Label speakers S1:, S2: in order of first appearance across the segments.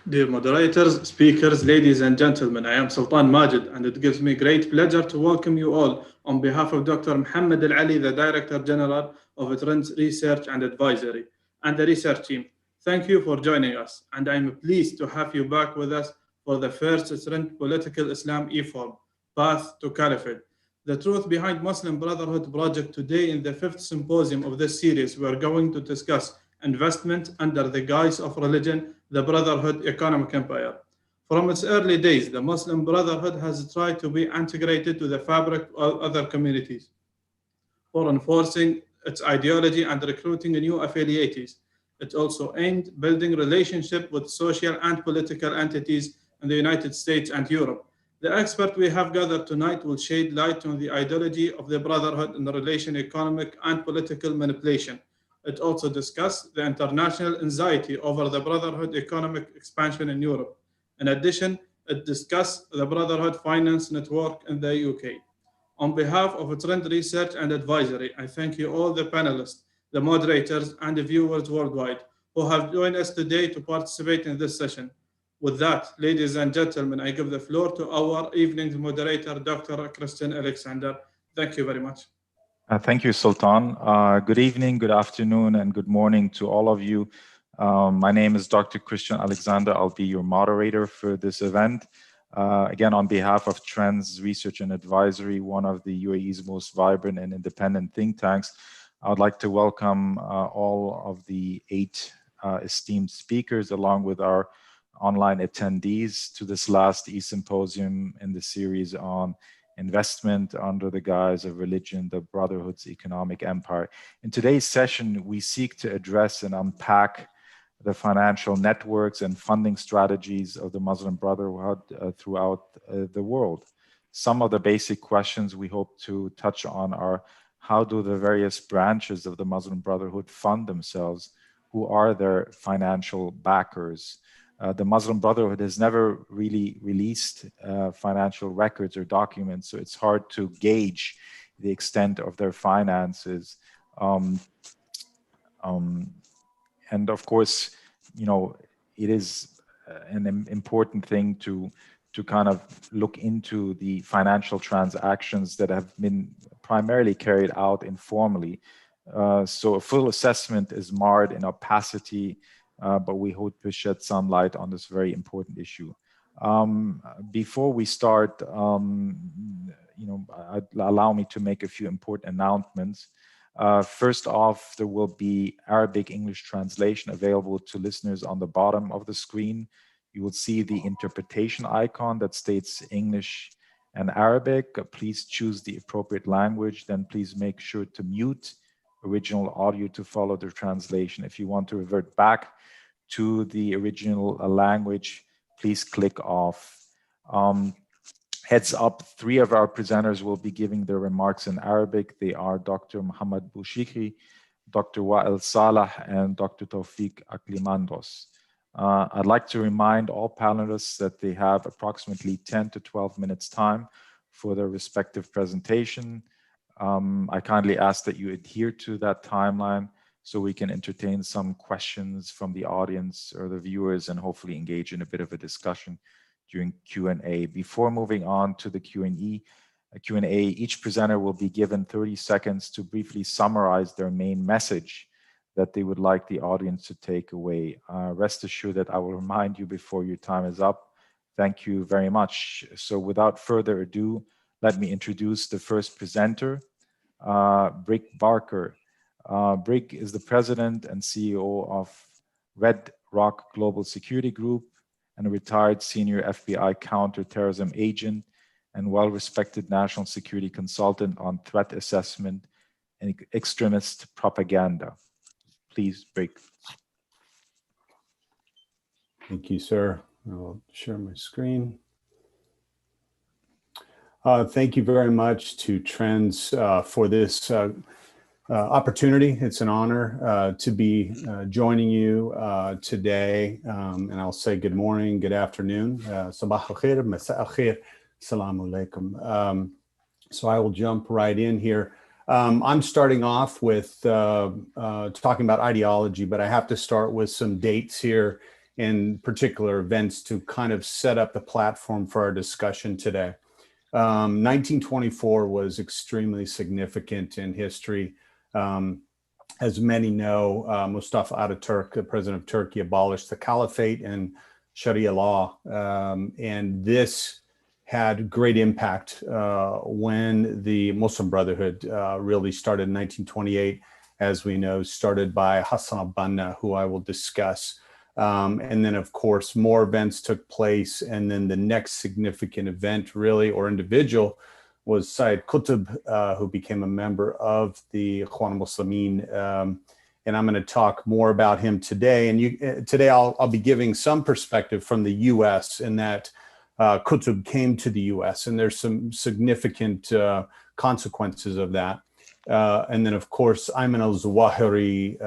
S1: Dear moderators, speakers, ladies and gentlemen, I am Sultan Majid, and it gives me great pleasure to welcome you all on behalf of Dr. Muhammad Al Ali, the Director General of Trends Research and Advisory, and the research team. Thank you for joining us, and I'm pleased to have you back with us for the first Trend Political Islam e-form, Path to Caliphate. The truth behind Muslim Brotherhood project. Today, in the fifth symposium of this series, we are going to discuss investment under the guise of religion, the Brotherhood economic empire. From its early days, the Muslim Brotherhood has tried to be integrated to the fabric of other communities for enforcing its ideology and recruiting new affiliates. It also aimed building relationship with social and political entities in the United States and Europe. The expert we have gathered tonight will shed light on the ideology of the Brotherhood in relation to economic and political manipulation. It also discussed the international anxiety over the Brotherhood economic expansion in Europe. In addition, it discussed the Brotherhood finance network in the UK. On behalf of Trend Research and Advisory, I thank you all the panelists, the moderators, and the viewers worldwide who have joined us today to participate in this session. With that, ladies and gentlemen, I give the floor to our evening's moderator, Dr. Christian Alexander. Thank you very much.
S2: Thank you, Sultan. Good evening, good afternoon, and good morning to all of you. My name is Dr. Christian Alexander. I'll be your moderator for this event. Again, on behalf of Trends Research and Advisory, one of the UAE's most vibrant and independent think tanks, I would like to welcome all of the 8 esteemed speakers, along with our online attendees, to this last E-Symposium in the series on investment under the guise of religion, the Brotherhood's economic empire. In today's session, we seek to address and unpack the financial networks and funding strategies of the Muslim Brotherhood throughout the world. Some of the basic questions we hope to touch on are: how do the various branches of the Muslim Brotherhood fund themselves? Who are their financial backers? The Muslim Brotherhood has never really released financial records or documents, so it's hard to gauge the extent of their finances. And of course, you know, it is an important thing to kind of look into the financial transactions that have been primarily carried out informally. So a full assessment is marred in opacity, but we hope to shed some light on this very important issue. Before we start, allow me to make a few important announcements. First off, there will be Arabic-English translation available to listeners on the bottom of the screen. You will see the interpretation icon that states English and Arabic. Please choose the appropriate language. Then please make sure to mute original audio to follow the translation. If you want to revert back to the original language, please click off. Heads up, 3 of our presenters will be giving their remarks in Arabic. They are Dr. Muhammad Boushikri, Dr. Wael Salah, and Dr. Tawfiq Aklimandos. I'd like to remind all panelists that they have approximately 10 to 12 minutes time for their respective presentation. I kindly ask that you adhere to that timeline so we can entertain some questions from the audience or the viewers and hopefully engage in a bit of a discussion during Q&A. Before moving on to the Q&A, each presenter will be given 30 seconds to briefly summarize their main message that they would like the audience to take away. Rest assured that I will remind you before your time is up. Thank you very much. So without further ado, let me introduce the first presenter, Brig Barker. Brig is the president and CEO of Red Rock Global Security Group and a retired senior FBI counterterrorism agent and well-respected national security consultant on threat assessment and extremist propaganda. Please, Brig.
S3: Thank you, sir. I'll share my screen. Thank you very much to Trends for this opportunity. It's an honor to be joining you today. And I'll say good morning, good afternoon. Sabah al-khair, masa al-khair, assalamu alaikum. So I will jump right in here. I'm starting off with talking about ideology, but I have to start with some dates here in particular events to kind of set up the platform for our discussion today. 1924 was extremely significant in history. As many know, Mustafa Ataturk, the president of Turkey, abolished the caliphate and Sharia law. And this had great impact when the Muslim Brotherhood really started in 1928, as we know, started by Hassan al-Banna, who I will discuss. And then, of course, more events took place. And then the next significant event, really, or individual, was Sayyid Qutb, who became a member of the Ikhwan Muslimin. And I'm going to talk more about him today. And today I'll be giving some perspective from the U.S. in that Qutb came to the U.S. and there's some significant consequences of that. And then, of course, Ayman al-Zawahiri,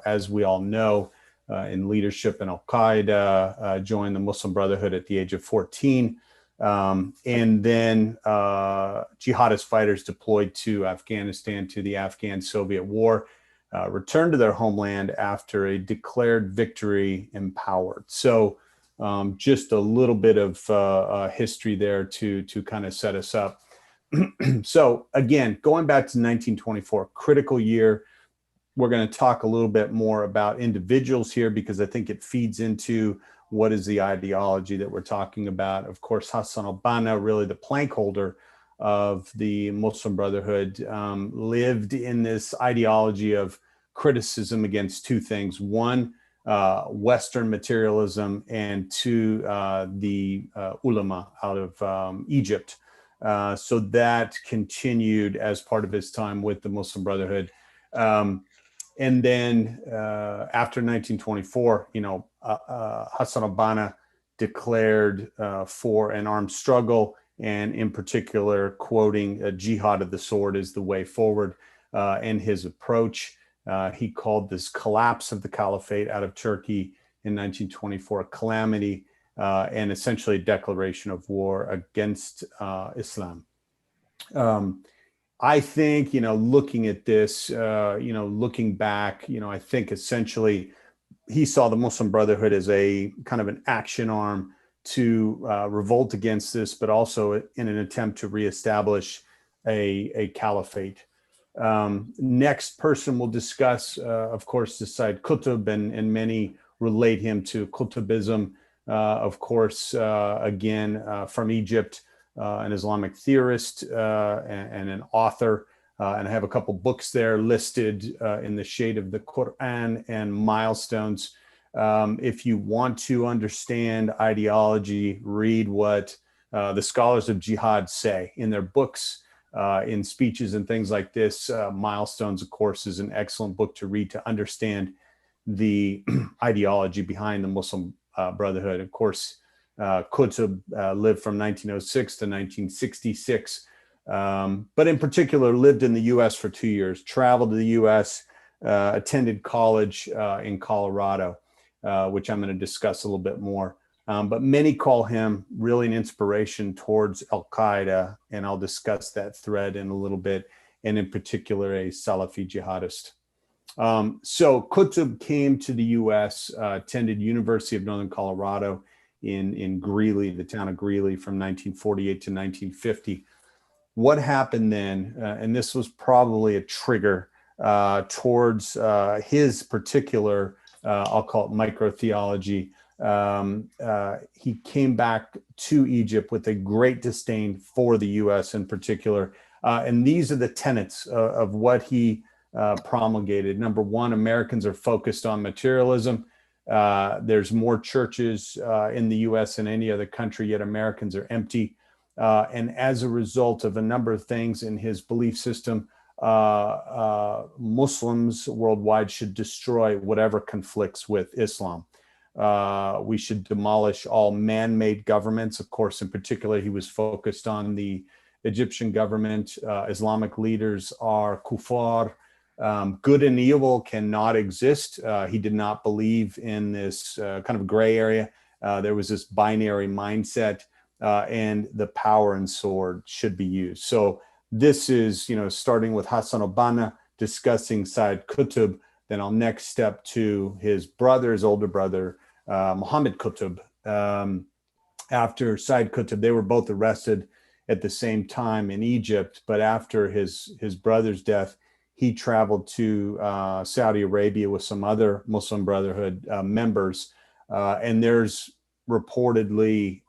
S3: as we all know, in leadership in Al-Qaeda, joined the Muslim Brotherhood at the age of 14. And then jihadist fighters deployed to Afghanistan, to the Afghan-Soviet War, returned to their homeland after a declared victory empowered. So just a little bit of history there to kind of set us up. So again, going back to 1924, critical year. We're going to talk a little bit more about individuals here because I think it feeds into what is the ideology that we're talking about. Of course, Hassan al-Banna, really the plank holder of the Muslim Brotherhood, lived in this ideology of criticism against two things. One, Western materialism, and two, the ulama out of Egypt. So that continued as part of his time with the Muslim Brotherhood. And then after 1924, Hassan al-Banna declared for an armed struggle, and in particular, quoting a jihad of the sword is the way forward in his approach. He called this collapse of the caliphate out of Turkey in 1924 a calamity and essentially a declaration of war against Islam. I think, looking at this, looking back, I think essentially he saw the Muslim Brotherhood as a kind of an action arm to revolt against this, but also in an attempt to reestablish a caliphate. Next person we'll discuss, of course, is Sayyid Qutb, and many relate him to Qutbism, of course, again, from Egypt. An Islamic theorist and an author. And I have a couple books there listed in the shade of the Quran and milestones. If you want to understand ideology, read what the scholars of jihad say in their books, in speeches and things like this. Milestones, of course, is an excellent book to read to understand the ideology behind the Muslim Brotherhood. Of course, Qutb lived from 1906 to 1966, but in particular lived in the U.S. for 2 years, traveled to the U.S., attended college in Colorado, which I'm going to discuss a little bit more. But many call him really an inspiration towards Al-Qaeda, and I'll discuss that thread in a little bit, and in particular a Salafi jihadist. So Qutb came to the U.S., attended University of Northern Colorado, in Greeley, the town of Greeley, from 1948 to 1950. What happened then, and this was probably a trigger towards his particular, I'll call it micro-theology. He came back to Egypt with a great disdain for the U.S. in particular. And these are the tenets of what he promulgated. Number one, Americans are focused on materialism. There's more churches in the U.S. than any other country, yet Americans are empty. And as a result of a number of things in his belief system, Muslims worldwide should destroy whatever conflicts with Islam. We should demolish all man-made governments. Of course, in particular, he was focused on the Egyptian government. Islamic leaders are kuffar. Good and evil cannot exist. He did not believe in this kind of gray area. There was this binary mindset, and the power and sword should be used. So this is, starting with Hassan al-Banna, discussing Sayyid Qutb, Then I'll next step to his brother, his older brother, Muhammad Qutb. After Said Qutb, they were both arrested at the same time in Egypt, but after his brother's death, he traveled to Saudi Arabia with some other Muslim Brotherhood members, and there's reportedly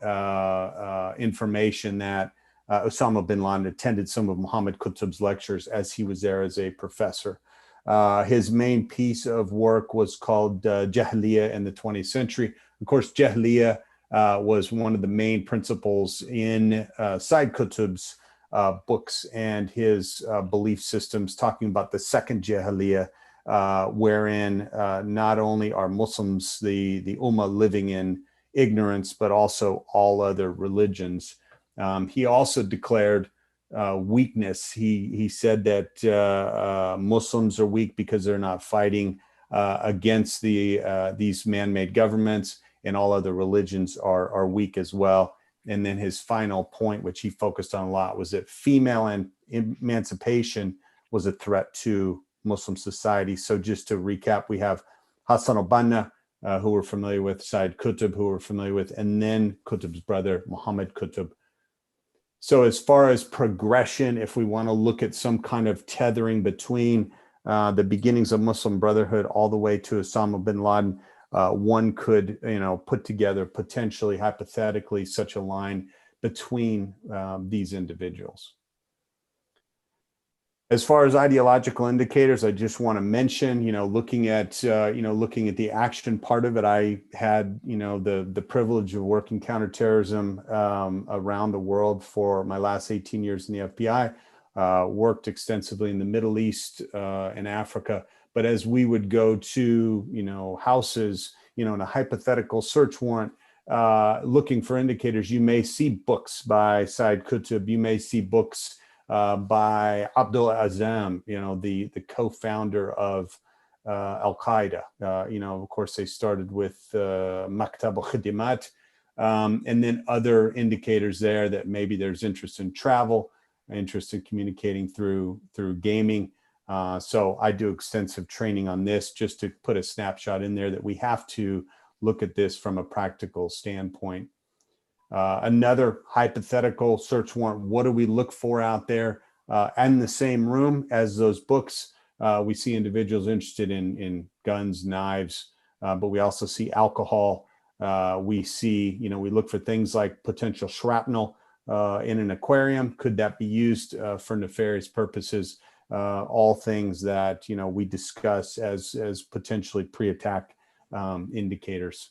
S3: information that Osama bin Laden attended some of Muhammad Qutb's lectures as he was there as a professor. His main piece of work was called Jahiliyyah in the 20th century. Of course, Jahiliyyah was one of the main principles in Said Qutb's books and his belief systems, talking about the second Jahiliyyah, wherein not only are Muslims, the Ummah, living in ignorance, but also all other religions. He also declared weakness. He said that Muslims are weak because they're not fighting against these man-made governments, and all other religions are weak as well. And then his final point, which he focused on a lot, was that female emancipation was a threat to Muslim society. So just to recap, we have Hassan al-Banna, who we're familiar with, Said Qutb, who we're familiar with, and then Qutb's brother, Muhammad Qutb. So as far as progression, if we want to look at some kind of tethering between the beginnings of Muslim Brotherhood all the way to Osama bin Laden, one could, put together potentially, hypothetically, such a line between these individuals. As far as ideological indicators, I just want to mention, looking at the action part of it, I had, the privilege of working counterterrorism around the world for my last 18 years in the FBI, worked extensively in the Middle East and Africa. But as we would go to, houses, in a hypothetical search warrant, looking for indicators, you may see books by Said Qutb, you may see books by Abdul Azam, the co-founder of Al-Qaeda. Of course, they started with Maktab al-Khidimat, and then other indicators there that maybe there's interest in travel, interest in communicating through gaming. So I do extensive training on this, just to put a snapshot in there that we have to look at this from a practical standpoint. Another hypothetical search warrant, what do we look for out there? In the same room as those books, we see individuals interested in guns, knives, but we also see alcohol. We see, we look for things like potential shrapnel in an aquarium. Could that be used for nefarious purposes? All things that, we discuss as potentially pre-attack indicators.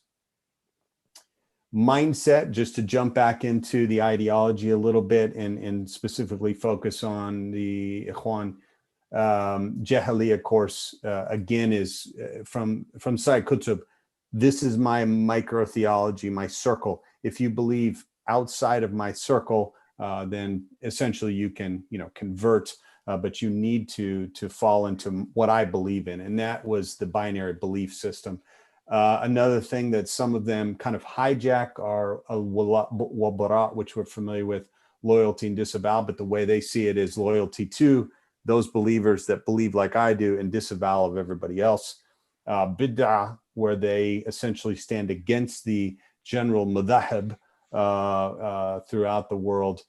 S3: Mindset, just to jump back into the ideology a little bit and specifically focus on the Ikhwan. Jahiliyyah, of course, again, is from Said Qutb. This is my micro-theology, my circle. If you believe outside of my circle, then essentially you can, convert, but you need to fall into what I believe in. And that was the binary belief system. Another thing that some of them kind of hijack are al-wala, which we're familiar with, loyalty and disavow, but the way they see it is loyalty to those believers that believe like I do and disavow of everybody else. Bid'ah, where they essentially stand against the general madhahib throughout the world.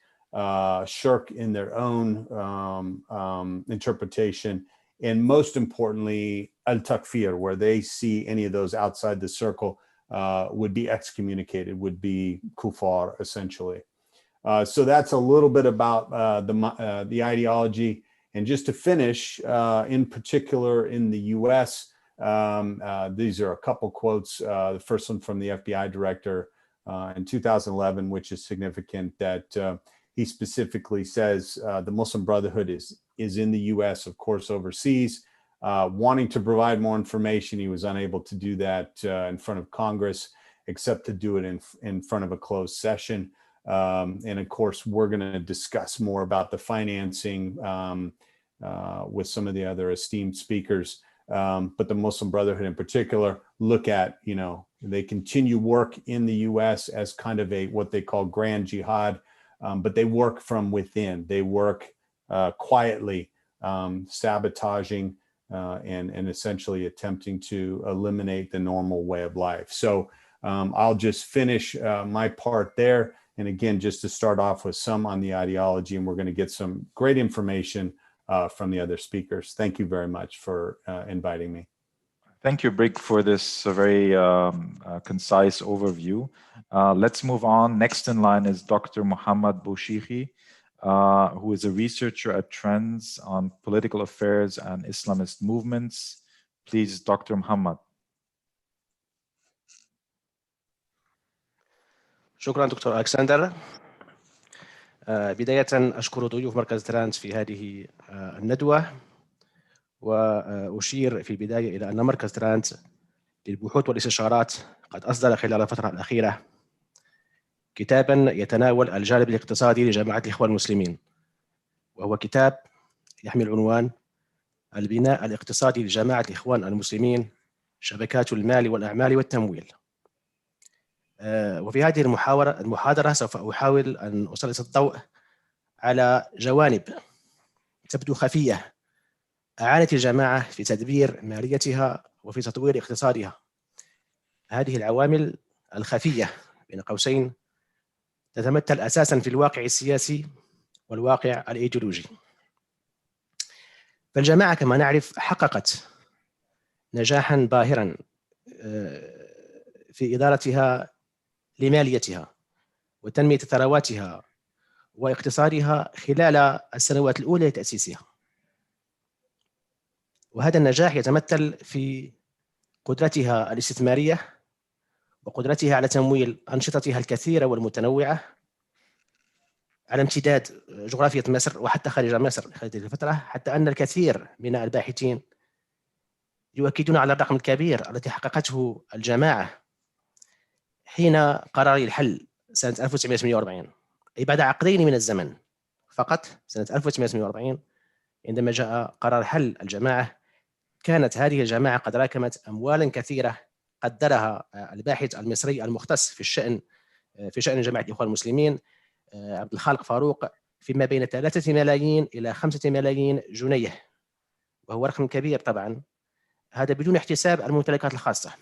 S3: Shirk in their own interpretation. And most importantly, al-takfir, where they see any of those outside the circle would be excommunicated, would be kuffar, essentially. So that's a little bit about the ideology. And just to finish, in particular in the US, these are a couple quotes. The first one from the FBI director in 2011, which is significant, that he specifically says the Muslim Brotherhood is in the US, of course, overseas, wanting to provide more information. He was unable to do that in front of Congress, except to do it in front of a closed session. And of course, we're going to discuss more about the financing with some of the other esteemed speakers. But the Muslim Brotherhood in particular look at, they continue work in the US as kind of what they call grand jihad, but they work from within. They work quietly, sabotaging and essentially attempting to eliminate the normal way of life. So I'll just finish my part there. And again, just to start off with some on the ideology, and we're going to get some great information from the other speakers. Thank you very much for inviting me.
S2: Thank you, Brig, for this very concise overview. Let's move on. Next in line is Dr. Muhammad Boushikhi, who is a researcher at Trends on Political Affairs and Islamist Movements. Please, Dr. Muhammad.
S4: شكرا دكتور ألكسندر. بداية أشكر ضيوف مركز ترانس في هذه الندوة، وأشير في البداية إلى أن مركز ترانس للبحوث والاستشارات قد أصدر خلال الفترة الأخيرة كتابا يتناول الجانب الاقتصادي لجماعة الإخوان المسلمين، وهو كتاب يحمل عنوان البناء الاقتصادي لجماعة الإخوان المسلمين، شبكات المال والأعمال والتمويل. وفي هذه المحاضرة سوف أحاول أن أسلط الضوء على جوانب تبدو خفية أعانت الجماعة في تدبير ماليتها وفي تطوير اقتصادها. هذه العوامل الخفية بين قوسين تتمثل أساساً في الواقع السياسي والواقع الإيديولوجي. فالجماعة كما نعرف حققت نجاحاً باهراً في إدارتها لماليتها وتنمية ثرواتها واقتصادها خلال السنوات الأولى لتأسيسها. وهذا النجاح يتمثل في قدرتها الاستثمارية وقدرتها على تمويل أنشطتها الكثيرة والمتنوعة على امتداد جغرافية مصر وحتى خارج مصر خلال هذه الفترة، حتى أن الكثير من الباحثين يؤكدون على الرقم الكبير الذي حققته الجماعة حين قرار الحل سنة 1948، أي بعد عقدين من الزمن فقط. سنة 1948 عندما جاء قرار حل الجماعة كانت هذه الجماعة قد راكمت أموالا كثيرة قدرها الباحث المصري المختص في شأن جماعة الإخوان المسلمين عبد الخالق فاروق فيما بين 3 ملايين إلى 5 ملايين جنيه، وهو رقم كبير طبعا، هذا بدون احتساب الممتلكات الخاصة.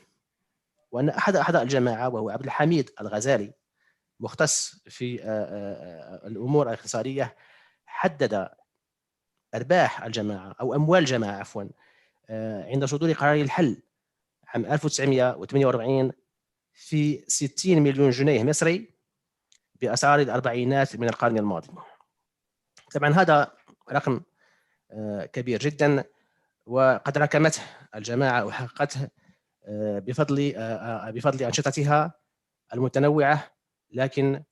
S4: وأن أحد أعضاء الجماعة وهو عبد الحميد الغزالي مختص في الأمور الاقتصادية حدد أرباح الجماعة أو أموال الجماعة عفوا عند صدور قرار الحل عام 1948 في 60 مليون جنيه مصري بأسعار الأربعينات من القرن الماضي. طبعا هذا رقم كبير جدا، وقد راكمته الجماعة وحققته بفضل أنشطتها المتنوعة، لكن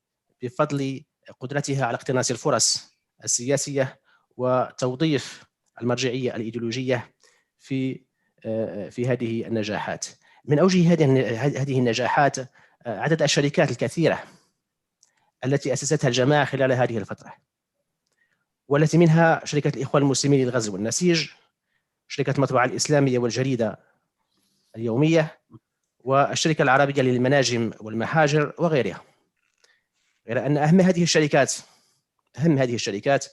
S4: بفضل قدرتها على اقتناص الفرص السياسية وتوظيف المرجعية الإيديولوجية في هذه النجاحات. من أوجه هذه النجاحات عدد الشركات الكثيرة التي أسستها الجماعة خلال هذه الفترة، والتي منها شركة الإخوان المسلمين للغزو والنسيج، شركة المطبعة الإسلامية والجريدة اليومية، والشركة العربية للمناجم والمحاجر وغيرها. غير أن أهم هذه الشركات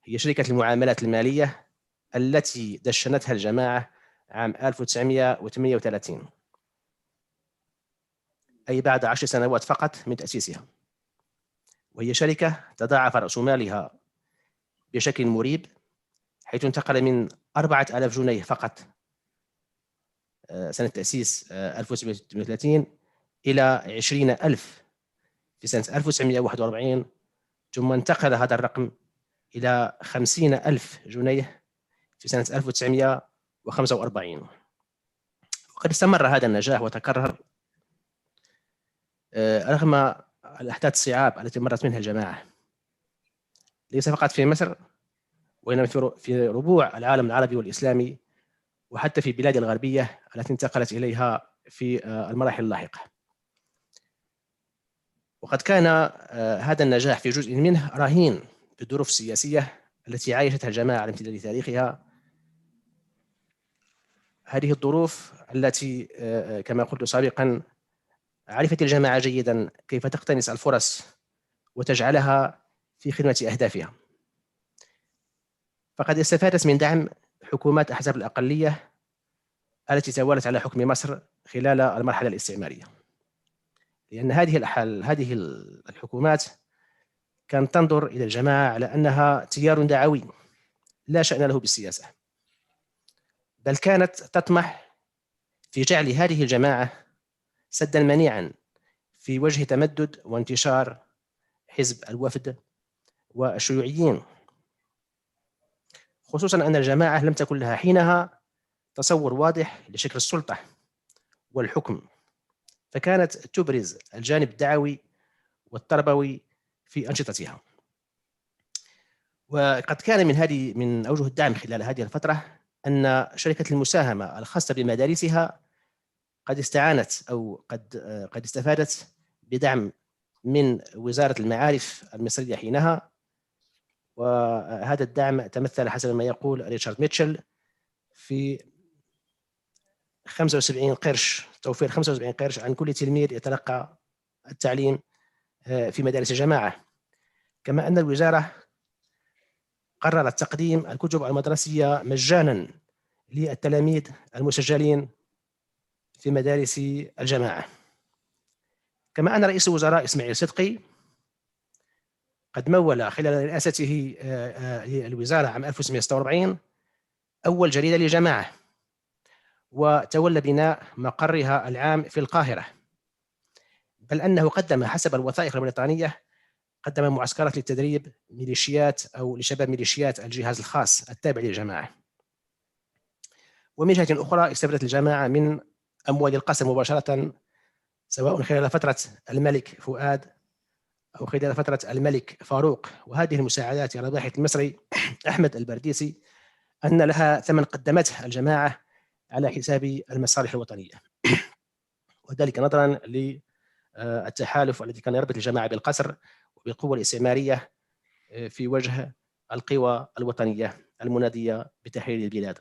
S4: هي شركة المعاملات المالية التي دشنتها الجماعة عام 1938، أي بعد 10 سنوات فقط من تأسيسها، وهي شركة تضاعف رأس مالها بشكل مريب، حيث انتقل من 4000 جنيه فقط سنة تأسيس 1938 إلى 20,000 في سنة 1941، ثم انتقل هذا الرقم إلى 50,000 جنيه في سنة 1945. وقد استمر هذا النجاح وتكرر رغم الأحداث الصعاب التي مرت منها الجماعة، ليس فقط في مصر وإنما في ربوع العالم العربي والإسلامي، وحتى في البلاد الغربية التي انتقلت إليها في المراحل اللاحقة. وقد كان هذا النجاح في جزء منه رهين بالظروف السياسية التي عايشتها الجماعة على امتداد تاريخها. هذه الظروف التي كما قلت سابقا عرفت الجماعة جيدا كيف تقتنص الفرص وتجعلها في خدمة أهدافها، فقد استفادت من دعم حكومات أحزاب الأقلية التي توالت على حكم مصر خلال المرحلة الاستعمارية، لأن هذه الحكومات كانت تنظر إلى الجماعة على أنها تيار دعوي لا شأن له بالسياسة، بل كانت تطمح في جعل هذه الجماعة سدا منيعا في وجه تمدد وانتشار حزب الوفد والشيوعيين، خصوصا أن الجماعة لم تكن لها حينها تصور واضح لشكل السلطة والحكم، فكانت تبرز الجانب الدعوي والتربوي في أنشطتها. وقد كان من أوجه الدعم خلال هذه الفترة أن شركة المساهمة الخاصة بمدارسها قد استعانت أو قد استفادت بدعم من وزارة المعارف المصرية حينها، وهذا الدعم تمثل حسب ما يقول ريتشارد ميتشل في 75 قرش، توفير 75 قرش عن كل تلميذ يتلقى التعليم في مدارس الجماعة. كما أن الوزارة قررت تقديم الكتب المدرسية مجانا للتلاميذ المسجلين في مدارس الجماعة. كما أن رئيس الوزراء إسماعيل صدقي قد مول خلال رئاسته للوزارة عام 1946 أول جريدة للجماعة، وتولى بناء مقرها العام في القاهرة، بل أنه قدم حسب الوثائق البريطانية قدم معسكرات للتدريب ميليشيات أو لشباب ميليشيات الجهاز الخاص التابع للجماعة. ومن جهة أخرى استفادت الجماعة من أموال القصر مباشرة، سواء خلال فترة الملك فؤاد أو خلال فترة الملك فاروق، وهذه المساعدات على الباحث المصري أحمد البرديسي أن لها ثمن قدمته الجماعة على حساب المصالح الوطنية، وذلك نظرا للتحالف الذي كان يربط الجماعة بالقصر وبالقوة الاستعمارية في وجه القوى الوطنية المنادية بتحرير البلاد.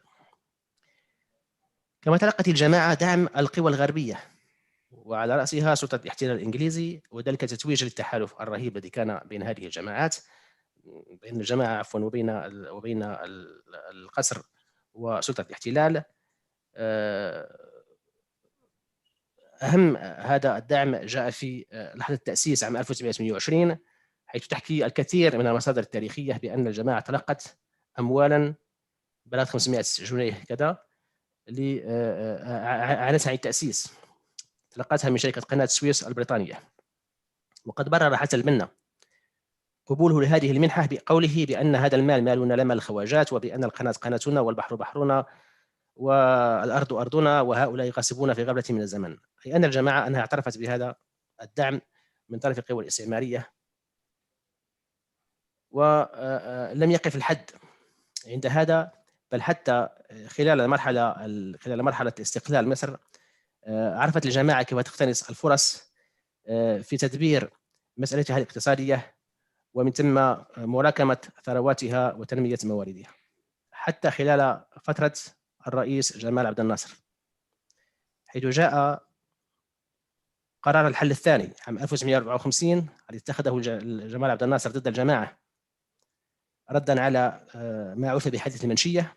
S4: كما تلقت الجماعة دعم القوى الغربية، وعلى رأسها سلطة الاحتلال الإنجليزي، وذلك تتويج للتحالف الرهيب الذي كان بين هذه الجماعات، بين الجماعة وبين القصر وسلطة الاحتلال. أهم هذا الدعم جاء في لحظة التأسيس عام 1928، حيث تحكي الكثير من المصادر التاريخية بأن الجماعة تلقت أموالا بلغت 500 جنيه كذا عن التأسيس، تلقتها من شركة قناة السويس البريطانية. وقد برر حسن البنا قبوله لهذه المنحة بقوله بأن هذا المال مالنا لا مال الخواجات، وبأن القناة قناتنا والبحر بحرنا والأرض أرضنا وهؤلاء يغصبون في غبلة من الزمن، أي أن الجماعة أنها اعترفت بهذا الدعم من طرف القوى الاستعمارية. ولم يقف الحد عند هذا، بل حتى خلال مرحلة استقلال مصر عرفت الجماعة كيف تقتنص الفرص في تدبير مسألتها الاقتصادية، ومن ثم مراكمة ثرواتها وتنمية مواردها، حتى خلال فترة الرئيس جمال عبد الناصر، حيث جاء قرار الحل الثاني عام 1954 الذي اتخذه جمال عبد الناصر ضد الجماعة ردا على ما عرف بحادث المنشية.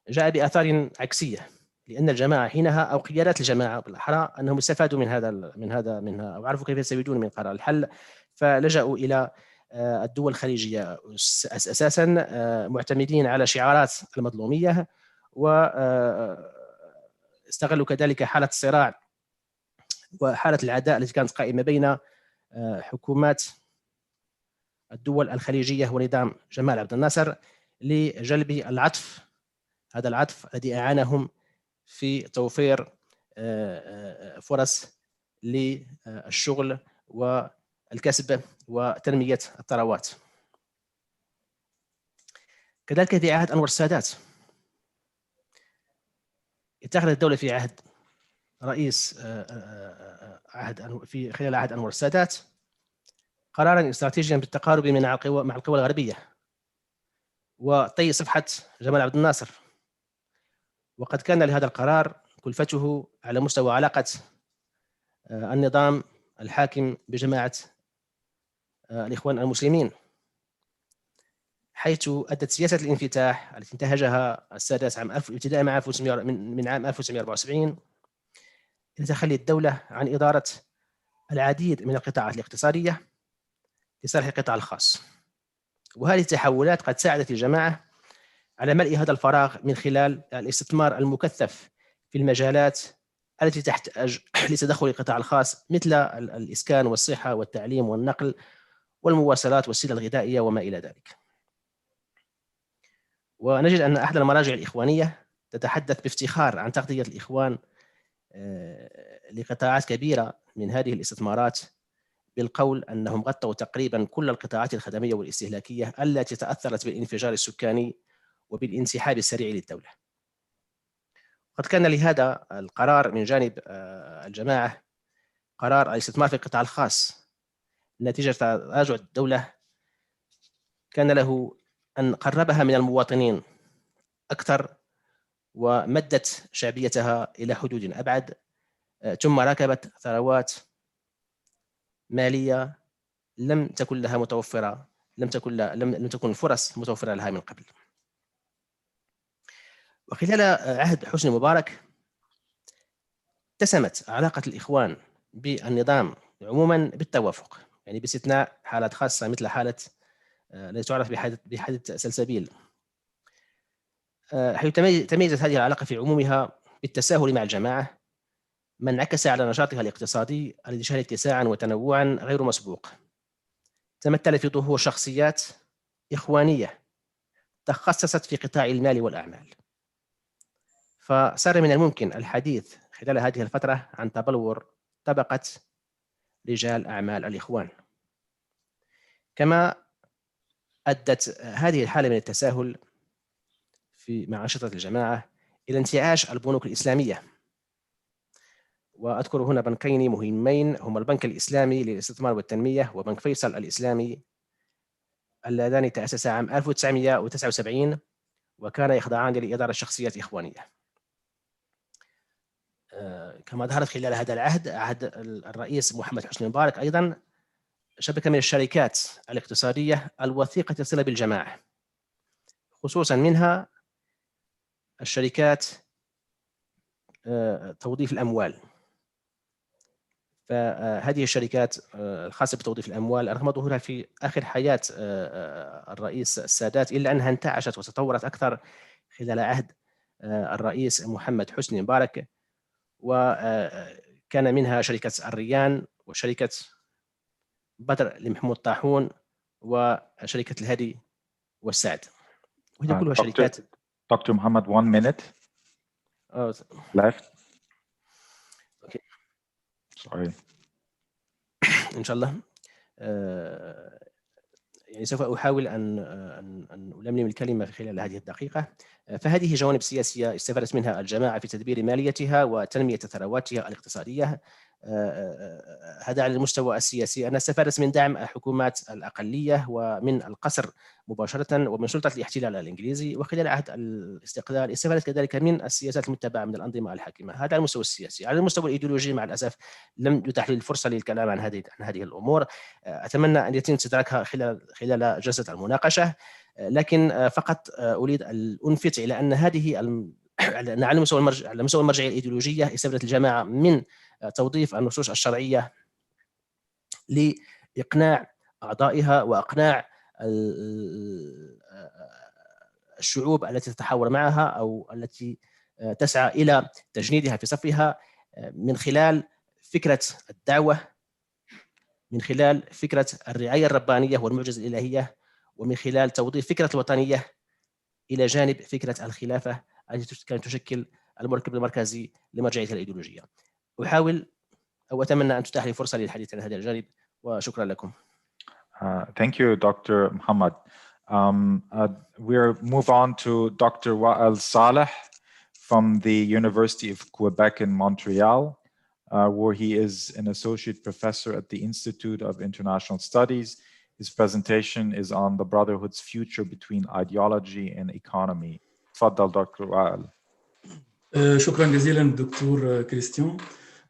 S4: جاء بآثار عكسية، لأن الجماعة حينها أو قيادات الجماعة بالأحرى أنهم استفادوا منها أو عرفوا كيف يستفيدون من قرار الحل، فلجأوا إلى الدول الخليجية أساسا معتمدين على شعارات المظلومية، واستغلوا كذلك حالة الصراع وحالة العداء التي كانت قائمة بين حكومات الدول الخليجية ونظام جمال عبد الناصر لجلب العطف، هذا العطف الذي أعانهم في توفير فرص للشغل والكسب وتنمية الثروات. كذلك في عهد أنور السادات اتخذت الدولة في عهد رئيس في خلال عهد أنور السادات قرارا استراتيجيا بالتقارب مع القوى الغربية وطي صفحة جمال عبد الناصر، وقد كان لهذا القرار كلفته على مستوى علاقة النظام الحاكم بجماعة الإخوان المسلمين، حيث أدت سياسة الانفتاح التي انتهجها السادات ابتداء من عام 1974 إلى تخلي الدولة عن إدارة العديد من القطاعات الاقتصادية لصالح القطاع الخاص. وهذه التحولات قد ساعدت الجماعة على ملء هذا الفراغ من خلال الاستثمار المكثف في المجالات التي تحتاج لتدخل القطاع الخاص مثل الإسكان والصحة والتعليم والنقل والمواصلات والسلة الغذائية وما إلى ذلك. ونجد أن أحد المراجع الإخوانية تتحدث بافتخار عن تغطية الإخوان لقطاعات كبيرة من هذه الاستثمارات بالقول أنهم غطوا تقريبا كل القطاعات الخدمية والاستهلاكية التي تأثرت بالانفجار السكاني وبالانسحاب السريع للدولة. قد كان لهذا القرار من جانب الجماعة قرار الاستثمار في القطاع الخاص نتيجة تراجع الدولة كان له أن قربها من المواطنين أكثر ومدت شعبيتها إلى حدود أبعد، ثم ركبت ثروات مالية لم تكن لها متوفرة، لم تكن فرص متوفرة لها من قبل. وخلال عهد حسني مبارك اتسمت علاقة الإخوان بالنظام عموما بالتوافق، يعني باستثناء حالات خاصة مثل حالة التي تعرف بحادث سلسبيل، حيث تميزت هذه العلاقة في عمومها بالتساهل مع الجماعة، ما انعكس على نشاطها الاقتصادي الذي شهد اتساعا وتنوعا غير مسبوق، تمثل في ظهور شخصيات إخوانية تخصصت في قطاع المال والأعمال. فصار من الممكن الحديث خلال هذه الفترة عن تبلور طبقة رجال أعمال الإخوان. كما أدت هذه الحالة من التساهل مع أنشطة الجماعة إلى انتعاش البنوك الإسلامية، وأذكر هنا بنكين مهمين هما البنك الإسلامي للاستثمار والتنمية وبنك فيصل الإسلامي، اللذان تأسسا عام 1979 وكان يخضعان لإدارة شخصيات إخوانية. كما ظهرت خلال هذا العهد، عهد الرئيس محمد حسني مبارك، أيضا شبكة من الشركات الاقتصادية الوثيقة الصلة بالجماعة، خصوصا منها الشركات توظيف الأموال. فهذه الشركات الخاصة بتوظيف الأموال رغم ظهورها في آخر حياة الرئيس السادات إلا أنها انتعشت وتطورت أكثر خلال عهد الرئيس محمد حسني مبارك، وكان منها شركة الريان وشركة بدر لمحمود طاحون وشركة الهدي والسعد، وهذه كلها شركات.
S2: Dr. Muhammad, 1 minute left.
S4: Okay.
S2: Sorry.
S4: إن شاء الله. يعني سوف أحاول أن ألملم الكلمة في خلال هذه الدقيقة. فهذه جوانب سياسية استفادت منها الجماعة في تدبير ماليتها وتنمية ثرواتها الاقتصادية. هذا على المستوى السياسي. أنا استفادت من دعم حكومات الأقلية ومن القصر مباشرة ومن سلطة الاحتلال الإنجليزي، وخلال عهد الاستقلال استفادت كذلك من السياسات المتبعة من الأنظمة الحاكمة. هذا على المستوى السياسي. على المستوى الإيديولوجي مع الأسف لم يتاح لي الفرصة للكلام عن هذه الأمور. أتمنى أن يتم استدراكها خلال جلسة المناقشة، لكن فقط أريد أن أنفت إلى أن هذه على مستوى المرجعية الإيديولوجية استفادت الجماعة من توظيف النصوص الشرعية لإقناع أعضائها وإقناع الشعوب التي تتحاور معها أو التي تسعى إلى تجنيدها في صفها من خلال فكرة الدعوة، من خلال فكرة الرعاية الربانية والمعجزة الإلهية، ومن خلال توظيف فكرة الوطنية إلى جانب فكرة الخلافة التي كانت تشكل المركب المركزي لمرجعية الإيديولوجية. أحاول أو أتمنى أن تتاح لي فرصة للحديث عن هذا الجانب، وشكرا لكم.
S2: Thank you, Dr. Muhammad. We'll move on to Dr. Wael Saleh from the University of Quebec in Montreal, where he is an associate professor at the Institute of International Studies. His presentation is on the Brotherhood's future between ideology and economy. تفضل Dr. Wael.
S5: شكرا جزيلا دكتور كريستيان.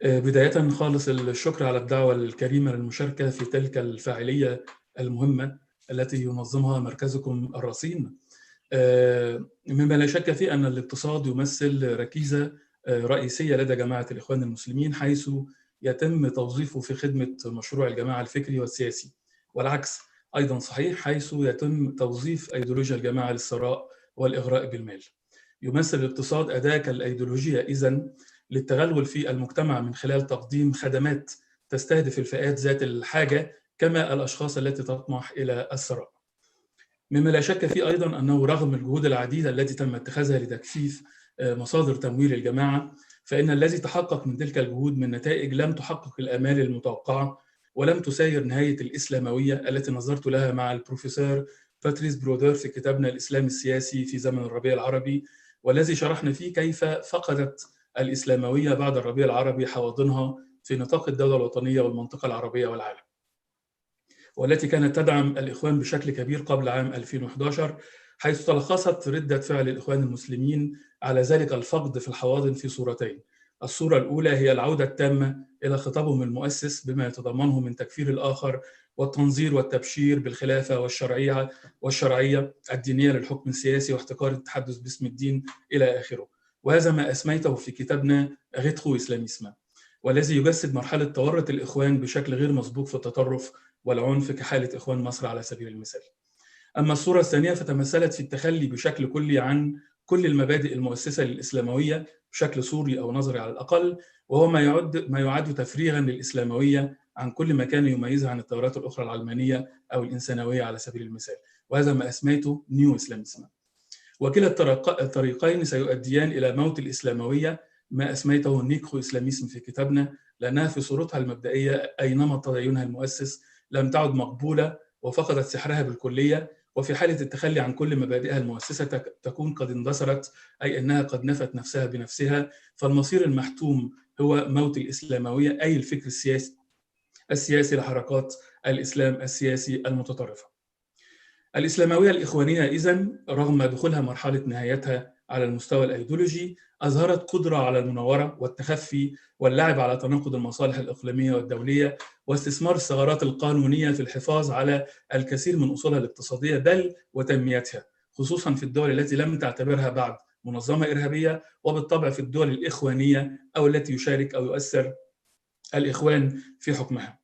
S5: بداية خالص الشكر على الدعوة الكريمة للمشاركة في تلك الفاعلية المهمة التي ينظمها مركزكم الرصين. مما لا شك فيه أن الاقتصاد يمثل ركيزة رئيسية لدى جماعة الإخوان المسلمين، حيث يتم توظيفه في خدمة مشروع الجماعة الفكري والسياسي، والعكس أيضا صحيح، حيث يتم توظيف أيديولوجيا الجماعة للثراء والإغراء بالمال. يمثل الاقتصاد أداة كالأيديولوجية إذن للتغلغل في المجتمع من خلال تقديم خدمات تستهدف الفئات ذات الحاجة كما الأشخاص التي تطمح إلى الثراء. مما لا شك فيه أيضا أنه رغم الجهود العديدة التي تم اتخاذها لتكثيف مصادر تمويل الجماعة، فإن الذي تحقق من تلك الجهود من نتائج لم تحقق الآمال المتوقعة ولم تسير نهاية الإسلاموية التي نظرت لها مع البروفيسور باتريس برودر في كتابنا الإسلام السياسي في زمن الربيع العربي، والذي شرحنا فيه كيف فقدت الإسلاموية بعد الربيع العربي حواضنها في نطاق الدولة الوطنية والمنطقة العربية والعالم، والتي كانت تدعم الإخوان بشكل كبير قبل عام 2011، حيث تلخصت ردة فعل الإخوان المسلمين على ذلك الفقد في الحواضن في صورتين. الصورة الأولى هي العودة التامة إلى خطابهم المؤسس بما يتضمنه من تكفير الآخر والتنظير والتبشير بالخلافة والشرعية الدينية للحكم السياسي واحتكار التحدث باسم الدين إلى آخره، وهذا ما أسميته في كتابنا غيتخو إسلاميسما، والذي يجسد مرحلة تورط الإخوان بشكل غير مسبوق في التطرف والعنف كحالة إخوان مصر على سبيل المثال. أما الصورة الثانية فتمثلت في التخلي بشكل كلي عن كل المبادئ المؤسسة للإسلاموية بشكل صوري أو نظري على الأقل، وهو ما يعد تفريغا للإسلاموية عن كل ما كان يميزها عن التيارات الأخرى العلمانية أو الإنسانوية على سبيل المثال، وهذا ما أسميته نيو إسلاميسم. وكلا الطريقين سيؤديان إلى موت الإسلاموية، ما أسميته نيكرو إسلاميسم في كتابنا، لأنها في صورتها المبدئية أي نمط تدينها المؤسس لم تعد مقبولة وفقدت سحرها بالكلية، وفي حالة التخلي عن كل مبادئها المؤسسة تكون قد اندثرت، أي أنها قد نفت نفسها بنفسها، فالمصير المحتوم هو موت الإسلاموية أي الفكر السياسي لحركات الإسلام السياسي المتطرفة. الإسلاموية الإخوانية إذن رغم دخولها مرحلة نهايتها على المستوى الأيديولوجي أظهرت قدرة على المناورة والتخفي واللعب على تناقض المصالح الإقليمية والدولية واستثمار الثغرات القانونية في الحفاظ على الكثير من أصولها الاقتصادية بل وتنميتها، خصوصا في الدول التي لم تعتبرها بعد منظمة إرهابية، وبالطبع في الدول الإخوانية أو التي يشارك أو يؤثر الإخوان في حكمها.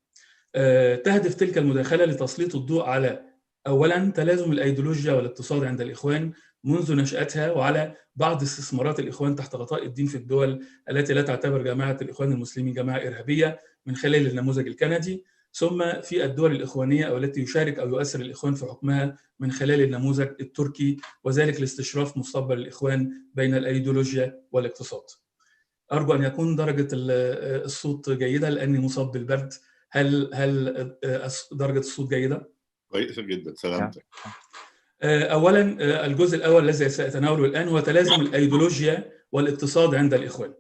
S5: تهدف تلك المداخلة لتسليط الضوء على أولاً تلازم الأيديولوجيا والاقتصاد عند الإخوان منذ نشأتها، وعلى بعض استثمارات الإخوان تحت غطاء الدين في الدول التي لا تعتبر جماعة الإخوان المسلمين جماعة إرهابية من خلال النموذج الكندي، ثم في الدول الإخوانية أو التي يشارك أو يؤثر الإخوان في حكمها من خلال النموذج التركي، وذلك لاستشراف مستقبل الإخوان بين الأيديولوجيا والاقتصاد. أرجو أن يكون درجة الصوت جيدة لأني مصاب بالبرد. هل درجة الصوت جيدة؟
S6: كويسة جدا، سلامتك.
S5: أولاً الجزء الأول الذي سأتناوله الآن هو تلازم الأيديولوجيا والاقتصاد عند الإخوان.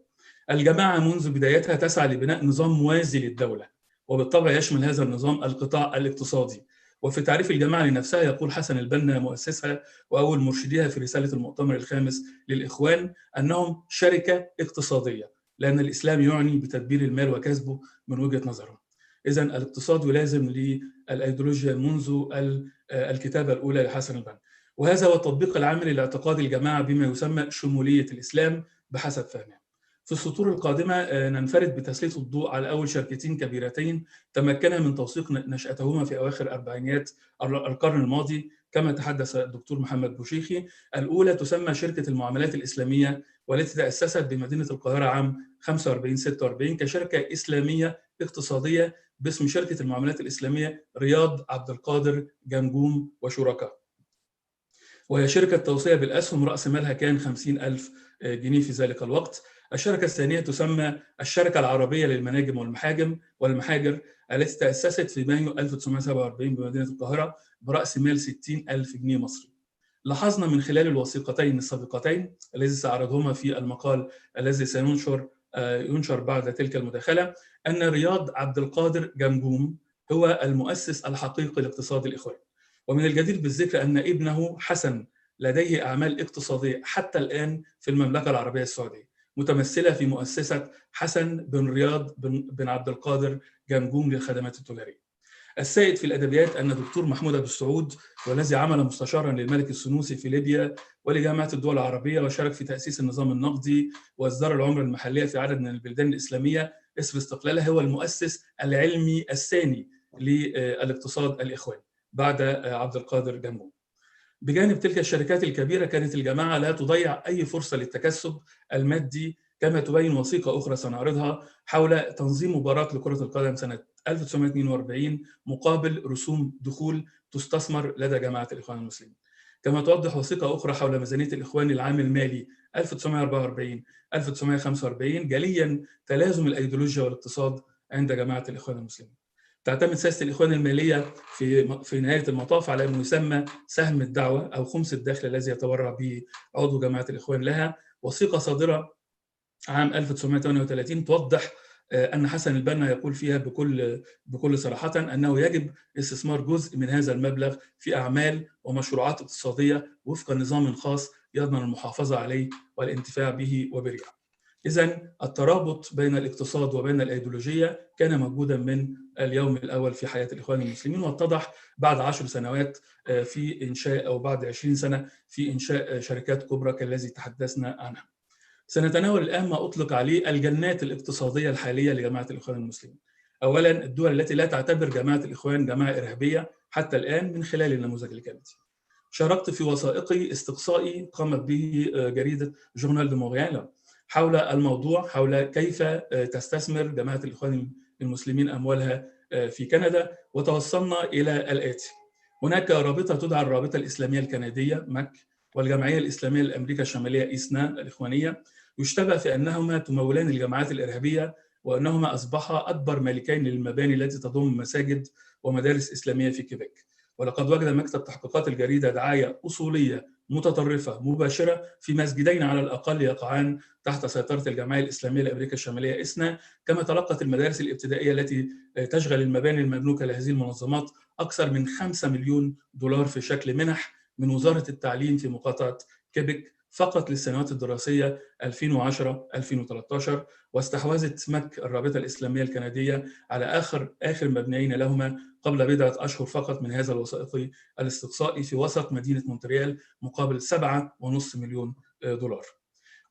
S5: الجماعة منذ بدايتها تسعى لبناء نظام موازي للدولة، وبالطبع يشمل هذا النظام القطاع الاقتصادي. وفي تعريف الجماعة لنفسها يقول حسن البنا مؤسسها وأول مرشديها في رسالة المؤتمر الخامس للإخوان أنهم شركة اقتصادية، لأن الإسلام يعني بتدبير المال وكسبه من وجهة نظرهم. إذن الاقتصاد يلازم للأيديولوجيا منذ الكتابة الأولى لحسن البنا، وهذا هو التطبيق العملي لاعتقاد الجماعة بما يسمى شمولية الإسلام بحسب فهمها. في السطور القادمة ننفرد بتسليط الضوء على أول شركتين كبيرتين تمكنا من توثيق نشأتهما في أواخر أربعينيات القرن الماضي كما تحدث الدكتور محمد بوشيخي. الأولى تسمى شركة المعاملات الإسلامية، والتي تأسست بمدينة القاهرة عام 45-46 كشركة إسلامية اقتصادية باسم شركة المعاملات الإسلامية رياض عبد القادر جمجوم وشركاء، وهي شركة توصية بالأسهم رأس مالها كان 50,000 جنيه في ذلك الوقت. الشركة الثانية تسمى الشركة العربية للمناجم والمحاجر التي تأسست في مايو 1947 بمدينة القاهرة برأس مال 60,000 جنيه مصري. لاحظنا من خلال الوثيقتين السابقتين الذي سأعرضهما في المقال الذي سينشر بعد تلك المداخلة أن رياض عبد القادر جمجوم هو المؤسس الحقيقي لاقتصاد الإخوان. ومن الجدير بالذكر أن ابنه حسن لديه أعمال اقتصادية حتى الآن في المملكة العربية السعودية متمثلة في مؤسسة حسن بن رياض بن عبد القادر جمجوم للخدمات التجارية. السائد في الأدبيات أن دكتور محمود أبو السعود والذي عمل مستشارا للملك السنوسي في ليبيا ولجامعة الدول العربية وشارك في تأسيس النظام النقدي وإصدار العملة المحلية في عدد من البلدان الإسلامية إثر استقلالها، هو المؤسس العلمي الثاني للاقتصاد الإخواني بعد عبد القادر جنبو. بجانب تلك الشركات الكبيرة كانت الجماعة لا تضيع أي فرصة للتكسب المادي، كما تبين وثيقة أخرى سنعرضها حول تنظيم مباراة لكرة القدم سنة 1942 مقابل رسوم دخول تستثمر لدى جماعة الإخوان المسلمين. كما توضح وثيقة أخرى حول ميزانية الإخوان العام المالي 1944-1945 جليا تلازم الأيديولوجيا والاقتصاد عند جماعة الإخوان المسلمين. تعتمد سياسة الإخوان المالية في نهاية المطاف على أنه يسمى سهم الدعوة أو خمس الدخل الذي يتبرع به عضو جماعة الإخوان لها. وثيقة صادرة عام 1938 توضح أن حسن البنا يقول فيها بكل صراحة أنه يجب استثمار جزء من هذا المبلغ في أعمال ومشروعات اقتصادية وفق نظام خاص يضمن المحافظة عليه والانتفاع به وبريعه. إذن الترابط بين الاقتصاد وبين الأيديولوجية كان موجودا من اليوم الأول في حياة الإخوان المسلمين، واتضح بعد 10 سنوات في إنشاء أو بعد 20 سنة في إنشاء شركات كبرى كالذي تحدثنا عنها. سنتناول الآن ما أطلق عليه الجنات الاقتصادية الحالية لجماعة الإخوان المسلمين. أولا، الدول التي لا تعتبر جماعة الإخوان جماعة إرهابية حتى الآن من خلال النموذج الكندي. شاركت في وثائقي استقصائي قامت به جريدة جورنال دو مونريال حول الموضوع، حول كيف تستثمر جماعة الإخوان المسلمين أموالها في كندا، وتوصلنا إلى الآتي. هناك رابطة تدعى الرابطة الإسلامية الكندية ماك، والجمعية الإسلامية لأمريكا الشمالية إيسنا الإخوانية، يشتبه في أنهما تمولان الجماعات الإرهابية، وأنهما أصبحا أكبر مالكين للمباني التي تضم مساجد ومدارس إسلامية في كيبيك. ولقد وجد مكتب تحقيقات الجريدة دعاية أصولية متطرفة مباشرة في مسجدين على الأقل يقعان تحت سيطرة الجمعية الإسلامية لأمريكا الشمالية إسنا. كما تلقت المدارس الابتدائية التي تشغل المباني المملوكة لهذه المنظمات أكثر من 5 مليون دولار في شكل منح من وزارة التعليم في مقاطعة كيبيك فقط للسنوات الدراسية 2010-2013. واستحوذت ماك الرابطة الإسلامية الكندية على آخر مبنيين لهما قبل بضعة أشهر فقط من هذا الوثائقي الاستقصائي في وسط مدينة مونتريال مقابل 7.5 مليون دولار.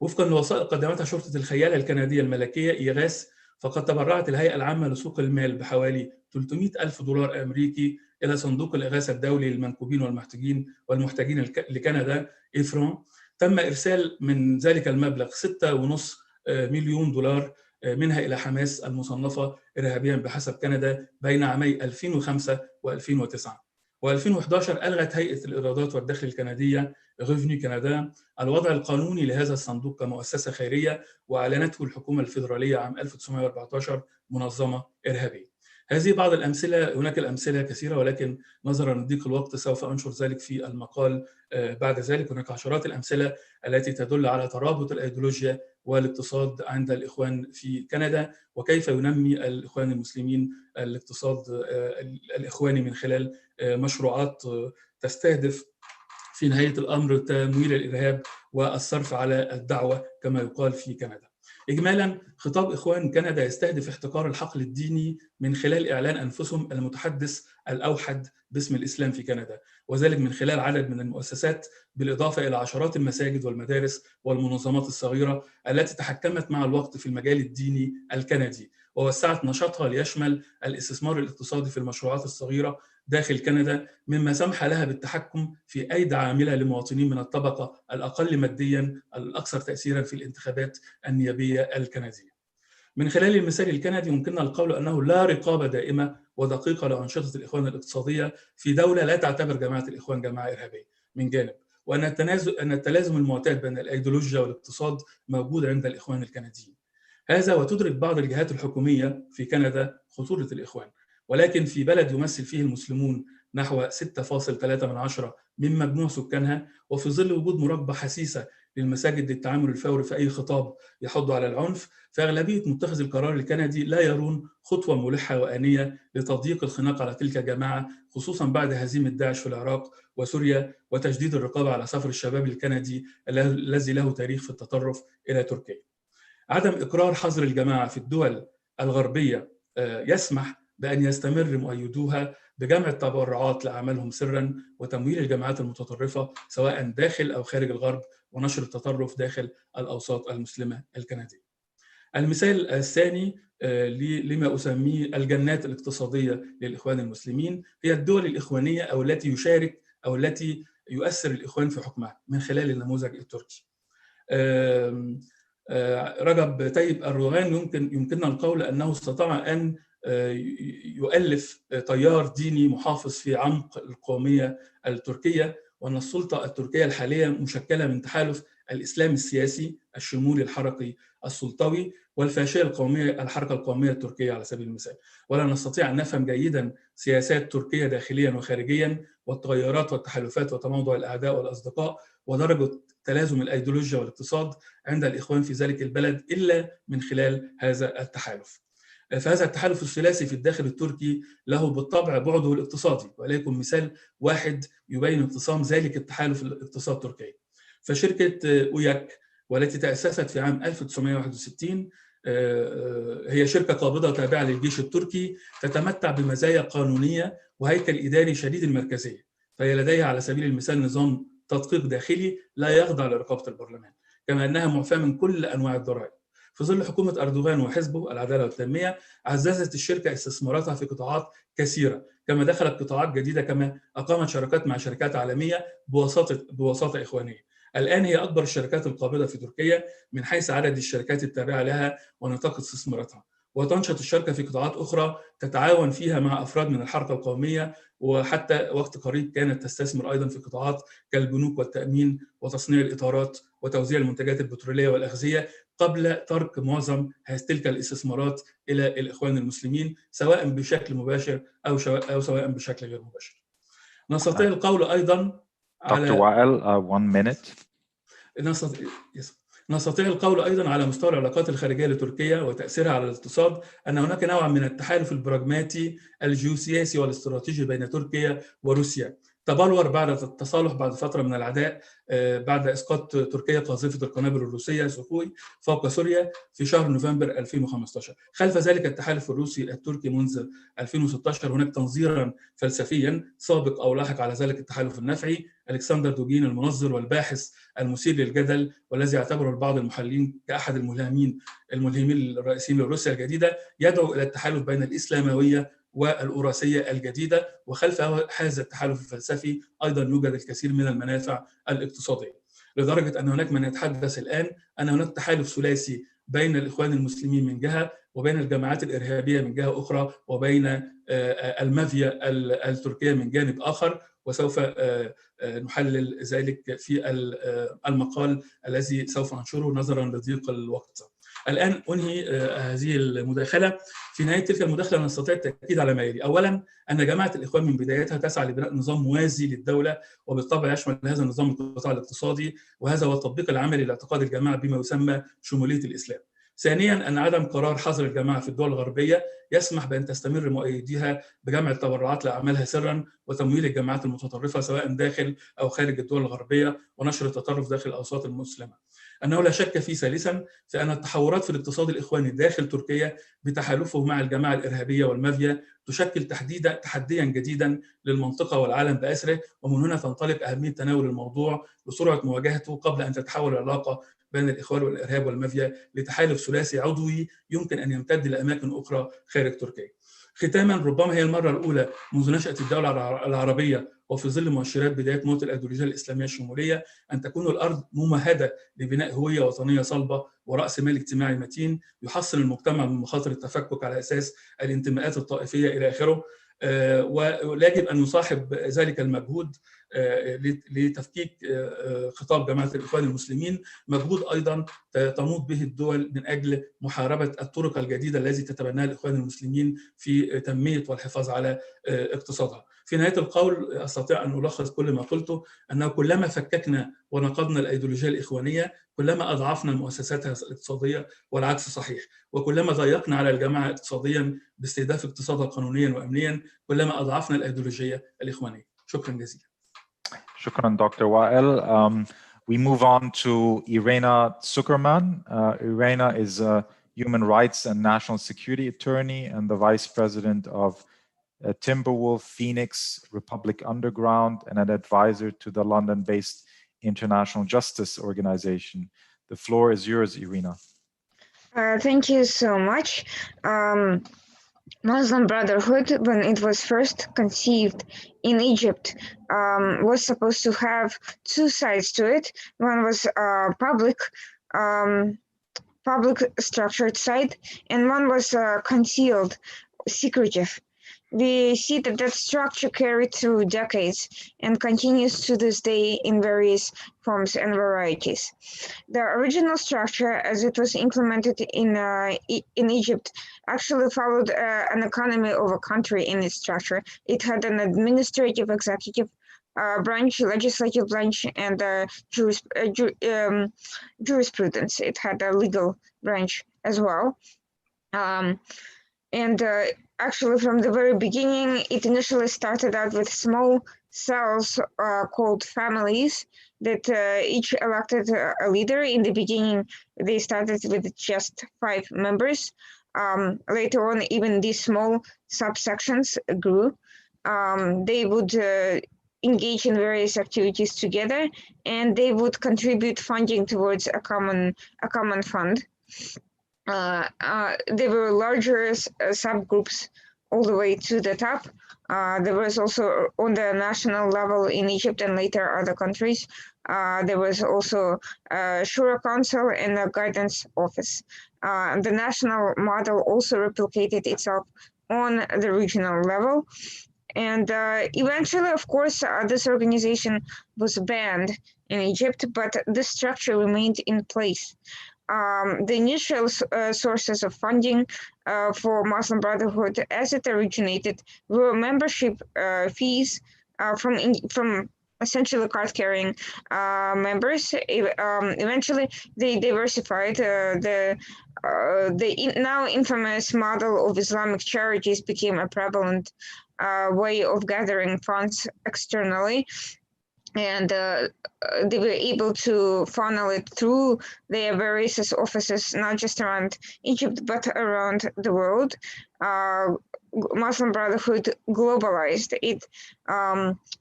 S5: وفقا لوثائق قدمتها شرطة الخيالة الكندية الملكية إيغاس، فقد تبرعت الهيئة العامة لسوق المال بحوالي 300,000 دولار أمريكي إلى صندوق الإغاثة الدولي للمنكوبين والمحتاجين لكندا إفرون. تم إرسال من ذلك المبلغ 6.5 مليون دولار منها إلى حماس المصنفة إرهابيا بحسب كندا بين عامي 2005 و2009. و2011 ألغت هيئة الإيرادات والدخل الكندية ريفنيو كندا الوضع القانوني لهذا الصندوق كمؤسسة خيرية، وأعلنته الحكومة الفيدرالية عام 1914 منظمة إرهابية. هذه بعض الأمثلة، هناك الأمثلة كثيرة، ولكن نظرا لضيق الوقت سوف أنشر ذلك في المقال بعد ذلك. هناك عشرات الأمثلة التي تدل على ترابط الأيديولوجيا والاقتصاد عند الإخوان في كندا، وكيف ينمي الإخوان المسلمين الاقتصاد الإخواني من خلال مشروعات تستهدف في نهاية الأمر تمويل الإرهاب والصرف على الدعوة كما يقال في كندا. إجمالاً، خطاب إخوان كندا يستهدف احتكار الحقل الديني من خلال إعلان أنفسهم المتحدث الأوحد باسم الإسلام في كندا، وذلك من خلال عدد من المؤسسات بالإضافة إلى عشرات المساجد والمدارس والمنظمات الصغيرة التي تحكمت مع الوقت في المجال الديني الكندي، ووسعت نشاطها ليشمل الاستثمار الاقتصادي في المشروعات الصغيرة داخل كندا، مما سمح لها بالتحكم في أيدي عاملة لمواطنين من الطبقة الأقل مادياً الأكثر تأثيراً في الانتخابات النيابية الكندية. من خلال المثال الكندي يمكننا القول أنه لا رقابة دائمة ودقيقة لأنشطة الإخوان الاقتصادية في دولة لا تعتبر جماعة الإخوان جماعة إرهابية من جانب، وأن التلازم المعتاد بين الأيديولوجيا والاقتصاد موجود عند الإخوان الكنديين. هذا وتدرك بعض الجهات الحكومية في كندا خطورة الإخوان، ولكن في بلد يمثل فيه المسلمون نحو 6.3% من مجموع سكانها، وفي ظل وجود مراقبة حسيسة للمساجد للتعامل الفوري في أي خطاب يحض على العنف، فأغلبية متخذي القرار الكندي لا يرون خطوة ملحة وآنية لتضييق الخناق على تلك الجماعة، خصوصاً بعد هزيمة داعش في العراق وسوريا وتجديد الرقابة على سفر الشباب الكندي الذي له تاريخ في التطرف إلى تركيا. عدم إقرار حظر الجماعة في الدول الغربية يسمح بأن يستمر مؤيدوها بجمع التبرعات لأعمالهم سرا وتمويل الجماعات المتطرفة سواء داخل أو خارج الغرب ونشر التطرف داخل الأوساط المسلمة الكندية. المثال الثاني لما أسميه الجنات الاقتصادية للإخوان المسلمين هي الدول الإخوانية أو التي يشارك أو التي يؤثر الإخوان في حكمها من خلال النموذج التركي. رجب طيب أردوغان يمكننا القول أنه استطاع أن يؤلف تيار ديني محافظ في عمق القومية التركية، وأن السلطة التركية الحالية مشكلة من تحالف الإسلام السياسي الشمولي الحركي السلطوي والفاشية القومية الحركة القومية التركية على سبيل المثال. ولا نستطيع أن نفهم جيدا سياسات تركيا داخليا وخارجيا والتغيرات والتحالفات وتموضع الأعداء والأصدقاء ودرجة تلازم الأيديولوجيا والاقتصاد عند الإخوان في ذلك البلد إلا من خلال هذا التحالف. فهذا التحالف الثلاثي في الداخل التركي له بالطبع بعده الاقتصادي، ولكن مثال واحد يبين انفصام ذلك التحالف الاقتصاد التركي. فشركة أوياك والتي تأسست في عام 1961 هي شركة قابضة تابعة للجيش التركي تتمتع بمزايا قانونية وهيكل إداري شديد المركزية، فهي لديها على سبيل المثال نظام تدقيق داخلي لا يخضع لرقابة البرلمان، كما أنها معفاة من كل أنواع الضرائب. في ظل حكومة أردوغان وحزبه العدالة والتنمية عززت الشركة استثماراتها في قطاعات كثيرة، كما دخلت قطاعات جديدة، كما أقامت شراكات مع شركات عالمية بواسطة إخوانية. الآن هي أكبر الشركات القابضة في تركيا من حيث عدد الشركات التابعة لها ونطاق استثماراتها، وتنشط الشركة في قطاعات أخرى تتعاون فيها مع أفراد من الحركة القومية، وحتى وقت قريب كانت تستثمر أيضا في قطاعات كالبنوك والتأمين وتصنيع الإطارات وتوزيع المنتجات البترولية والأغذية، قبل ترك معظم تلك الاستثمارات إلى الإخوان المسلمين سواء بشكل مباشر أو سواء بشكل غير مباشر. نستطيع القول أيضا
S2: Dr. Wael, 1 minute.
S5: نستطيع القول أيضا على مستوى العلاقات الخارجية لتركيا وتأثيرها على الاقتصاد أن هناك نوع من التحالف البراغماتي الجيوسياسي والاستراتيجي بين تركيا وروسيا تبلور بعد التصالح بعد فترة من العداء بعد إسقاط تركيا قاذفة القنابل الروسية سخوي فوق سوريا في شهر نوفمبر 2015. خلف ذلك التحالف الروسي التركي منذ 2016 هناك تنظيرا فلسفيا سابق أو لاحق على ذلك التحالف النفعي. ألكسندر دوجين المنظر والباحث المثير للجدل والذي يعتبره البعض المحللين كأحد الملهمين الرئيسيين لروسيا الجديدة يدعو إلى التحالف بين الإسلاموية والأوراسية الجديدة، وخلف هذا التحالف الفلسفي أيضا يوجد الكثير من المنافع الاقتصادية، لدرجة أن هناك من يتحدث الآن أن هناك تحالف ثلاثي بين الإخوان المسلمين من جهة وبين الجماعات الإرهابية من جهة أخرى وبين المافيا التركية من جانب آخر، وسوف نحلل ذلك في المقال الذي سوف أنشره نظرا لضيق الوقت. الآن أنهي هذه المداخلة. في نهاية تلك المداخلة نستطيع التأكيد على ما يلي. أولا أن جماعة الإخوان من بدايتها تسعى لبناء نظام موازي للدولة، وبالطبع يشمل هذا النظام القطاع الاقتصادي، وهذا هو التطبيق العملي لاعتقاد الجماعة بما يسمى شمولية الإسلام. ثانيا أن عدم قرار حظر الجماعة في الدول الغربية يسمح بأن تستمر مؤيديها بجمع التبرعات لأعمالها سرا وتمويل الجماعات المتطرفة سواء داخل أو خارج الدول الغربية ونشر التطرف داخل الأوساط المسلمة. أنه لا شك في ثالثا في أن التحورات في الاقتصاد الإخواني داخل تركيا بتحالفه مع الجماعة الإرهابية والمافيا تشكل تحديا جديدا للمنطقة والعالم بأسره، ومن هنا تنطلق أهمية تناول الموضوع وسرعة مواجهته قبل أن تتحول العلاقة بين الإخوان والإرهاب والمافيا لتحالف ثلاثي عضوي يمكن أن يمتد لأماكن أخرى خارج تركيا. ختاما، ربما هي المرة الأولى منذ نشأة الدولة العربية وفي ظل مؤشرات بداية موت الأيديولوجية الإسلامية الشمولية أن تكون الأرض ممهدة لبناء هوية وطنية صلبة ورأس مال اجتماعي متين يحصن المجتمع من مخاطر التفكك على أساس الانتماءات الطائفية إلى آخره، ويجب أن يصاحب ذلك المجهود لتفكيك خطاب جماعة الإخوان المسلمين مجهود أيضا تموت به الدول من أجل محاربة الطرق الجديدة التي تتبناها الإخوان المسلمين في تنمية والحفاظ على اقتصادها. في نهاية القول أستطيع أن ألخص كل ما قلته أنه كلما فككنا ونقضنا الأيديولوجية الإخوانية كلما أضعفنا مؤسساتها الاقتصادية، والعكس صحيح، وكلما ضيقنا على الجماعة اقتصاديا باستهداف اقتصادها قانونيا وأمنيا كلما أضعفنا الأيديولوجية الإخوانية. شكرا جزيلا.
S2: شكرا Dr. Wael. We move on to Irena Zuckerman. Irena is a human rights and national security attorney and the vice president of Timberwolf Phoenix Republic Underground and an advisor to the London-based International Justice Organization. The floor is yours, Irina.
S7: Thank you so much. Muslim Brotherhood, when it was first conceived in Egypt, was supposed to have two sides to it. One was public structured side, and one was concealed, secretive. We see that structure carried through decades and continues to this day in various forms and varieties. The original structure, as it was implemented in Egypt, actually followed an economy of a country in its structure. It had an administrative, executive branch, legislative branch, and jurisprudence. It had a legal branch as well. Actually, from the very beginning, it initially started out with small cells called families that each elected a leader. In the beginning, they started with just 5 members. Later on, even these small subsections grew. They would engage in various activities together, and they would contribute funding towards a common fund. There were larger subgroups all the way to the top. There was also on the national level in Egypt and later other countries. There was also a Shura Council and a guidance office. The national model also replicated itself on the regional level. And eventually, of course, this organization was banned in Egypt, but the structure remained in place. The initial sources of funding for Muslim Brotherhood, as it originated, were membership fees from essentially card-carrying members. Eventually, they diversified. The now infamous model of Islamic charities became a prevalent way of gathering funds externally. And they were able to funnel it through their various offices, not just around Egypt, but around the world. Muslim Brotherhood globalized it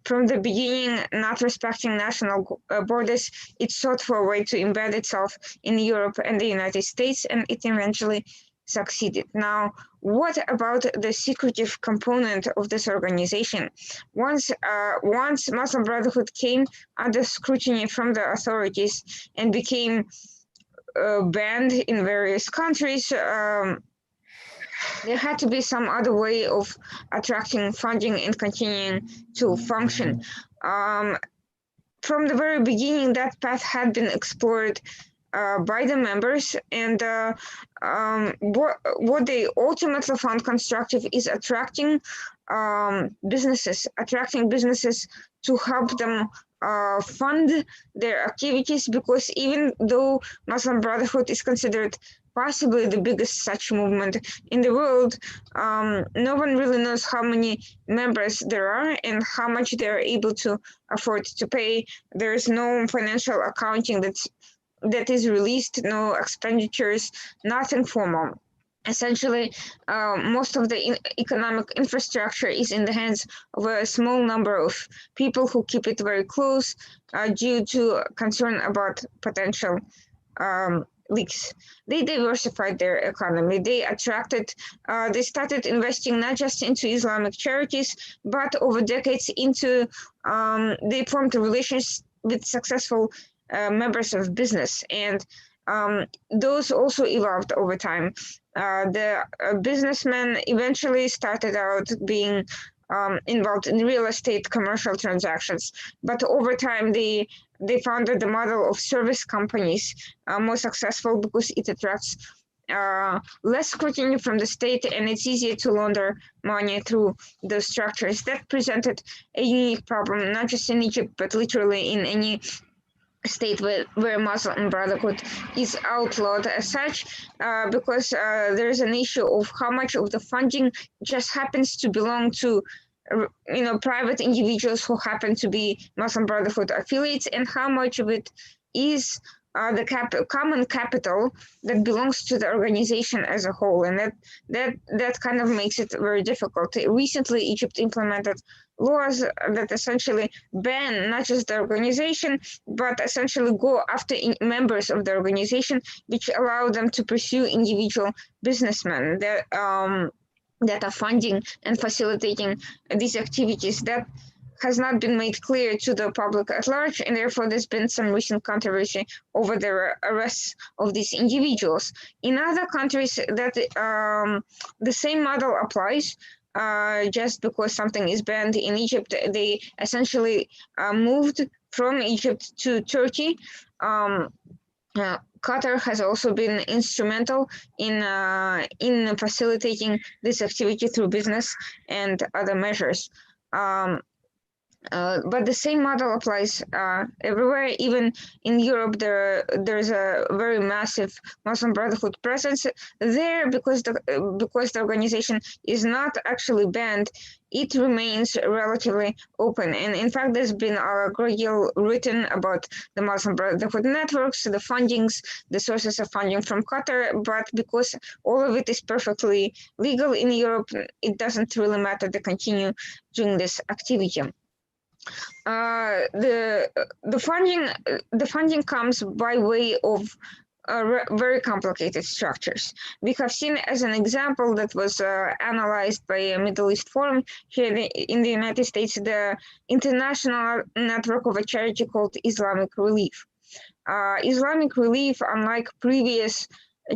S7: from the beginning, not respecting national borders. It sought for a way to embed itself in Europe and the United States, and it eventually succeeded. Now, what about the secretive component of this organization? Once Muslim Brotherhood came under scrutiny from the authorities and became banned in various countries, there had to be some other way of attracting funding and continuing to function. From the very beginning, that path had been explored by the members, and what they ultimately found constructive is attracting businesses to help them fund their activities, because even though Muslim Brotherhood is considered possibly the biggest such movement in the world, no one really knows how many members there are and how much they're able to afford to pay. There is no financial accounting that is released, no expenditures, nothing formal. Essentially, most of the economic infrastructure is in the hands of a small number of people who keep it very close due to concern about potential leaks. They diversified their economy. They started investing not just into Islamic charities, but over decades they formed relations with successful members of business, and those also evolved over time. The businessmen eventually started out being involved in real estate commercial transactions, but over time they founded the model of service companies more successful because it attracts less scrutiny from the state, and it's easier to launder money through those structures. That presented a unique problem, not just in Egypt, but literally in any state where Muslim Brotherhood is outlawed as such, because there's an issue of how much of the funding just happens to belong to private individuals who happen to be Muslim Brotherhood affiliates, and how much of it is common capital that belongs to the organization as a whole, and that kind of makes it very difficult. Recently, Egypt implemented laws that essentially ban not just the organization, but essentially go after members of the organization, which allow them to pursue individual businessmen that are funding and facilitating these activities. That has not been made clear to the public at large, and therefore there's been some recent controversy over the arrests of these individuals. In other countries, that the same model applies. Just because something is banned in Egypt, they essentially moved from Egypt to Turkey. Qatar has also been instrumental in facilitating this activity through business and other measures. But the same model applies everywhere. Even in Europe, there's a very massive Muslim Brotherhood presence there because the organization is not actually banned. It remains relatively open. And in fact, there's been a great deal written about the Muslim Brotherhood networks, the fundings, the sources of funding from Qatar. But because all of it is perfectly legal in Europe, it doesn't really matter to continue doing this activity. The funding comes by way of very complicated structures. We have seen as an example that was analyzed by a Middle East Forum here in the United States, the international network of a charity called Islamic Relief. Islamic Relief, unlike previous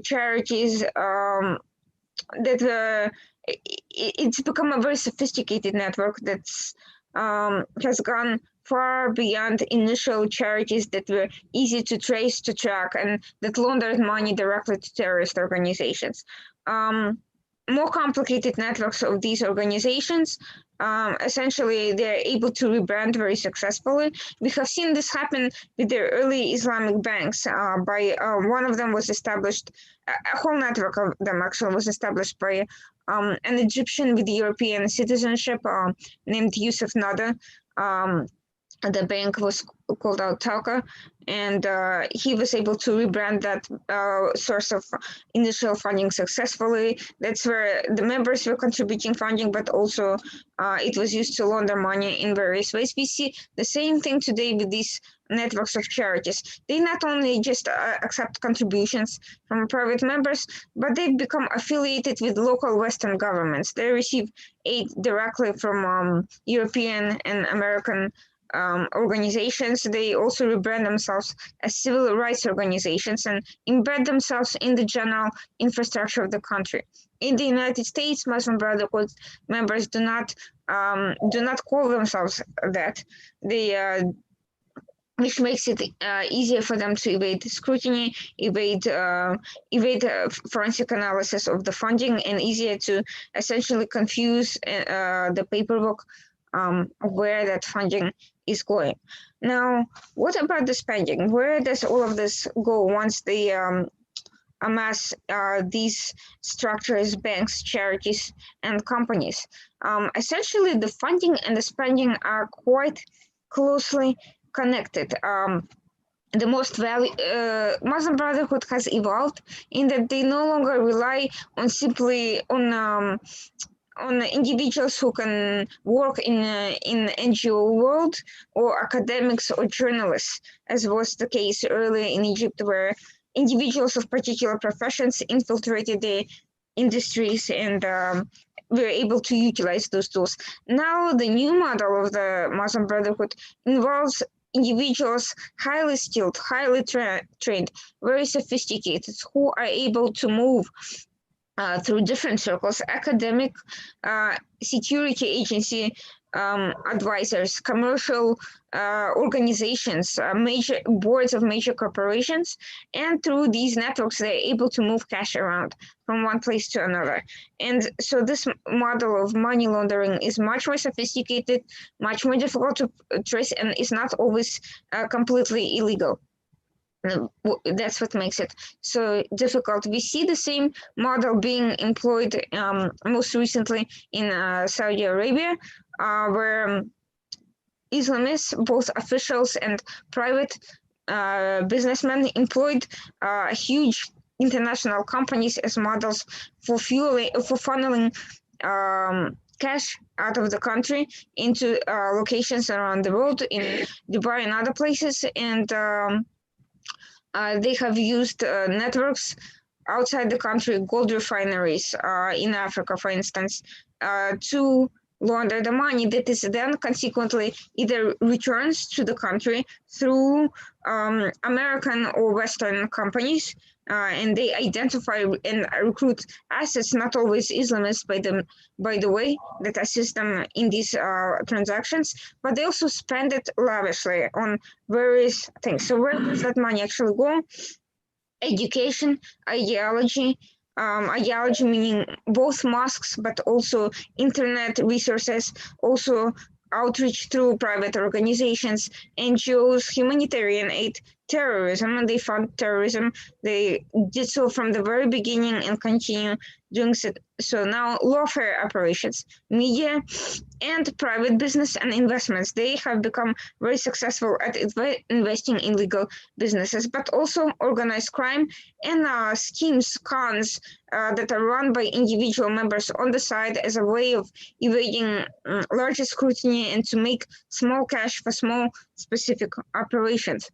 S7: charities, it's become a very sophisticated network that's has gone far beyond initial charities that were easy to trace, to track, and that laundered money directly to terrorist organizations. More complicated networks of these organizations, essentially, they're able to rebrand very successfully. We have seen this happen with the early Islamic banks. One of them was established, a whole network of them actually was established by an Egyptian with European citizenship named Yusuf Nada. The bank was called Tauka, and he was able to rebrand that source of initial funding successfully. That's where the members were contributing funding, but also it was used to launder money in various ways. We see the same thing today with these networks of charities. They not only just accept contributions from private members, but they've become affiliated with local Western governments. They receive aid directly from European and American organizations. They also rebrand themselves as civil rights organizations and embed themselves in the general infrastructure of the country. In the United States, Muslim Brotherhood members do not call themselves that. Which makes it easier for them to evade scrutiny, evade forensic analysis of the funding, and easier to essentially confuse the paperwork of where that funding is going. Now, what about the spending? Where does all of this go once they amass these structures, banks, charities, and companies? Essentially, the funding and the spending are quite closely connected. The most Muslim Brotherhood has evolved in that they no longer rely on simply on individuals who can work in NGO world or academics or journalists, as was the case earlier in Egypt, where individuals of particular professions infiltrated the industries and were able to utilize those tools. Now, the new model of the Muslim Brotherhood involves individuals highly skilled, highly trained, very sophisticated, who are able to move through different circles: academic, security agency advisors, commercial organizations, major boards of major corporations, and through these networks, they're able to move cash around from one place to another. And so this model of money laundering is much more sophisticated, much more difficult to trace, and is not always completely illegal. That's what makes it so difficult. We see the same model being employed most recently in Saudi Arabia, where Islamists, both officials and private businessmen employed huge international companies as models for funneling cash out of the country into locations around the world in Dubai and other places, and they have used networks outside the country, gold refineries in Africa, for instance, to launder the money that is then consequently either returns to the country through American or Western companies, and they identify and recruit assets, not always Islamists by the way, that assist them in these transactions, but they also spend it lavishly on various things. So where does that money actually go? Education, ideology, ideology meaning both mosques, but also internet resources, also outreach through private organizations, NGOs, humanitarian aid, terrorism, and they fund terrorism. They did so from the very beginning and continue doing so now. Lawfare operations, media, and private business and investments. They have become very successful at investing in legal businesses, but also organized crime and schemes, cons that are run by individual members on the side as a way of evading larger scrutiny and to make small cash for small specific operations.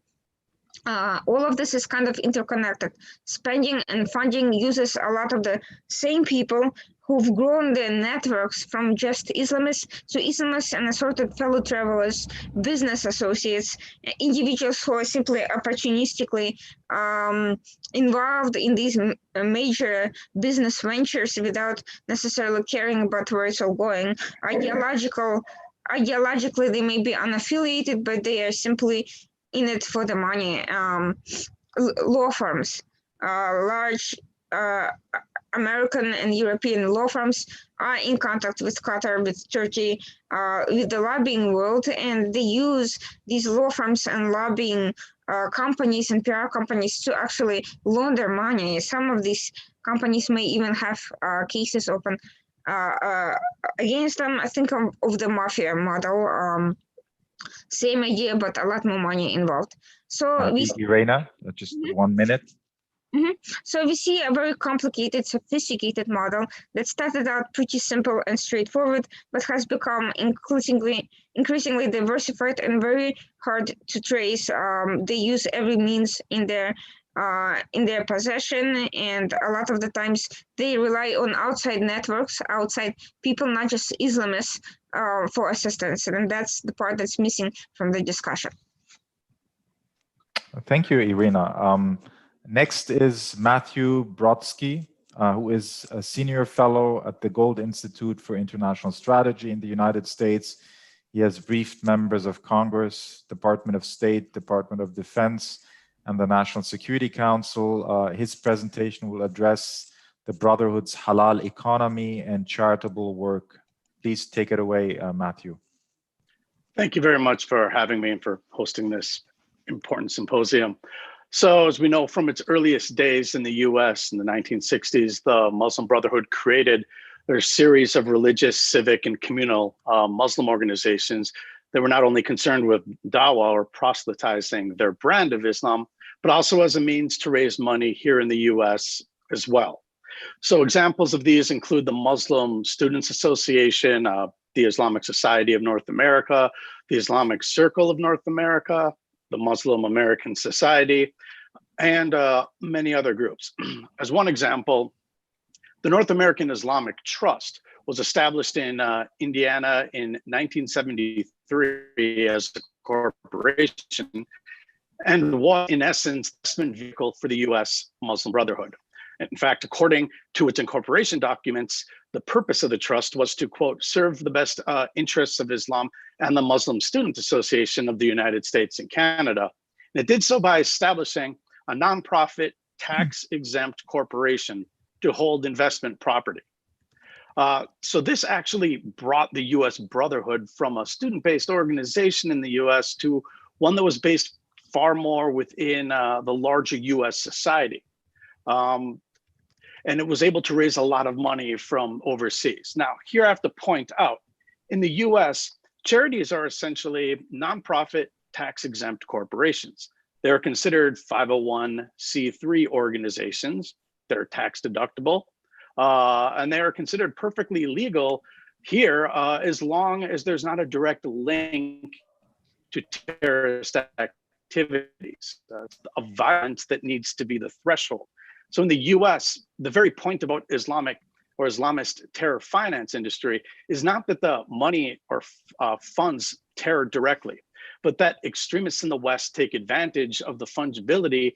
S7: All of this is kind of interconnected. Spending and funding uses a lot of the same people who've grown their networks from just Islamists to Islamists and assorted fellow travelers, business associates, individuals who are simply opportunistically involved in these major business ventures without necessarily caring about where it's all going. Ideologically, they may be unaffiliated, but they are simply in it for the money. Law firms, large American and European law firms are in contact with Qatar, with Turkey, with the lobbying world, and they use these law firms and lobbying companies and PR companies to actually launder money. Some of these companies may even have cases open against them. I think of the mafia model. Same idea, but a lot more money involved. So we
S2: Irena, just 1 minute.
S7: So we see a very complicated, sophisticated model that started out pretty simple and straightforward, but has become increasingly diversified and very hard to trace. They use every means in their possession, and a lot of the times they rely on outside networks, outside people, not just Islamists, for assistance, and that's the part that's missing from the discussion.
S2: Thank you, Irena. Next is Matthew Brodsky, who is a senior fellow at the Gold Institute for International Strategy in the United States. He has briefed members of Congress, Department of State, Department of Defense, and the National Security Council. His presentation will address the Brotherhood's halal economy and charitable work. Please take it away, Matthew.
S8: Thank you very much for having me and for hosting this important symposium. So as we know from its earliest days in the US in the 1960s, the Muslim Brotherhood created their series of religious, civic, and communal Muslim organizations that were not only concerned with dawah or proselytizing their brand of Islam, but also as a means to raise money here in the US as well. So examples of these include the Muslim Students Association, the Islamic Society of North America, the Islamic Circle of North America, the Muslim American Society, and many other groups. As one example, the North American Islamic Trust was established in Indiana in 1973 as a corporation and was, in essence, the investment vehicle for the US Muslim Brotherhood. In fact, according to its incorporation documents, the purpose of the trust was to, quote, serve the best interests of Islam and the Muslim Student Association of the United States and Canada. And it did so by establishing a nonprofit tax-exempt corporation to hold investment property. So this actually brought the US Brotherhood from a student-based organization in the US to one that was based far more within the larger US society. And it was able to raise a lot of money from overseas. Now, here I have to point out, in the US, charities are essentially nonprofit tax-exempt corporations. They're considered 501c3 organizations. They're tax deductible, and they are considered perfectly legal here as long as there's not a direct link to terrorist activities, of violence that needs to be the threshold. So in the US, the very point about Islamic or Islamist terror finance industry is not that the money or funds terror directly, but that extremists in the West take advantage of the fungibility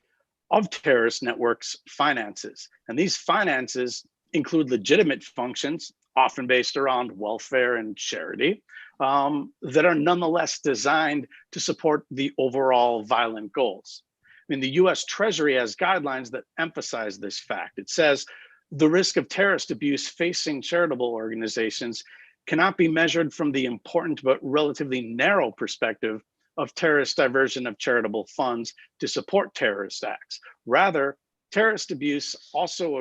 S8: of terrorist networks' finances. And these finances include legitimate functions, often based around welfare and charity, that are nonetheless designed to support the overall violent goals. I mean, the US Treasury has guidelines that emphasize this fact. It says the risk of terrorist abuse facing charitable organizations cannot be measured from the important but relatively narrow perspective of terrorist diversion of charitable funds to support terrorist acts. Rather, terrorist abuse also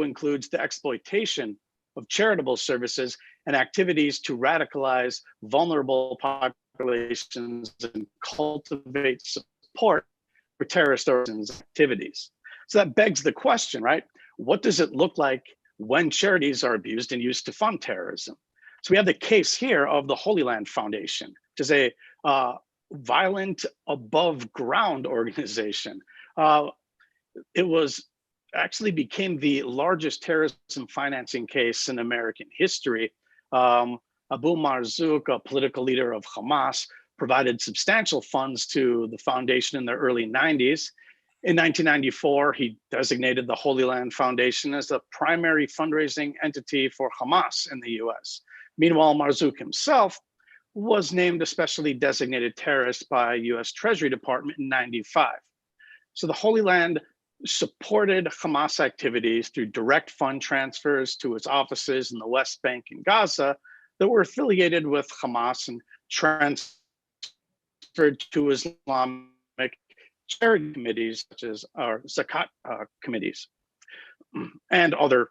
S8: includes the exploitation of charitable services and activities to radicalize vulnerable populations and cultivate support for terrorist organizations' activities. So that begs the question, right? What does it look like when charities are abused and used to fund terrorism? So we have the case here of the Holy Land Foundation, which is a violent above ground organization. It actually became the largest terrorism financing case in American history. Abu Marzouk, a political leader of Hamas, provided substantial funds to the foundation in the early 90s. In 1994, he designated the Holy Land Foundation as the primary fundraising entity for Hamas in the US. Meanwhile, Marzouk himself was named a specially designated terrorist by US Treasury Department in 95. So the Holy Land supported Hamas activities through direct fund transfers to its offices in the West Bank and Gaza that were affiliated with Hamas and transferred to Islamic charity committees, such as zakat committees, and other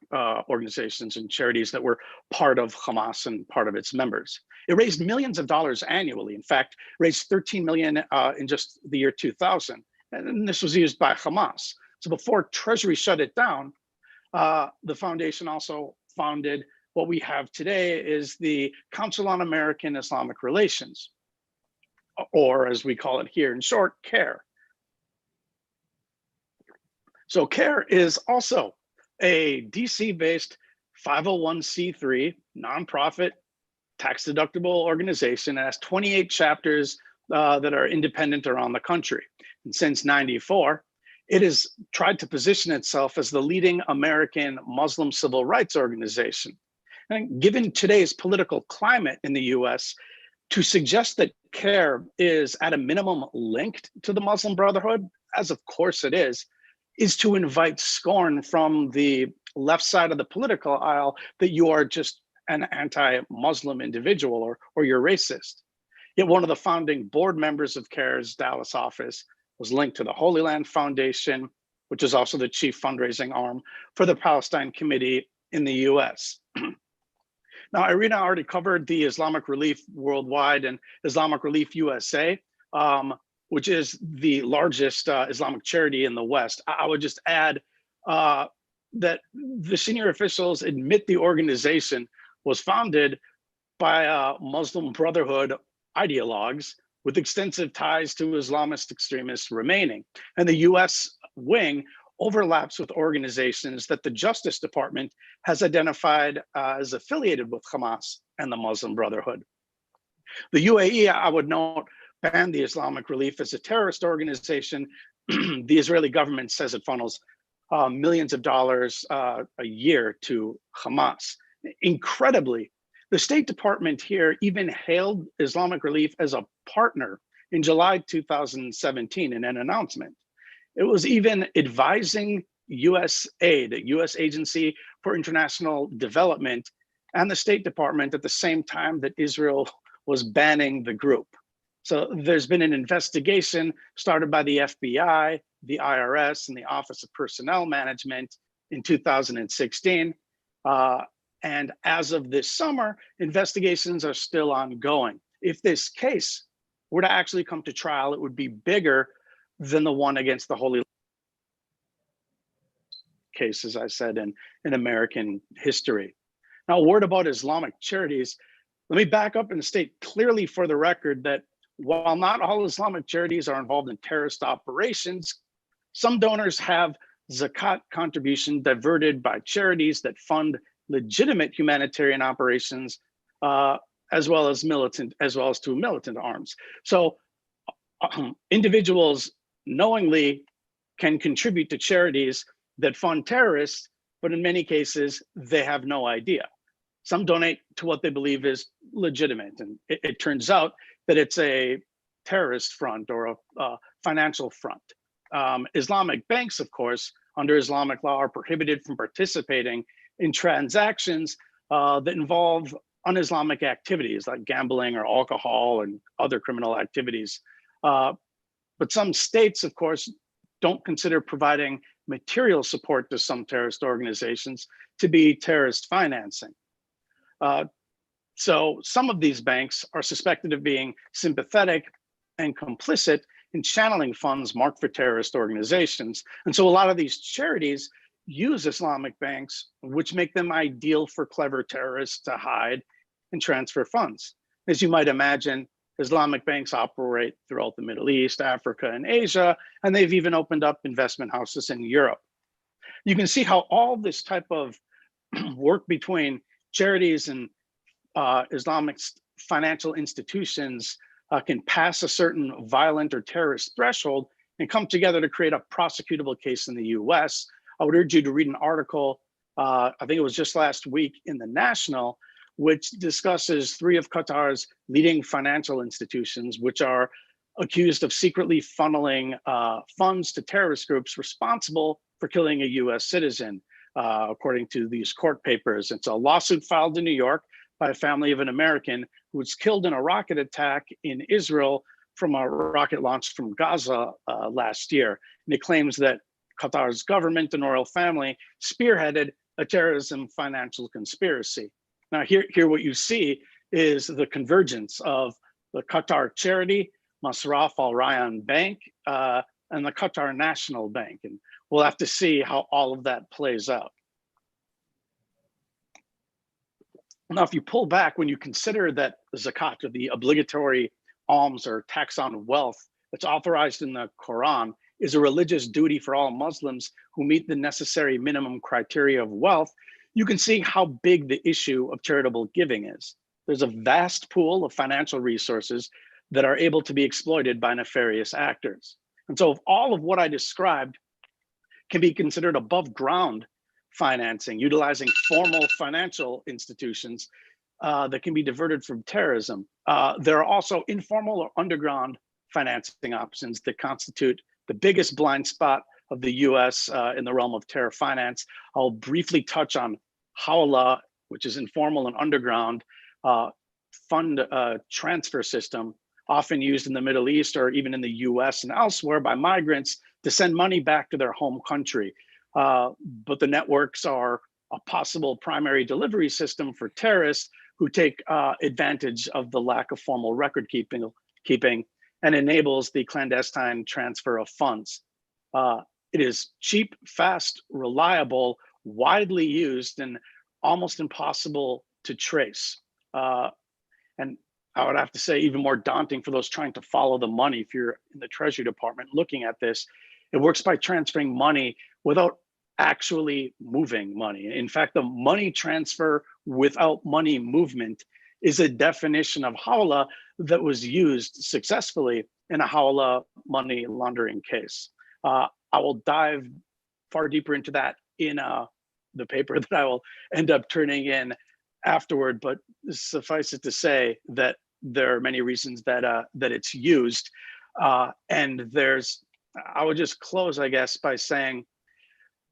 S8: organizations and charities that were part of Hamas and part of its members. It raised millions of dollars annually. In fact, raised 13 million in just the year 2000. And this was used by Hamas. So before Treasury shut it down, the foundation also founded what we have today is the Council on American Islamic Relations, or as we call it here in short, CARE. So CARE is also a DC-based 501c3 nonprofit tax-deductible organization that has 28 chapters that are independent around the country. And since '94, it has tried to position itself as the leading American Muslim civil rights organization. And given today's political climate in the US, to suggest that CARE is at a minimum linked to the Muslim Brotherhood, as of course it is to invite scorn from the left side of the political aisle that you are just an anti-Muslim individual or you're racist. Yet one of the founding board members of CARE's Dallas office was linked to the Holy Land Foundation, which is also the chief fundraising arm for the Palestine Committee in the US. Now, Irina already covered the Islamic Relief Worldwide and Islamic Relief USA, which is the largest Islamic charity in the West. I would just add that the senior officials admit the organization was founded by Muslim Brotherhood ideologues with extensive ties to Islamist extremists remaining. And the US wing overlaps with organizations that the Justice Department has identified as affiliated with Hamas and the Muslim Brotherhood. The UAE, I would note, banned the Islamic Relief as a terrorist organization. The Israeli government says it funnels millions of dollars a year to Hamas. Incredibly, the State Department here even hailed Islamic Relief as a partner in July 2017 in an announcement. It was even advising USAID, the US Agency for International Development, and the State Department at the same time that Israel was banning the group. So there's been an investigation started by the FBI, the IRS, and the Office of Personnel Management in 2016. And as of this summer, investigations are still ongoing. If this case were to actually come to trial, it would be bigger than the one against the Holy case, as I said, in American history. Now, a word about Islamic charities. Let me back up and state clearly for the record that while not all Islamic charities are involved in terrorist operations, some donors have zakat contribution diverted by charities that fund legitimate humanitarian operations, as well as to militant arms. So individuals knowingly can contribute to charities that fund terrorists, but in many cases, they have no idea. Some donate to what they believe is legitimate, and it turns out that it's a terrorist front or a financial front. Islamic banks, of course, under Islamic law, are prohibited from participating in transactions that involve un-Islamic activities like gambling or alcohol and other criminal activities. But some states, of course, don't consider providing material support to some terrorist organizations to be terrorist financing. So some of these banks are suspected of being sympathetic and complicit in channeling funds marked for terrorist organizations. And so a lot of these charities use Islamic banks, which make them ideal for clever terrorists to hide and transfer funds. As you might imagine, Islamic banks operate throughout the Middle East, Africa, and Asia, and they've even opened up investment houses in Europe. You can see how all this type of work between charities and Islamic financial institutions can pass a certain violent or terrorist threshold and come together to create a prosecutable case in the US. I would urge you to read an article, I think it was just last week in the National, which discusses 3 of Qatar's leading financial institutions, which are accused of secretly funneling funds to terrorist groups responsible for killing a US citizen, according to these court papers. It's a lawsuit filed in New York by a family of an American who was killed in a rocket attack in Israel from a rocket launched from Gaza last year. And it claims that Qatar's government and royal family spearheaded a terrorism financial conspiracy. Now, here what you see is the convergence of the Qatar charity, Masraf Al Rayan Bank, and the Qatar National Bank. And we'll have to see how all of that plays out. Now, if you pull back, when you consider that the zakat, or the obligatory alms or tax on wealth that's authorized in the Quran, is a religious duty for all Muslims who meet the necessary minimum criteria of wealth, you can see how big the issue of charitable giving is. There's a vast pool of financial resources that are able to be exploited by nefarious actors. And so if all of what I described can be considered above ground financing, utilizing formal financial institutions that can be diverted from terrorism, there are also informal or underground financing options that constitute the biggest blind spot of the US in the realm of terror finance. I'll briefly touch on Hawala, which is informal and underground fund transfer system, often used in the Middle East or even in the US and elsewhere by migrants to send money back to their home country. But the networks are a possible primary delivery system for terrorists who take advantage of the lack of formal record keeping and enables the clandestine transfer of funds. It is cheap, fast, reliable, widely used, and almost impossible to trace. And I would have to say even more daunting for those trying to follow the money. If you're in the Treasury Department looking at this, it works by transferring money without actually moving money. In fact, the money transfer without money movement is a definition of hawala that was used successfully in a hawala money laundering case. I will dive far deeper into that in the paper that I will end up turning in afterward, but suffice it to say that there are many reasons that that it's used. And I would just close, I guess, by saying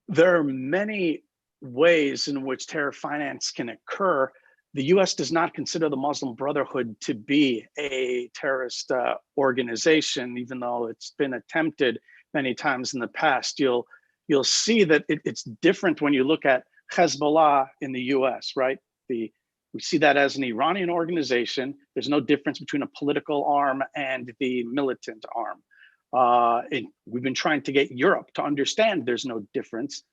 S8: there are many ways in which terror finance can occur. The US does not consider the Muslim Brotherhood to be a terrorist organization, even though it's been attempted many times in the past. You'll see that it's different when you look at Hezbollah in the US, right? The We see that as an Iranian organization. There's no difference between a political arm and the militant arm. And we've been trying to get Europe to understand there's no difference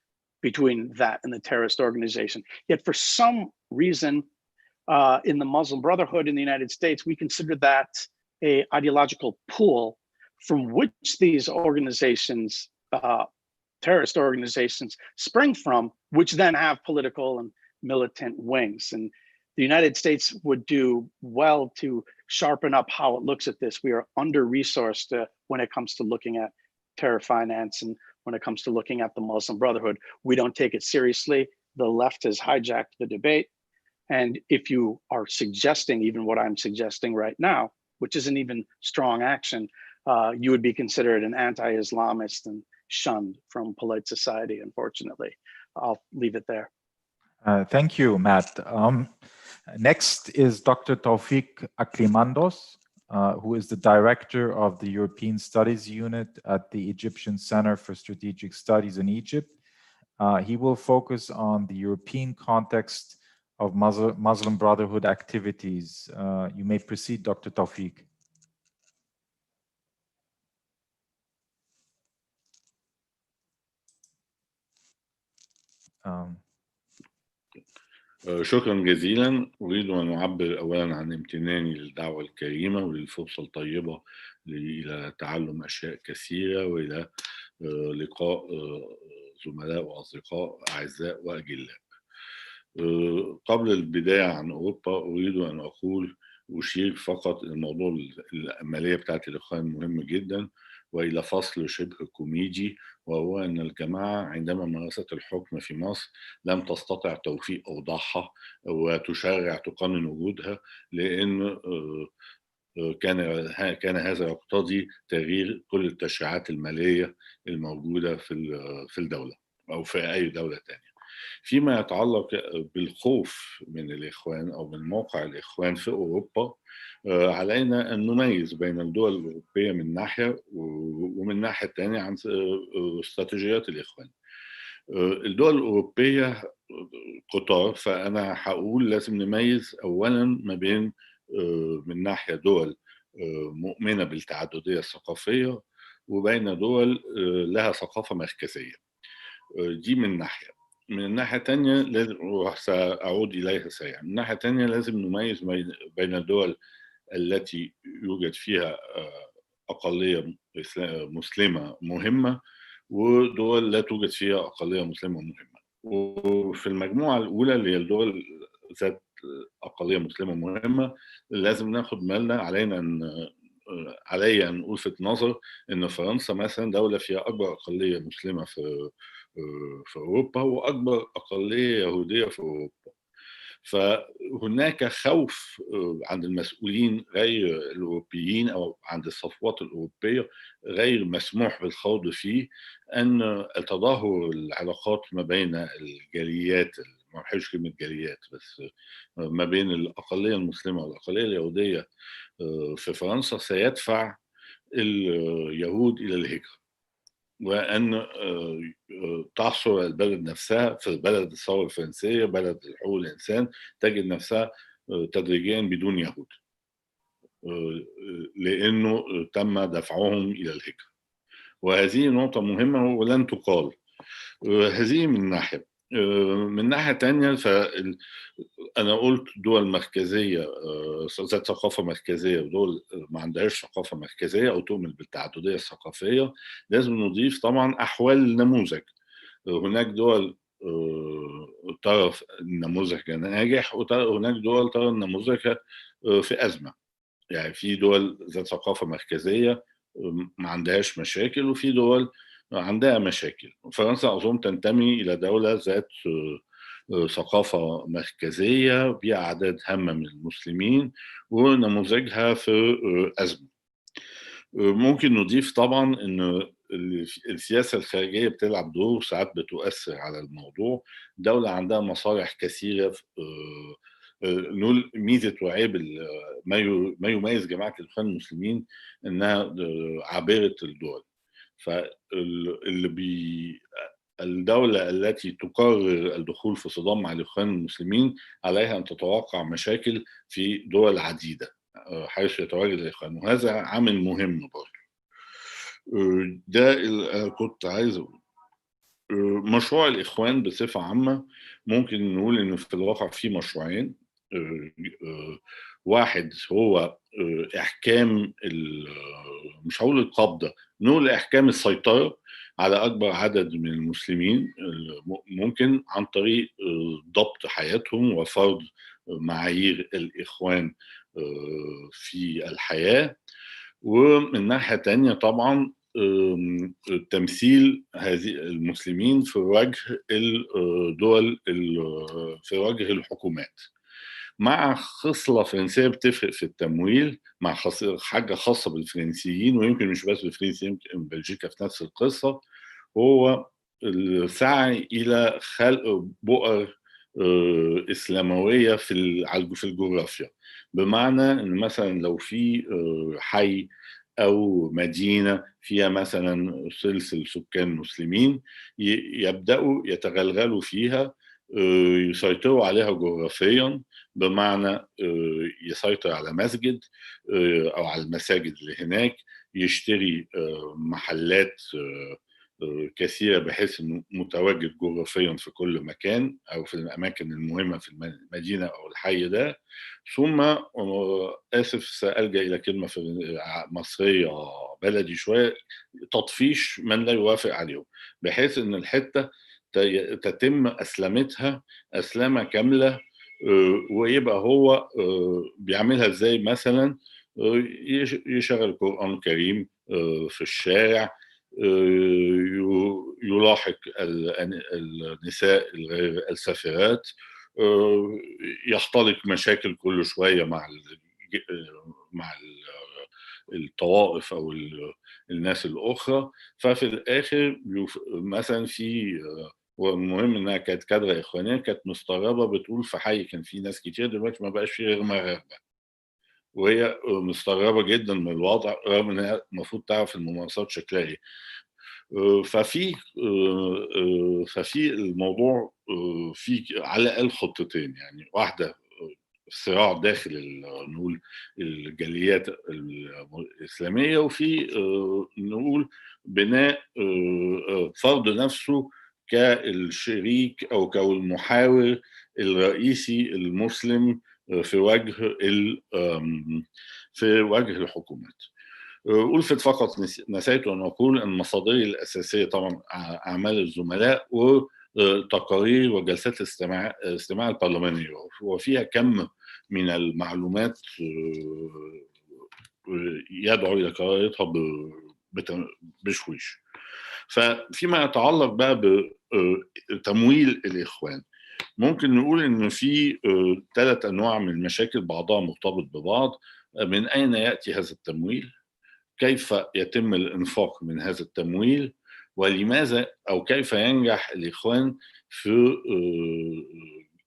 S8: between that and the terrorist organization. Yet for some reason, in the Muslim Brotherhood in the United States, we consider that an ideological pool from which these organizations, terrorist organizations, spring from, which then have political and militant wings. And the United States would do well to sharpen up how it looks at this. We are under-resourced when it comes to looking at terror finance and when it comes to looking at the Muslim Brotherhood. We don't take it seriously. The left has hijacked the debate. And if you are suggesting even what I'm suggesting right now, which isn't even strong action, you would be considered an anti-Islamist and shunned from polite society, unfortunately. I'll leave it there.
S2: Thank you, Matt. Next is Dr. Taufik Aklimandos, who is the director of the European Studies Unit at the Egyptian Center for Strategic Studies in Egypt. He will focus on the European context of Muslim Brotherhood activities. You may proceed, Dr. Taufik.
S6: شكرا جزيلا. أريد أن أعبر أولا عن امتناني للدعوة الكريمة وللفرصة الطيبة إلى تعلم أشياء كثيرة وإلى لقاء زملاء وأصدقاء أعزاء وأجلاء. قبل البداية عن أوروبا أريد أن أقول أشير فقط الموضوع العملية بتاعت الإخوان مهم جدا وإلى فصل شبه كوميدي، وهو أن الجماعة عندما مارست الحكم في مصر لم تستطع توفيق أوضاعها وتشرع تقنن وجودها، لأن كان هذا يقتضي تغيير كل التشريعات المالية الموجودة في الدولة أو في أي دولة تانية. فيما يتعلق بالخوف من الإخوان أو من موقع الإخوان في أوروبا، علينا أن نميز بين الدول الأوروبية من ناحية ومن ناحية تانية عن استراتيجيات الإخوان. الدول الأوروبية كتار، فأنا هقول لازم نميز أولا ما بين من ناحية دول مؤمنة بالتعددية الثقافية وبين دول لها ثقافة مركزية. دي من ناحية. من الناحية الثانية لازم، وسأعود إليها سريعا، من الناحية الثانية لازم نميز بين الدول التي يوجد فيها أقلية مسلمة مهمة ودول لا توجد فيها أقلية مسلمة مهمة. وفي المجموعة الأولى اللي هي الدول ذات أقلية مسلمة مهمة لازم ناخد بالنا، علي أن ألفت نظر أن فرنسا مثلا دولة فيها أكبر أقلية مسلمة في أوروبا وأكبر أقلية يهودية في أوروبا. فهناك خوف عند المسؤولين غير الأوروبيين أو عند الصفوات الأوروبية غير مسموح بالخوض فيه، أن تدهور العلاقات ما بين الجاليات، ما بحبش كلمة جاليات، بس ما بين الأقلية المسلمة والأقلية اليهودية في فرنسا سيدفع اليهود إلى الهجرة، وأن تعصر البلد نفسها في بلد الثورة الفرنسية، بلد حقوق الإنسان، تجد نفسها تدريجيا بدون يهود لأنه تم دفعهم إلى الهجرة. وهذه نقطة مهمة ولن تقال. هذه من ناحية. من ناحية تانية أنا قلت دول مركزية ذات ثقافة مركزية ودول ما عندهاش ثقافة مركزية أو تؤمن بالتعددية الثقافية. لازم نضيف طبعا أحوال النموذج. هناك دول ترى النموذج ناجح وهناك دول ترى النموذج في أزمة. يعني في دول ذات ثقافة مركزية ما عندهاش مشاكل وفي دول عندها مشاكل. فرنسا أظن تنتمي إلى دولة ذات ثقافة مركزية بها أعداد هامة من المسلمين ونموذجها في أزمة. ممكن نضيف طبعا أن السياسة الخارجية بتلعب دور وساعات بتؤثر على الموضوع. دولة عندها مصالح كثيرة، نقول ميزة وعيب ما يميز جماعة الإخوان المسلمين أنها عابرة الدول. فاللي الدولة التي تقرر الدخول في صدام مع الإخوان المسلمين عليها أن تتوقع مشاكل في دول عديدة حيث يتواجد الإخوان، وهذا عامل مهم برضه. ده كنت عايز أقول. مشروع الإخوان بصفة عامة ممكن نقول إنه في الواقع فيه مشروعين. واحد هو إحكام مش هقول القبضة، نقول إحكام السيطرة على أكبر عدد من المسلمين ممكن عن طريق ضبط حياتهم وفرض معايير الإخوان في الحياة. ومن ناحية تانية طبعا تمثيل هذه المسلمين في وجه الدول، في وجه الحكومات، مع خصلة فرنسية بتفرق في التمويل، مع حاجة خاصة بالفرنسيين، ويمكن مش بس بالفرنسيين، يمكن بلجيكا في نفس القصة، هو السعي إلى خلق بؤر إسلاموية في الجغرافيا. بمعنى أن مثلا لو في حي أو مدينة فيها مثلا سلسل سكان مسلمين، يبدأوا يتغلغلوا فيها، يسيطروا عليها جغرافيا، بمعنى يسيطر على مسجد أو على المساجد اللي هناك، يشتري محلات كثيرة بحيث أنه متواجد جغرافيا في كل مكان أو في الأماكن المهمة في المدينة أو الحي ده. ثم آسف سألجأ إلى كلمة مصرية بلدي شوية، تطفيش من لا يوافق عليهم، بحيث أن الحتة تتم أسلمتها أسلمة كاملة. ويبقى هو بيعملها إزاي؟ مثلا يشغل القرآن الكريم في الشارع، يلاحق النساء الغير السافرات، يختلق مشاكل كل شوية مع الطوائف أو الناس الأخرى. ففي الآخر مثلا في، والمهم إنها كانت كادرة إخوانية كانت مستغربة، بتقول في حي كان في ناس كتير دلوقتي ما بقاش فيه غير مغاربة، وهي مستغربة جدا من الوضع رغم إنها المفروض تعرف الممارسات شكلها إيه. ففي الموضوع في على الأقل خطتين، يعني واحدة صراع داخل نقول الجاليات الإسلامية، وفي نقول بناء فرض نفسه كالشريك أو كالمحاور الرئيسي المسلم في وجه الحكومات. ألفت فقط نسيت أن أقول أن مصادري الأساسية طبعا أعمال الزملاء وتقارير وجلسات الاستماع البرلمانية، وفيها كم من المعلومات يدعو إلى قراءتها بشويش. فيما يتعلق بقى بتمويل الإخوان، ممكن نقول إن في 3 أنواع من المشاكل بعضها مرتبط ببعض. من أين يأتي هذا التمويل؟ كيف يتم الإنفاق من هذا التمويل؟ ولماذا أو كيف ينجح الإخوان في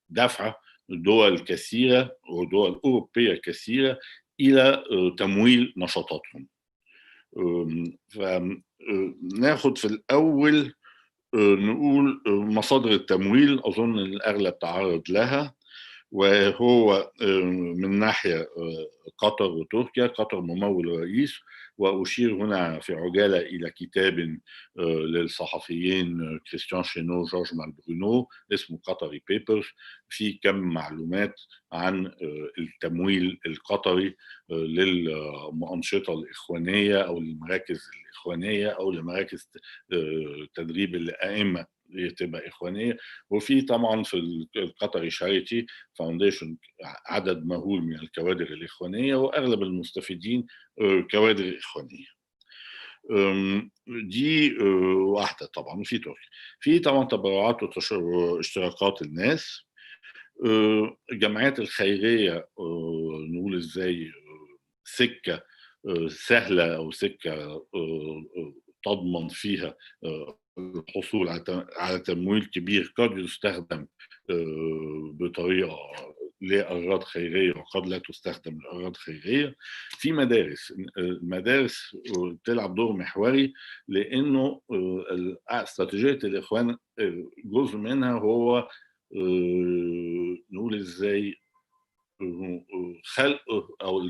S6: دفع دول كثيرة ودول أوروبية كثيرة إلى تمويل نشاطاتهم؟ فناخد في الأول نقول مصادر التمويل، أظن الأغلب تعرض لها، وهو من ناحية قطر وتركيا. قطر ممول رئيس، وأشير هنا في عجالة إلى كتاب للصحفيين كريستيان شينو جورج مالبرونو اسمه قطري بيبرز، فيه كم معلومات عن التمويل القطري للأنشطة الإخوانية أو المراكز الإخوانية أو لمراكز تدريب الأئمة تبقى إخوانية. وفي طبعا في القطري شاريتي فاونديشن عدد مهول من الكوادر الإخوانية، وأغلب المستفيدين كوادر إخوانية. دي واحدة. طبعا في تركيا في طبعا تبرعات واشتراكات الناس. الجمعيات الخيرية نقول إزاي سكة سهلة أو سكة تضمن فيها الحصول على تمويل كبير قد يستخدم بطريقة لأغراض خيرية وقد لا تستخدم لأغراض خيرية. في المدارس بتلعب دور محوري، لأنه استراتيجية الإخوان جزء منها هو نقول إزاي خلق أو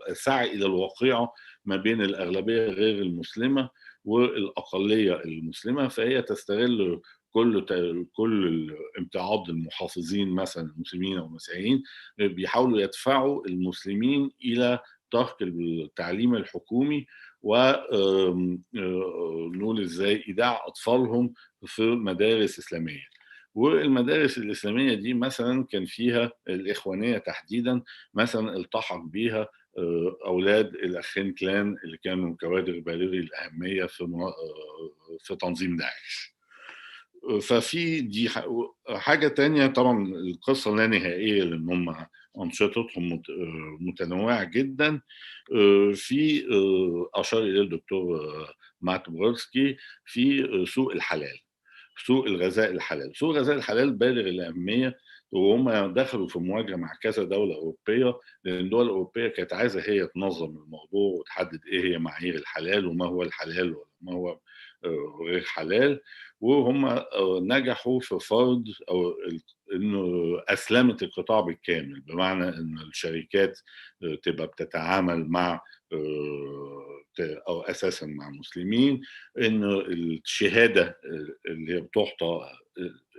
S6: السعي إلى الواقعة ما بين الأغلبية غير المسلمة والأقلية المسلمة، فهي تستغل كل امتعاض المحافظين مثلا المسلمين او المسيحيين، بيحاولوا يدفعوا المسلمين الى ترك التعليم الحكومي ونقول ازاي ايداع اطفالهم في مدارس اسلاميه. والمدارس الاسلاميه دي مثلا كان فيها الاخوانيه تحديدا، مثلا التحق بيها اولاد الاخين كلان اللي كانوا كوادر بالغي الاهميه في تنظيم داعش. ففي دي حاجة تانية، طبعا القصة لا نهائية لأن هم أنشطتهم متنوعة جدا. في أشار إليه الدكتور مات بورسكي في سوق الحلال، سوق الغذاء الحلال. سوق الغذاء الحلال بالغ الأهمية، وهم دخلوا في مواجهة مع كذا دولة أوروبية، لأن الدول الأوروبية كانت عايزة هي تنظم الموضوع وتحدد إيه هي معايير الحلال وما هو الحلال وما هو غير حلال. وهم نجحوا في فرض او انه اسلمت القطاع بالكامل، بمعنى ان الشركات تبقى بتتعامل مع او اساسا مع مسلمين، ان الشهاده اللي هي بتعطى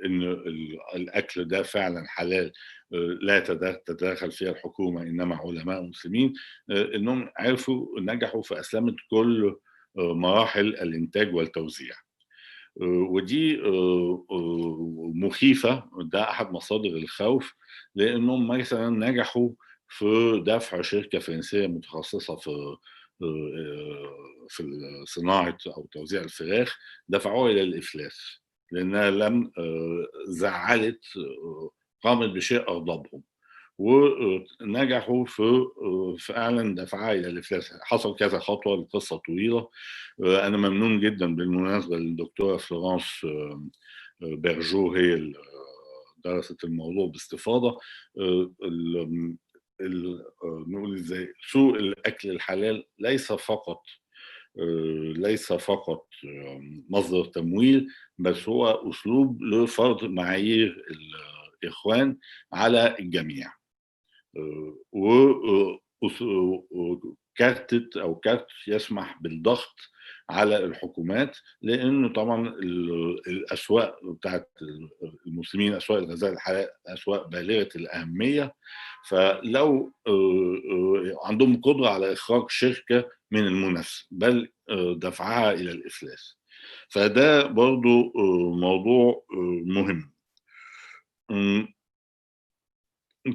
S6: ان الاكل ده فعلا حلال لا تتدخل فيها الحكومه انما علماء مسلمين، انهم عرفوا نجحوا في اسلمه كل مراحل الانتاج والتوزيع. ودي مخيفة، ده أحد مصادر الخوف، لأنهم مثلا نجحوا في دفع شركة فرنسية متخصصة في صناعة أو توزيع الفراخ، دفعوها إلى الإفلاس لأنها لم زعلت، قامت بشيء أغضبهم، ونجحوا في فعلا دفعها الى الافلاس. حصل كذا خطوه، القصه طويله. انا ممنون جدا بالمناسبه للدكتوره فلورانس بيرجو، هي اللي درست الموضوع باستفاضه. نقول ازاي سوق الاكل الحلال ليس فقط مصدر تمويل، بس هو اسلوب لفرض معايير الاخوان على الجميع. كارت يسمح بالضغط على الحكومات، لانه طبعا الاسواق بتاعت المسلمين، اسواق الغذاء الحلال اسواق بالغه الاهميه، فلو عندهم قدره على اخراج شركه من المنافسه بل دفعها الى الافلاس، فده برضو موضوع مهم.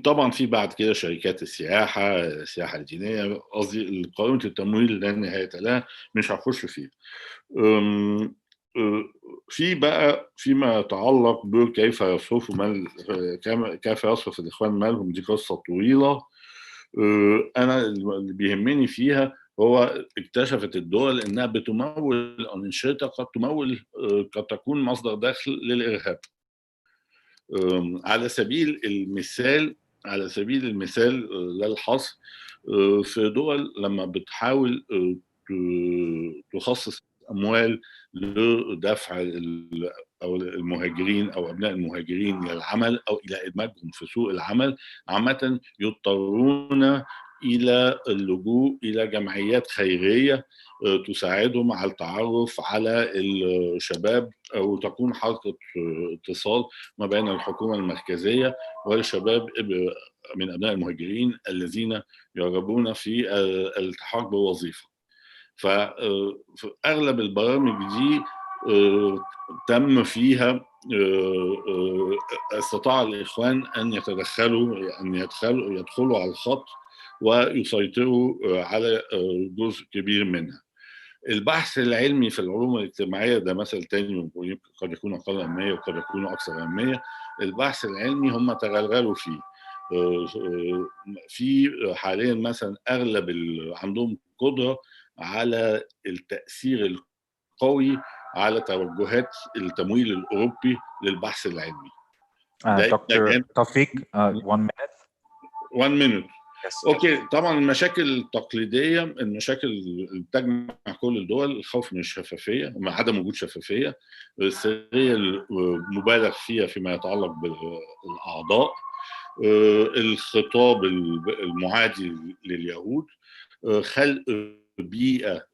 S6: طبعا في بعد كده شركات السياحه الدينيه، قصدي قائمه التمويل لا نهايه لها، مش هخش فيها. في بقى فيما يتعلق بكيف كيف يصرف الاخوان مالهم، دي قصه طويله. انا اللي بيهمني فيها هو اكتشفت الدول انها بتمول الانشطه قد تكون مصدر دخل للارهاب. على سبيل المثال لا الحصر، في دول لما بتحاول تخصص اموال لدفع او المهاجرين او ابناء المهاجرين الى العمل او الى ادماجهم في سوق العمل، عامه يضطرون الى اللجوء الى جمعيات خيريه تساعدهم على التعرف على الشباب، او تكون حلقه اتصال ما بين الحكومه المركزيه والشباب من ابناء المهاجرين الذين يرغبون في الالتحاق بوظيفه. فاغلب البرامج دي تم فيها استطاع الاخوان ان يدخلوا على الخط ويسيطروا على جزء كبير منها. البحث العلمي في العلوم الاجتماعيه ده مثل تاني، قد يكون اقل اهميه وقد يكون اكثر اهميه. البحث العلمي هم تغلغلوا فيه. في حاليا مثلا اغلب عندهم قدره على التاثير القوي على توجهات التمويل الاوروبي للبحث العلمي.
S2: Dr. Tawfiq, 1 minute.
S6: 1 minute.
S2: Yes.
S6: اوكي، طبعا المشاكل التقليديه، المشاكل اللي بتجمع كل الدول، الخوف من الشفافيه، عدم وجود شفافيه، السريه المبالغ فيها فيما يتعلق بالاعضاء، الخطاب المعادي لليهود، خلق بيئه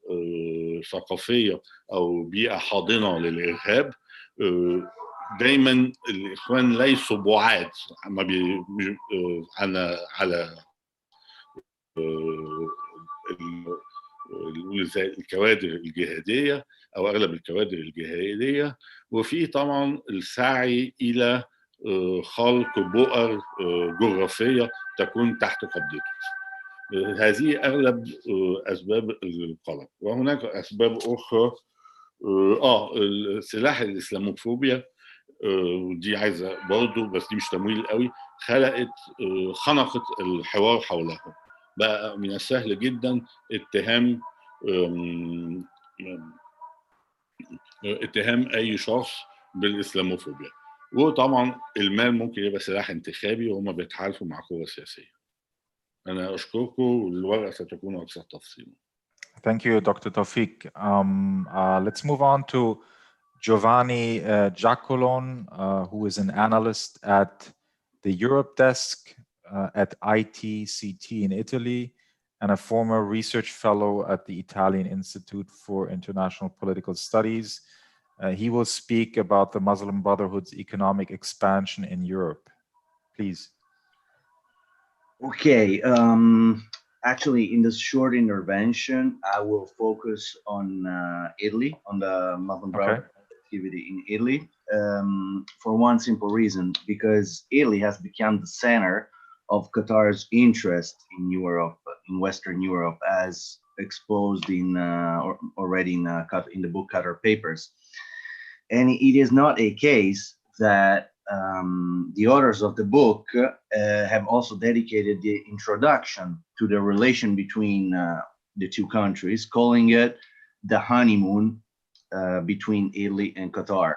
S6: ثقافيه او بيئه حاضنه للارهاب. دايما الاخوان ليسوا بعاد على الكوادر الجهاديه او اغلب الكوادر الجهاديه، وفي طبعا السعي الى خلق بؤر جغرافيه تكون تحت قبضته. هذه اغلب اسباب القلق، وهناك اسباب اخرى. سلاح الاسلاموفوبيا ودي عايزه برضه، بس دي مش تمويل قوي، خنقت الحوار حولها. بقى من السهل جدا اتهام اي شخص بالاسلاموفوبيا، وطبعا المال ممكن يبقى سلاح انتخابي وهم بيتحالفوا مع قوى سياسيه. انا اشكركم، والورقه ستكون اكثر تفصيلا.
S2: Thank you, Dr. Tawfiq. Let's move on to Giovanni Giacolon, who is an analyst at the Europe desk at ITCT in Italy, and a former research fellow at the Italian Institute for International Political Studies. He will speak about the Muslim Brotherhood's economic expansion in Europe. Please.
S9: Okay. Actually, in this short intervention, I will focus on Italy, on the Muslim Brotherhood activity in Italy, for one simple reason, because Italy has become the center of Qatar's interest in Europe, in Western Europe, as exposed in already in the book Qatar Papers. And it is not a case that the authors of the book have also dedicated the introduction to the relation between the two countries, calling it the honeymoon between Italy and Qatar.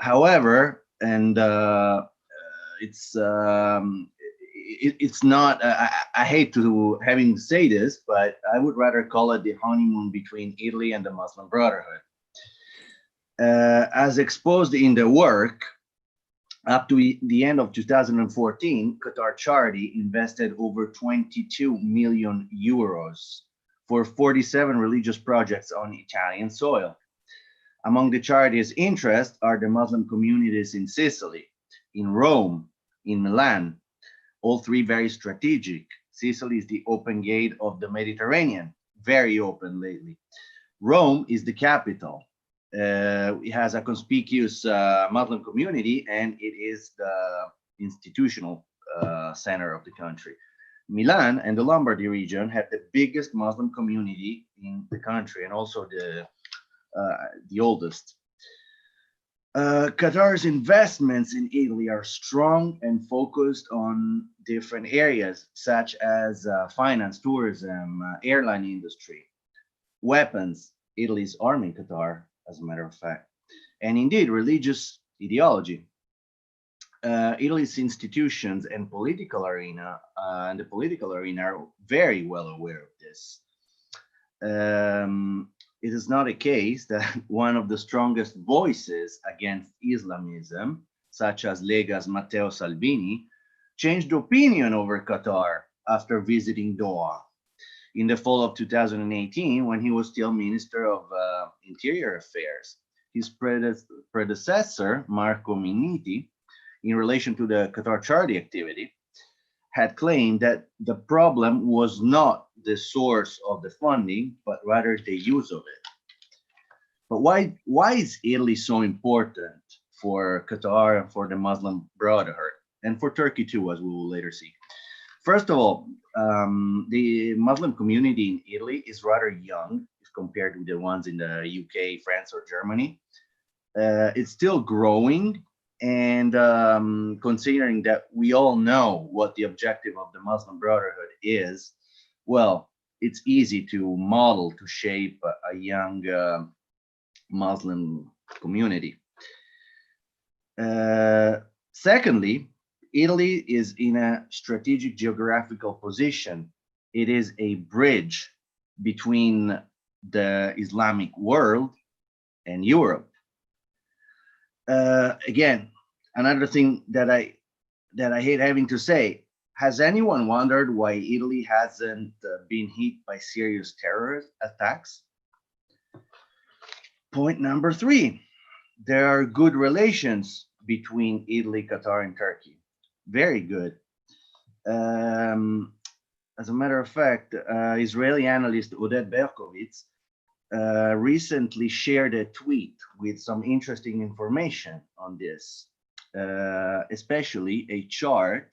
S9: However, and it's not, I hate to having to say this, but I would rather call it the honeymoon between Italy and the Muslim Brotherhood. As exposed in the work, up to the end of 2014, Qatar Charity invested over 22 million euros for 47 religious projects on Italian soil. Among the charity's interests are the Muslim communities in Sicily, in Rome, in Milan, all three very strategic. Sicily is the open gate of the Mediterranean, very open lately. Rome is the capital. It has a conspicuous Muslim community, and it is the institutional center of the country. Milan and the Lombardy region have the biggest Muslim community in the country, and also the oldest. Qatar's investments in Italy are strong and focused on different areas, such as finance, tourism, airline industry, weapons. Italy's arming Qatar, as a matter of fact, and indeed religious ideology. Italy's institutions and political arena are very well aware of this. It is not a case that one of the strongest voices against Islamism, such as Lega's Matteo Salvini, changed opinion over Qatar after visiting Doha in the fall of 2018, when he was still Minister of Interior Affairs. His predecessor, Marco Minniti, in relation to the Qatar Charity activity, had claimed that the problem was not the source of the funding, but rather the use of it. But why is Italy so important for Qatar and for the Muslim Brotherhood, and for Turkey too, as we will later see? First of all, the Muslim community in Italy is rather young if compared with the ones in the UK, France, or Germany. It's still growing, and considering that we all know what the objective of the Muslim Brotherhood is, well, it's easy to model, to shape a young Muslim community. Secondly, Italy is in a strategic geographical position. It is a bridge between the Islamic world and Europe. Again, another thing that I hate having to say, has anyone wondered why Italy hasn't been hit by serious terrorist attacks? Point number 3, there are good relations between Italy, Qatar, and Turkey. Very good. As a matter of fact, Israeli analyst Oded Berkovitz recently shared a tweet with some interesting information on this, especially a chart,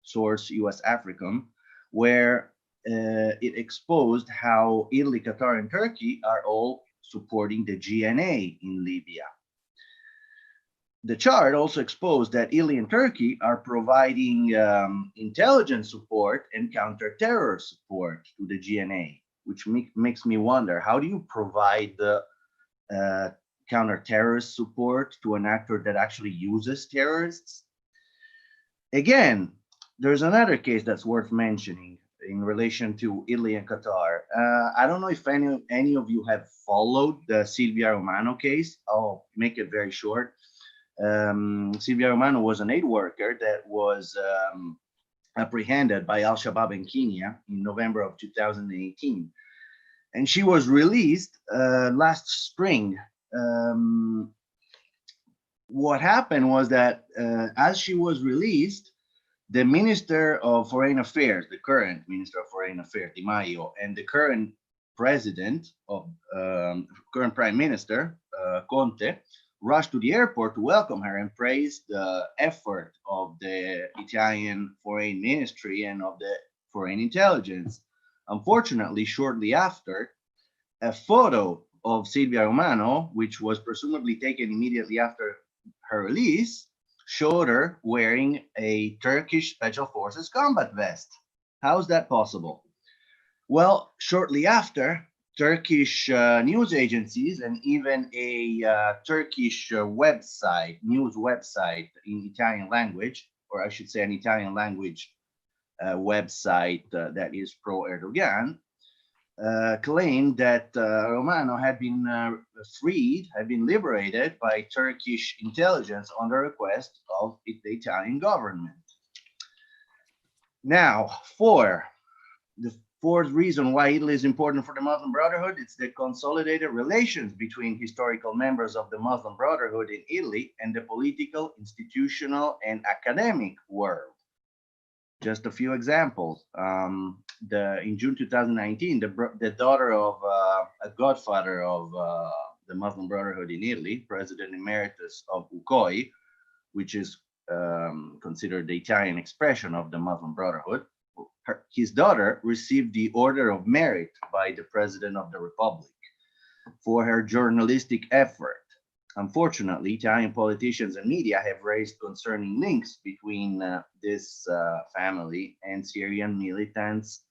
S9: source US Africom, where it exposed how Italy, Qatar, and Turkey are all supporting the GNA in Libya. The chart also exposed that Italy and Turkey are providing intelligence support and counter-terror support to the GNA, which makes me wonder, how do you provide the counter-terrorist support to an actor that actually uses terrorists? Again, there's another case that's worth mentioning in relation to Italy and Qatar. I don't know if any of you have followed the Silvia Romano case. I'll make it very short. Silvia Romano was an aid worker that was apprehended by Al-Shabaab in Kenya in November of 2018. And she was released last spring. What happened was that as she was released, the Minister of Foreign Affairs, the current Minister of Foreign Affairs, Di Maio, and the current President of current Prime Minister, Conte, rushed to the airport to welcome her and praised the effort of the Italian Foreign Ministry and of the Foreign Intelligence. Unfortunately, shortly after, a photo of Silvia Romano, which was presumably taken immediately after her release, showed her wearing a Turkish Special Forces combat vest. How's that possible? Well, shortly after, Turkish news agencies and even a Turkish website, news website in Italian language, or I should say an Italian language website that is pro-Erdogan, claimed that Romano had been freed, had been liberated by Turkish intelligence on the request of the Italian government. Now, the fourth reason why Italy is important for the Muslim Brotherhood, it's the consolidated relations between historical members of the Muslim Brotherhood in Italy and the political, institutional, and academic world. Just a few examples. In June 2019, the daughter of a godfather of the Muslim Brotherhood in Italy, President Emeritus of Qutb, which is considered the Italian expression of the Muslim Brotherhood, his daughter received the Order of Merit by the President of the Republic for her journalistic effort. Unfortunately, Italian politicians and media have raised concerning links between this family and Syrian militants,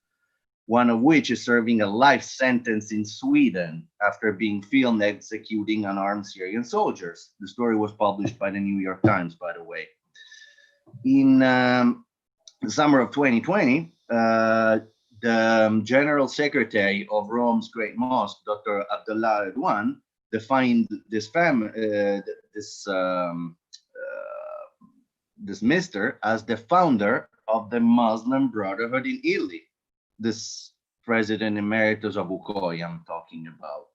S9: one of which is serving a life sentence in Sweden after being filmed executing unarmed Syrian soldiers. The story was published by the New York Times, by the way. In the summer of 2020, the General Secretary of Rome's Great Mosque, Dr. Abdullah Redwan, defined this mister as the founder of the Muslim Brotherhood in Italy. This President Emeritus of Qutb I'm talking about.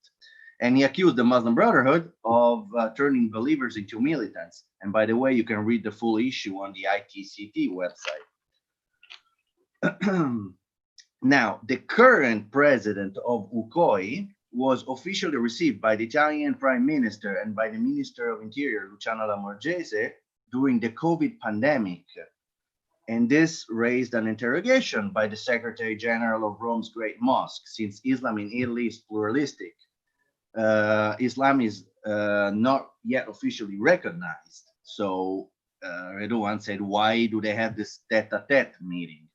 S9: And he accused the Muslim Brotherhood of turning believers into militants. And by the way, you can read the full issue on the ITCT website. Now, the current president of Qutb was officially received by the Italian Prime Minister and by the Minister of Interior, Luciano Lamorgese, during the COVID pandemic. And this raised an interrogation by the Secretary General of Rome's Great Mosque, since Islam in Italy is pluralistic. Islam is not yet officially recognized. So Redouan said, why do they have this tete-a-tete meeting?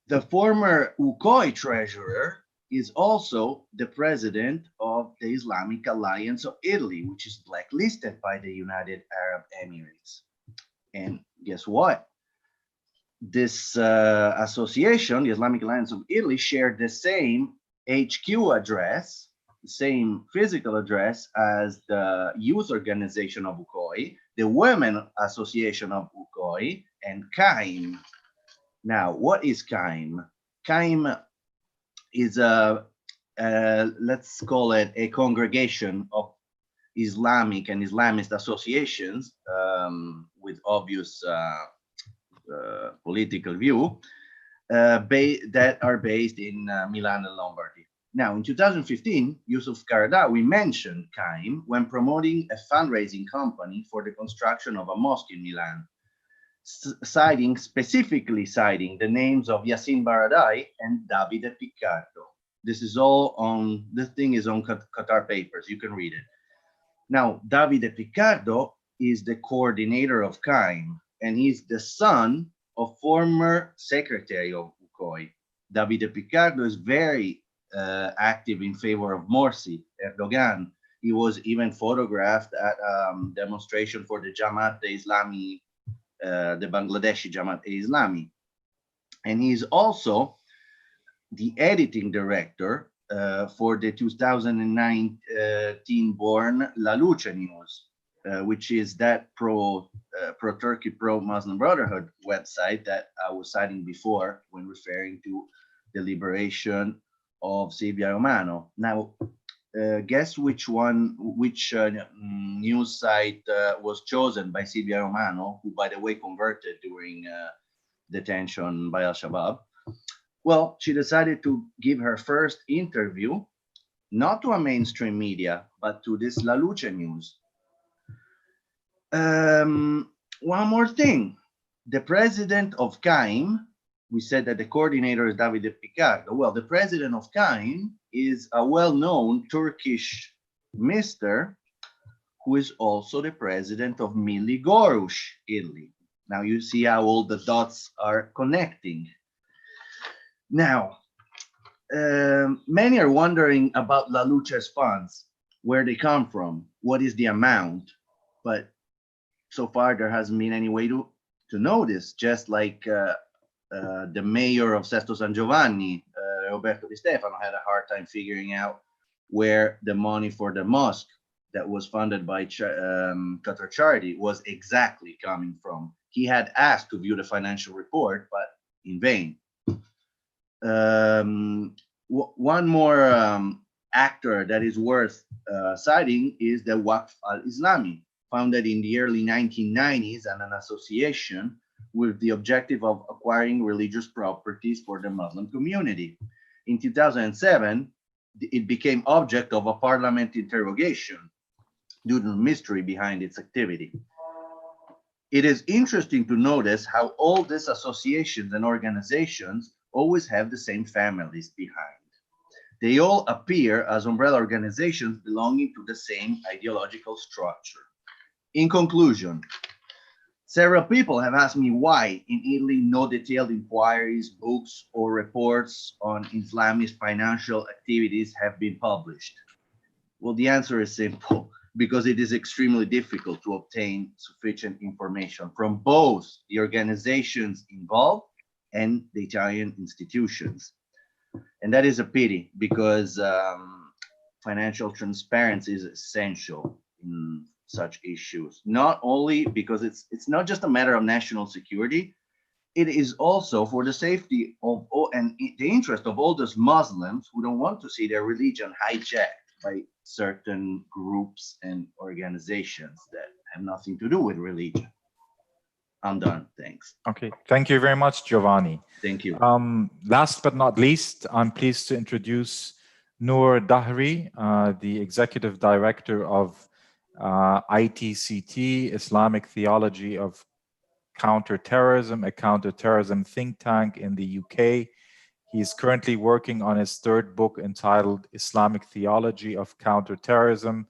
S9: The former Qutb treasurer is also the president of the Islamic Alliance of Italy, which is blacklisted by the United Arab Emirates. And guess what? This association, the Islamic Alliance of Italy, shared the same HQ address, the same physical address as the youth organization of UCOI, the Women Association of UCOI, and Qutb. Now, what is Qutb? Qutb is let's call it a congregation of Islamic and Islamist associations with obvious political view that are based in Milan and Lombardy. Now, in 2015, Yusuf Qaradawi mentioned Qutb when promoting a fundraising company for the construction of a mosque in Milan, specifically citing the names of Yassin Baradai and Davide Piccardo. This is all on, this thing is on Qatar Papers, you can read it. Now, Davide Piccardo is the coordinator of Qutb, and he's the son of former secretary of UCOI. Davide Piccardo is very active in favor of Morsi, Erdogan. He was even photographed at demonstration for the Jamaat-e-Islami, the Bangladeshi Jamaat-e-Islami. And he's also the editing director for the 2019 born La Luce News, which is that pro-Turkey, pro-Muslim Brotherhood website that I was citing before when referring to the liberation of Silvia Romano. Now, guess which news site was chosen by Silvia Romano, who, by the way, converted during detention by Al-Shabaab? Well, she decided to give her first interview, not to a mainstream media, but to this La Luce News. One more thing, the president of Qutb, we said that the coordinator is Davide Piccardo. Well, the president of Qutb is a well-known Turkish mister who is also the president of Milli Görüş, Italy. Now you see how all the dots are connecting. Now, many are wondering about La Luce's funds, where they come from, what is the amount, but so far there hasn't been any way to know this, just like the mayor of Sesto San Giovanni, Roberto Di Stefano, had a hard time figuring out where the money for the mosque that was funded by Qatar Charity was exactly coming from. He had asked to view the financial report, but in vain. One more actor that is worth citing is the Waqf al-Islami, founded in the early 1990s and an association with the objective of acquiring religious properties for the Muslim community. In 2007, it became object of a parliament interrogation due to the mystery behind its activity. It is interesting to notice how all these associations and organizations always have the same families behind. They all appear as umbrella organizations belonging to the same ideological structure. In conclusion, several people have asked me why in Italy no detailed inquiries, books, or reports on Islamist financial activities have been published. Well, the answer is simple, because it is extremely difficult to obtain sufficient information from both the organizations involved and the Italian institutions. And that is a pity, because financial transparency is essential in such issues, not only because it's not just a matter of national security, it is also for the safety of all and the interest of all those Muslims who don't want to see their religion hijacked by certain groups and organizations that have nothing to do with religion. I'm done, thanks.
S2: Okay, thank you very much, Giovanni.
S9: Thank you.
S2: Last but not least, I'm pleased to introduce Noor Dahri, the Executive Director of ITCT, Islamic Theology of Counterterrorism, a counterterrorism think tank in the UK. He is currently working on his third book entitled Islamic Theology of Counterterrorism.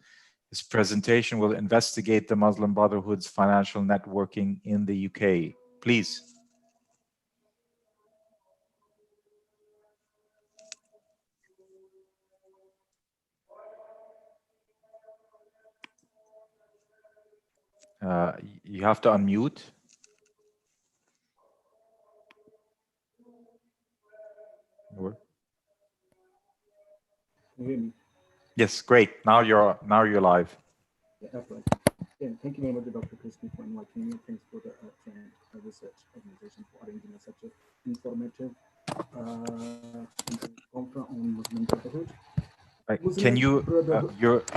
S2: His presentation will investigate the Muslim Brotherhood's financial networking in the UK. Please. You have to unmute.
S10: Can you hear me?
S2: Yes, great. Now you're live.
S10: Yeah, that's right. Yeah, thank you very much, Dr. Christie, for inviting me. Thanks for the research organization for arranging such an informative conference on Muslim Brotherhood.
S2: Can you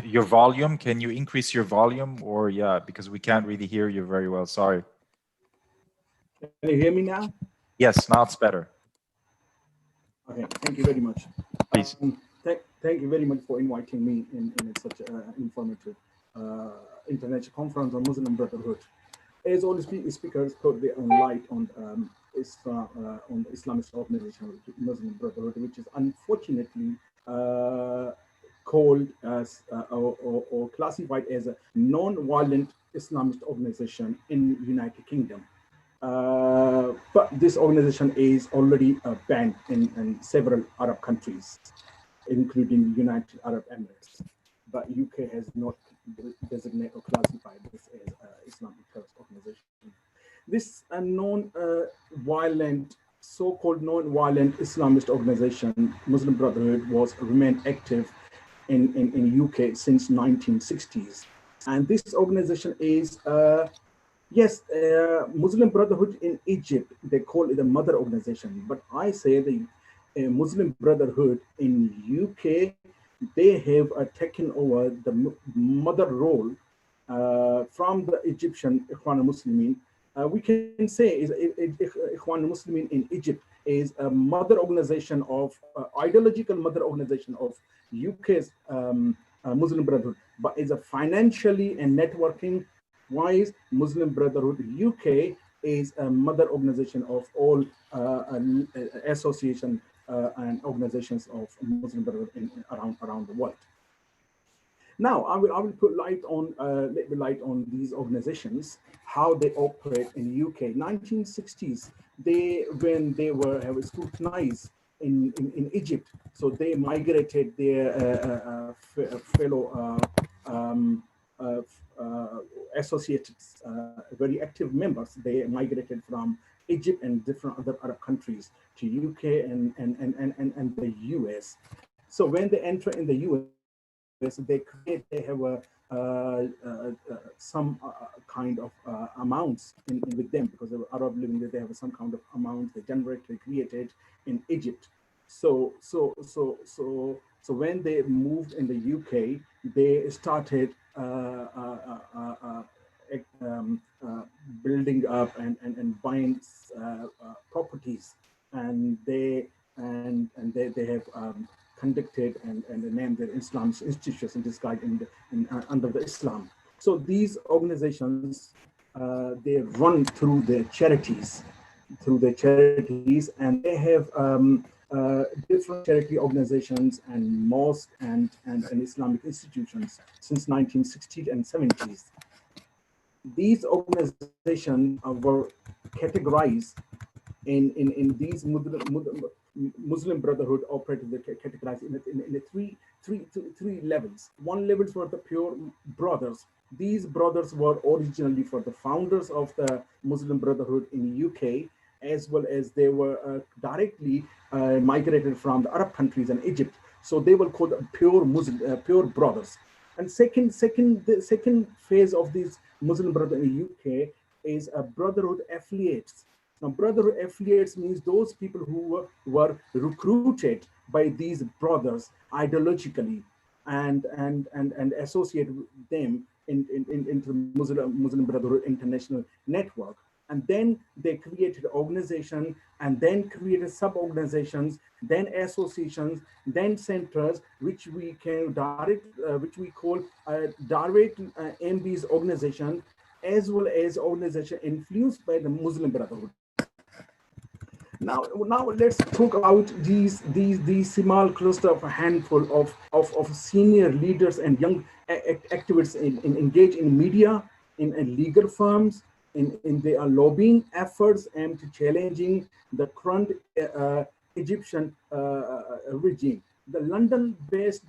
S2: your volume? Can you increase your volume, or because we can't really hear you very well. Sorry.
S10: Can you hear me now?
S2: Yes, now it's better.
S10: Okay, thank you very much.
S2: Please.
S10: Thank you very much for inviting me in such an informative international conference on Muslim Brotherhood. As all the speakers put their own light on the Islamist organization, Muslim Brotherhood, which is unfortunately called as or classified as a non-violent Islamist organization in the United Kingdom. But this organization is already banned in several Arab countries, including United Arab Emirates. But UK has not designated or classified this as an Islamic terrorist organization. This non-violent, so-called non-violent Islamist organization, Muslim Brotherhood, remained active in UK since 1960s. And this organization is yes, Muslim Brotherhood in Egypt, they call it a mother organization, but I say the Muslim Brotherhood in UK, they have taken over the mother role from the Egyptian Ikhwan al-Muslimin. We can say Ikhwan al-Muslimin in Egypt is a mother organization of, ideological mother organization of UK's Muslim Brotherhood, but is a financially and networking wise, Muslim Brotherhood UK is a mother organization of all association and organizations of Muslim Brotherhood around the world. Now, I will put light on these organizations, how they operate in the UK. 1960s, when they were scrutinized in Egypt, so they migrated their fellow associated very active members. They migrated from Egypt and different other Arab countries to UK and the US. So when they enter in the US, they have some kind of amounts with them, because they were Arab living there. They have some kind of amount they created in Egypt. So when they moved in the UK, they started building up and buying properties, and they have conducted and named their Islamic institutions in disguise under the Islam. So these organizations they run through their charities, and they have different charity organizations and mosques and Islamic institutions since 1960s and 70s. These organizations were categorized in these Muslim Brotherhood operated, categorized in three levels. One level for the pure brothers. These brothers were originally for the founders of the Muslim Brotherhood in the UK, as well as they were directly migrated from the Arab countries and Egypt. So they were called pure Muslim, pure brothers. And the second phase of these Muslim Brotherhood in the UK is a brotherhood affiliates. Now, brotherhood affiliates means those people who were recruited by these brothers ideologically and associated with them into Muslim Brotherhood International Network. And then they created organization, and then created sub-organizations, then associations, then centers, which we can which we call direct MB's organization, as well as organization influenced by the Muslim Brotherhood. Now let's talk about these small cluster of a handful of senior leaders and young activists engaged in media, in legal firms, in their lobbying efforts and to challenging the current Egyptian regime. The London-based,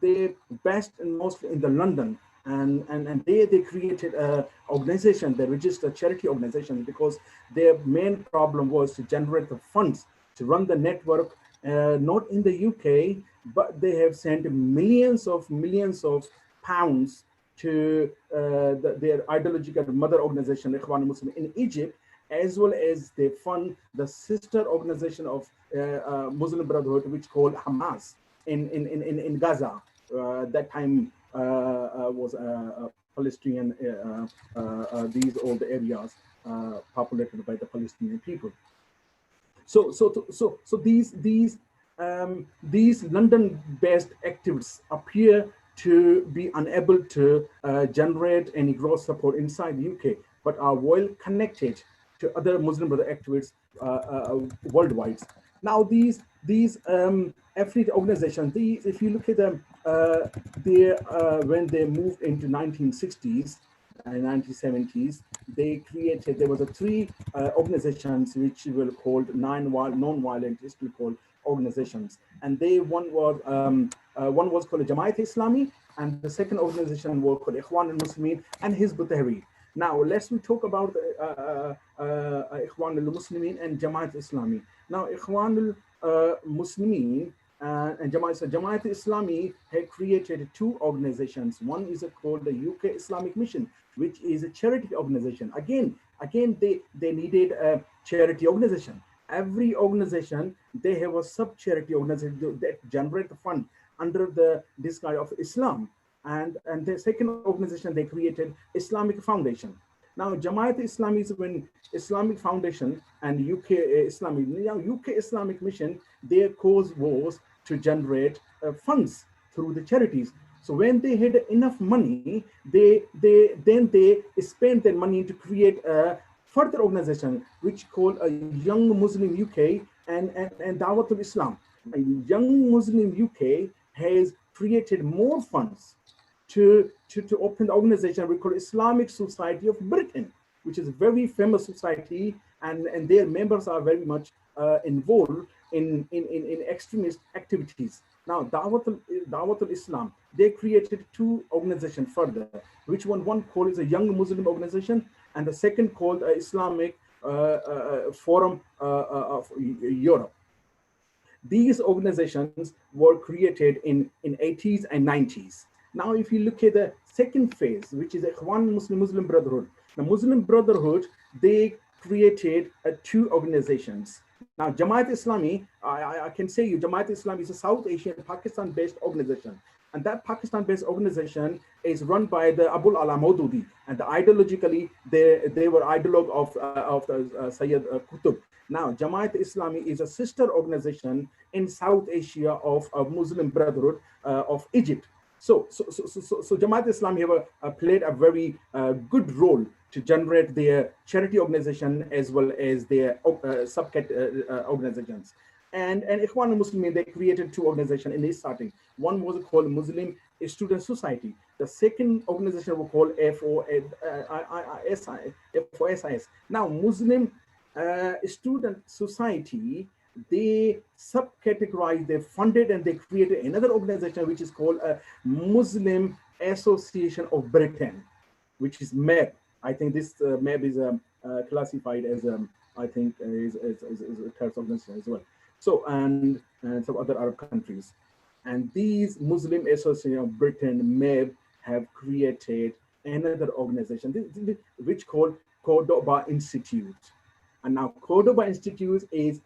S10: they based and mostly in the London, and they created an organization, they registered charity organizations, because their main problem was to generate the funds to run the network, not in the UK, but they have sent millions of pounds to their ideological mother organization, Ikhwan al-Muslimin in Egypt, as well as they fund the sister organization of Muslim Brotherhood, which called Hamas in Gaza. That time was Palestinian, these all the areas populated by the Palestinian people. So these London-based activists appear to be unable to generate any gross support inside the UK, but are well connected to other Muslim brother activists worldwide. Now these affiliate organizations, if you look at them, when they moved into 1960s and 1970s, they created, there was three organizations which were called non-violent, history called organizations, and one was called Jamaat Islami, and the second organization was called Ikhwan al-Muslimin and Hizb ut-Tahrir. Now let's talk about Ikhwan al-Muslimin and Jamaat Islami. Now Ikhwan al-Muslimin and Jamaat Islami had created two organizations. One is called the UK Islamic Mission, which is a charity organization. Again, they needed a charity organization. Every organization, they have a sub-charity organization that generate the fund under the disguise of Islam. And the second organization they created, Islamic Foundation. Now, Jamaat Islami is when Islamic Foundation and UK Islamic Mission, their cause was to generate funds through the charities. So when they had enough money, they spent their money to create a further organization which called a Young Muslim UK and Dawatul Islam. Young Muslim UK has created more funds to open the organization we call Islamic Society of Britain, which is a very famous society, and their members are very much involved in extremist activities. Now, Dawatul Islam, they created two organizations further, which one called is a Young Muslim organization, and the second called Islamic Forum of Europe. These organizations were created in 80s and 90s. Now, if you look at the second phase, which is Ikhwan Muslim Brotherhood, the Muslim Brotherhood, they created two organizations. Now, Jamaat Islami, I can say you, Jamaat Islami is a South Asian, Pakistan-based organization. And that Pakistan-based organization is run by the Abul Ala Maududi. And ideologically, they were ideologue of Sayyid Qutb. Now, Jamaat Islami is a sister organization in South Asia of Muslim Brotherhood of Egypt. So Jamaat Islami have played a very good role to generate their charity organization as well as their organizations. And Ikhwan al-Muslimin, they created two organizations in this starting. One was called Muslim Student Society. The second organization was called FOSIS. Now, Muslim Student Society, they subcategorized, they funded, and they created another organization which is called a Muslim Association of Britain, which is MEB. I think this MEB is classified as I think is a terrorist organization as well. So and some other Arab countries, and these Muslim Association of Britain MEB have created another organization which called Qutb Institute. And now Qutb Institute is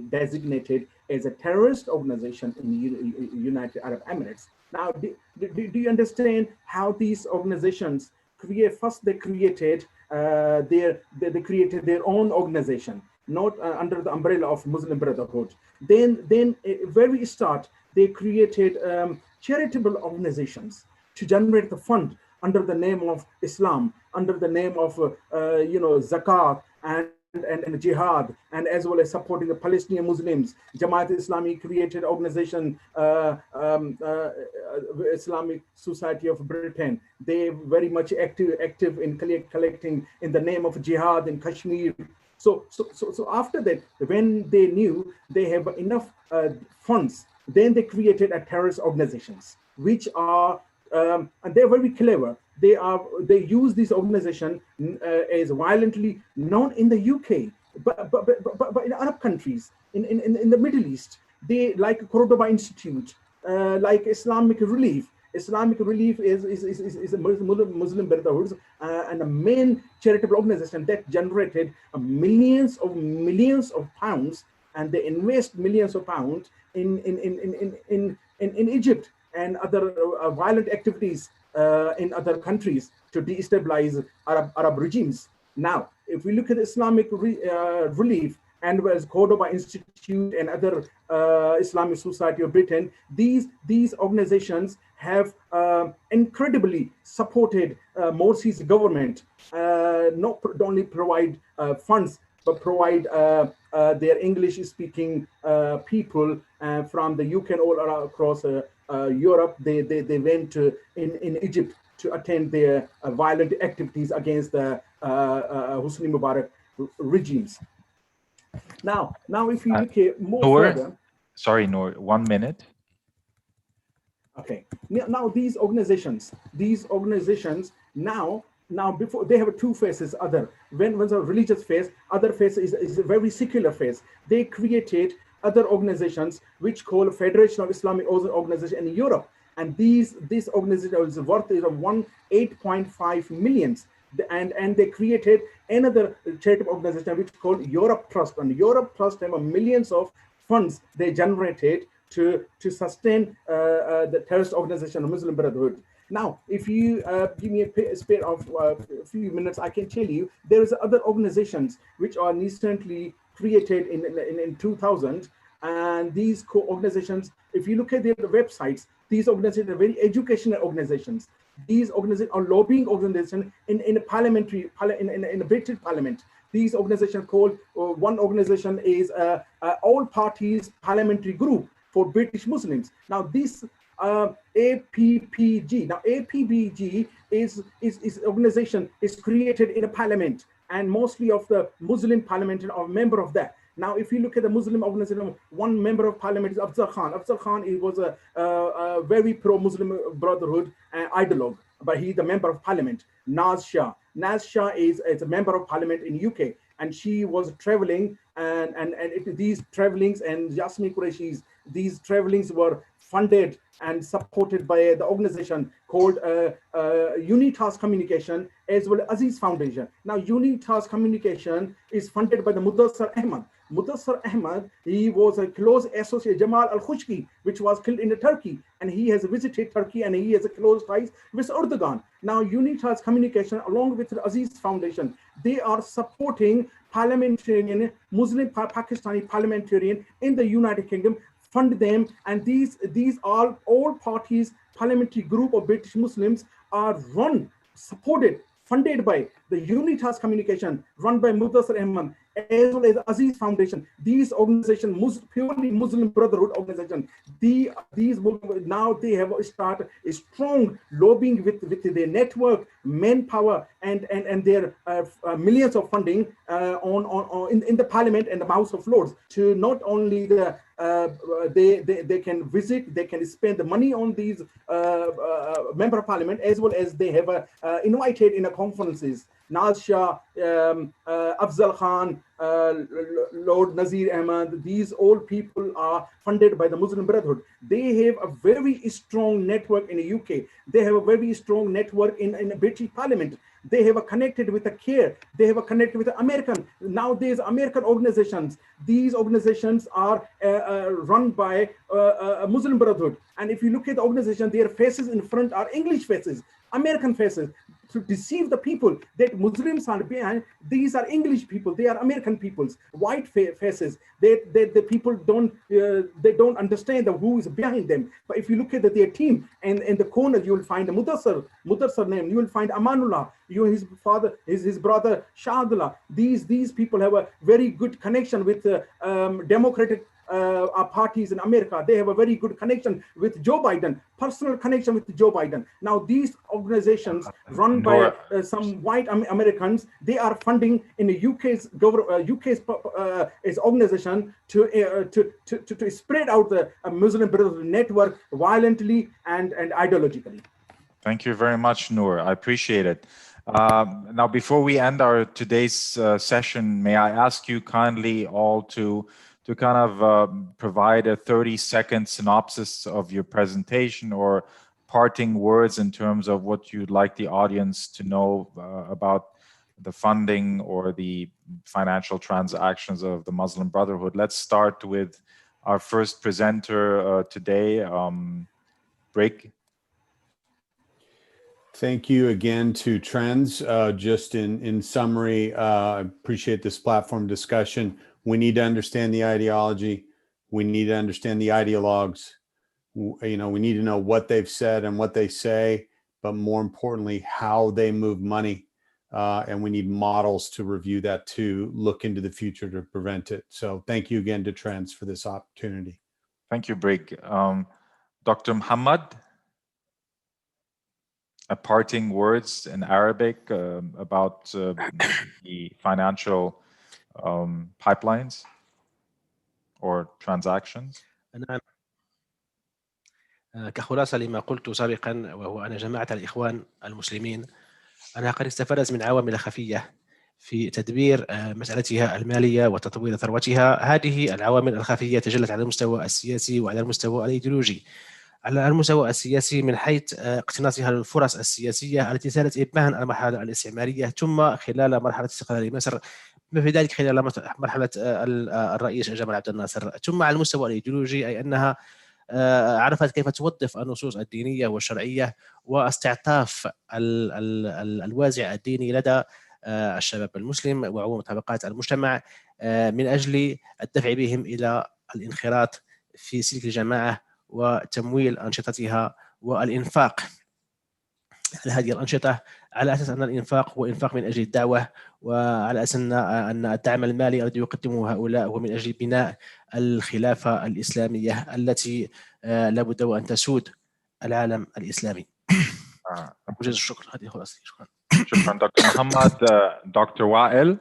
S10: designated as a terrorist organization in the United Arab Emirates. Now, do you understand how these organizations create? First, they created their own organization, not under the umbrella of Muslim Brotherhood. Then very start, they created charitable organizations to generate the fund under the name of Islam, under the name of zakat and jihad, and as well as supporting the Palestinian Muslims. Jamaat Islami created organization Islamic Society of Britain. They very much active in collecting in the name of jihad in Kashmir. So after that, when they knew they have enough funds, then they created a terrorist organizations, which are and they're very clever. They use this organization as violently known in the UK, but in Arab countries, in the Middle East, they like Qutb Institute, like Islamic Relief. Islamic Relief is a Muslim Brotherhood and a main charitable organization that generated millions of pounds, and they invest millions of pounds in Egypt and other violent activities in other countries to destabilize Arab regimes. Now, if we look at Islamic Relief and as Qutb Institute and other Islamic Society of Britain, these organizations have incredibly supported Morsi's government, not only provide funds, but provide their English-speaking people from the UK and all across Europe. They went in Egypt to attend their violent activities against the Hosni Mubarak regimes. Now, if you look at more further,
S2: sorry, Noor, 1 minute.
S10: Okay. Now these organizations now before they have two phases. When a religious phase, other phase is a very secular phase. They created other organizations which call Federation of Islamic Organization in Europe, and this organization is worth 8.5 million. And they created another charitable organization which is called Europe Trust, and Europe Trust have millions of funds they generated to sustain the terrorist organization of Muslim Brotherhood. Now, if you give me a spare of a few minutes, I can tell you there is other organizations which are recently created in 2000, and these organizations, if you look at their websites, these organizations are very educational organizations. These organizations are lobbying organizations in a parliamentary, in a British Parliament. These organizations called, one organization is All Parties Parliamentary Group for British Muslims. Now this APPG, now APPG is organization is created in a parliament, and mostly of the Muslim parliament are a member of that. Now, if you look at the Muslim organization, one member of parliament is Afzal Khan. Afzal Khan, he was a very pro-Muslim Brotherhood ideologue, but he's the member of parliament. Naz Shah is a member of parliament in UK, and she was traveling, and these travelings and Yasmin Qureshi's, these travelings were funded and supported by the organization called Unitas Communication as well as Aziz Foundation. Now, Unitas Communication is funded by the Mudassar Ahmad. Mudassar Ahmad, he was a close associate, Jamal al-Khushki, which was killed in Turkey, and he has visited Turkey and he has a close ties with Erdogan. Now, Unitas Communication, along with the Aziz Foundation, they are supporting parliamentarian, Muslim Pakistani parliamentarian in the United Kingdom, fund them, and these are all parties parliamentary group of British Muslims are funded by the Unitas Communication, run by Mudassar Ahmad, as well as Aziz Foundation. These organizations, purely Muslim Brotherhood organization, these now they have started a strong lobbying with their network, manpower, and their millions of funding in the Parliament and the House of Lords to not only they can visit, they can spend the money on these member of Parliament, as well as they have invited in conferences. Naz Shah, Afzal Khan, Lord Nazir Ahmad, these all people are funded by the Muslim Brotherhood. They have a very strong network in the UK. They have a very strong network in the British Parliament. They have a connected with the CARE. They have a connected with the American. Now there's American organizations. These organizations are run by Muslim Brotherhood. And if you look at the organization, their faces in front are English faces, American faces, to deceive the people that Muslims are behind. These are English people. They are American peoples, white faces. The people don't understand who is behind them. But if you look at their team, and in the corner you will find a Mudassar name. You will find Amanullah. His father, his brother Shahadullah. These people have a very good connection with democratic parties in America. They have a very good connection with Joe Biden, personal connection with Joe Biden. Now these organizations run by some white Americans, they are funding in the UK's organization to spread out the Muslim Brotherhood network violently and ideologically.
S2: Thank you very much, Noor. I appreciate it. Now, before we end our today's session, may I ask you kindly all to kind of provide a 30-second synopsis of your presentation or parting words in terms of what you'd like the audience to know about the funding or the financial transactions of the Muslim Brotherhood. Let's start with our first presenter today, Brig.
S3: Thank you again to Trends. Just in summary, I appreciate this platform discussion. We need to understand the ideology. We need to understand the ideologues. We need to know what they've said and what they say, but more importantly, how they move money. And we need models to review that to look into the future to prevent it. So thank you again to Trends for this opportunity.
S2: Thank you, Brig. Dr. Muhammad, parting words in Arabic about the financial pipelines or transactions.
S4: نعم. كخلاصة لما قلت سابقا، وهو أن جماعة الإخوان المسلمين أنها قد استفادت من عوامل خفية في تدبير مسألتها المالية وتطوير ثروتها. هذه العوامل الخفية تجلت على المستوى السياسي وعلى المستوى الأيديولوجي. على المستوى السياسي من حيث اقتناصها للفرص السياسية التي سالت إبان المرحلة الاستعمارية، ثم خلال مرحلة استقلال مصر، بما في ذلك خلال مرحلة الرئيس جمال عبد الناصر. ثم على المستوى الأيديولوجي، أي أنها عرفت كيف توظف النصوص الدينية والشرعية واستعطاف الوازع الديني لدى الشباب المسلم وعموم طبقات المجتمع من أجل الدفع بهم إلى الانخراط في سلك الجماعة وتمويل أنشطتها والإنفاق على هذه الأنشطة، على أساس أن الإنفاق هو إنفاق من أجل الدعوة، وعلى أساس أن الدعم المالي الذي يقدمه هؤلاء هو من أجل بناء الخلافة الإسلامية التي لابد وأن تسود العالم الإسلامي. جزيل الشكر. هذه خلاصتي. شكرا.
S2: شكرا دكتور محمد. دكتور وائل.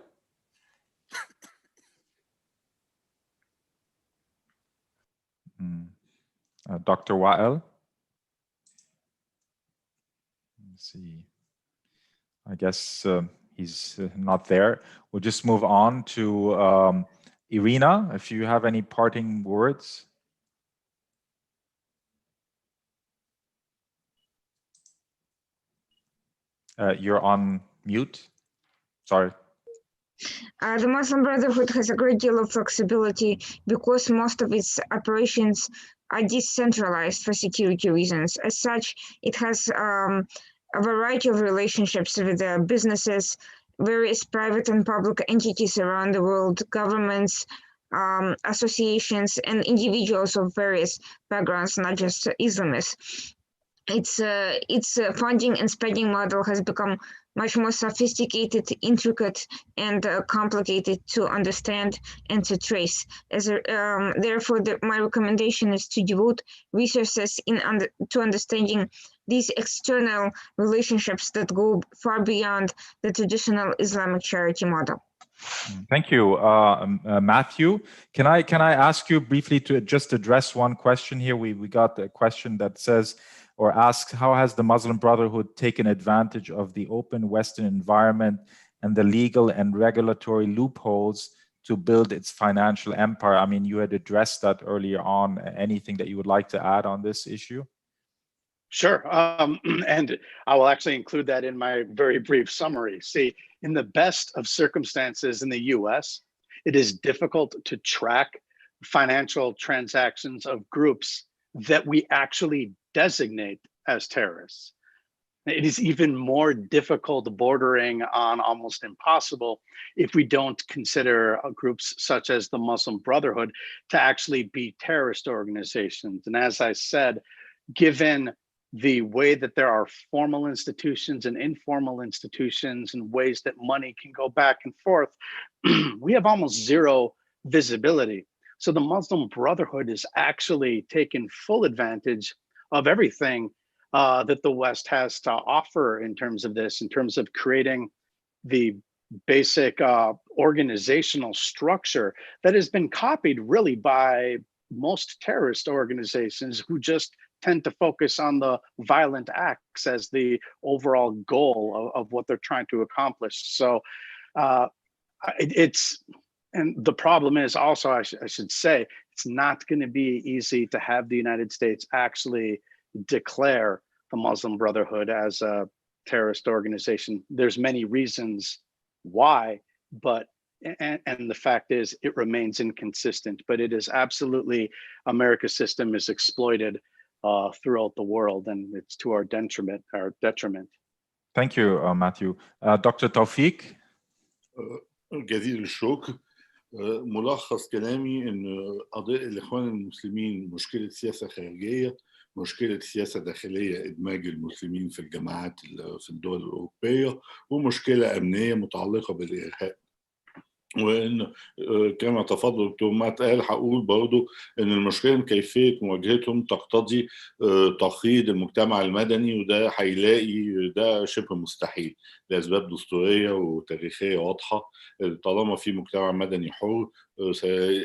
S2: Dr. Wael. Let's see. I guess he's not there. We'll just move on to Irina, if you have any parting words. You're on mute. Sorry.
S7: The Muslim Brotherhood has a great deal of flexibility because most of its operations are decentralized for security reasons. As such, it has a variety of relationships with businesses, various private and public entities around the world, governments, associations, and individuals of various backgrounds, not just Islamists. Its funding and spending model has become much more sophisticated, intricate, and complicated to understand and to trace. Therefore, my recommendation is to devote resources to understanding these external relationships that go far beyond the traditional Islamic charity model.
S2: Thank you, Matthew. Can I ask you briefly to just address one question here? We got a question that says, or asks, how has the Muslim Brotherhood taken advantage of the open Western environment and the legal and regulatory loopholes to build its financial empire? I mean, you had addressed that earlier on. Anything that you would like to add on this issue?
S8: Sure. And I will actually include that in my very brief summary. See, in the best of circumstances in the US, it is difficult to track financial transactions of groups that we actually designate as terrorists. It is even more difficult, bordering on almost impossible, if we don't consider groups such as the Muslim Brotherhood to actually be terrorist organizations. And as I said, given the way that there are formal institutions and informal institutions and ways that money can go back and forth, we have almost zero visibility. So the Muslim Brotherhood is actually taking full advantage of everything that the West has to offer in terms of this, in terms of creating the basic organizational structure that has been copied really by most terrorist organizations who just tend to focus on the violent acts as the overall goal of what they're trying to accomplish. So and the problem is also, I should say, it's not going to be easy to have the United States actually declare the Muslim Brotherhood as a terrorist organization. There's many reasons why, but and the fact is it remains inconsistent, but it is absolutely, America's system is exploited throughout the world, and it's to our detriment.
S2: Thank you, Matthew. Dr. Tawfiq.
S6: جزيل الشكر. ملخص كلامي ان قضايا الاخوان المسلمين مشكله سياسه خارجيه، مشكله سياسه داخليه ادماج المسلمين في الجماعات في الدول الاوروبيه، ومشكله امنيه متعلقه بالارهاب. وان كما تفضل دكتور مات قال، هقول برضه ان المشكله من كيفيه مواجهتهم تقتضي تقييد المجتمع المدني، وده هيلاقي ده شبه مستحيل لاسباب دستوريه وتاريخيه واضحه. طالما في مجتمع مدني حر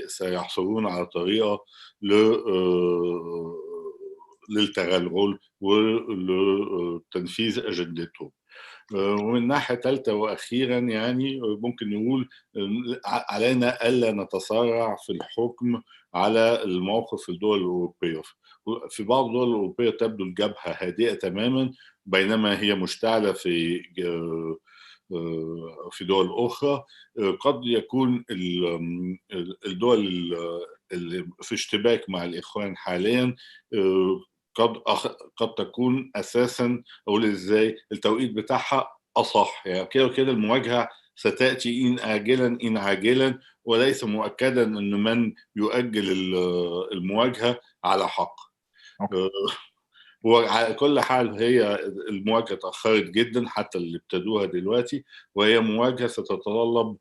S6: سيحصلون على طريقه للتغلغل ولتنفيذ اجندتهم. ومن ناحية ثالثة وأخيرا يعني ممكن نقول علينا ألا نتسارع في الحكم على الموقف في الدول الأوروبية. في بعض الدول الأوروبية تبدو الجبهة هادئة تماما، بينما هي مشتعلة في دول أخرى. قد يكون الدول اللي في اشتباك مع الإخوان حاليا قد تكون اساسا، اقول ازاي، التوقيت بتاعها اصح. يعني كده وكده المواجهه ستاتي ان اجلا ان عاجلا، وليس مؤكدا ان من يؤجل المواجهه على حق. وعلى كل حال هي المواجهه تاخرت جدا حتى اللي ابتدوها دلوقتي، وهي مواجهه ستتطلب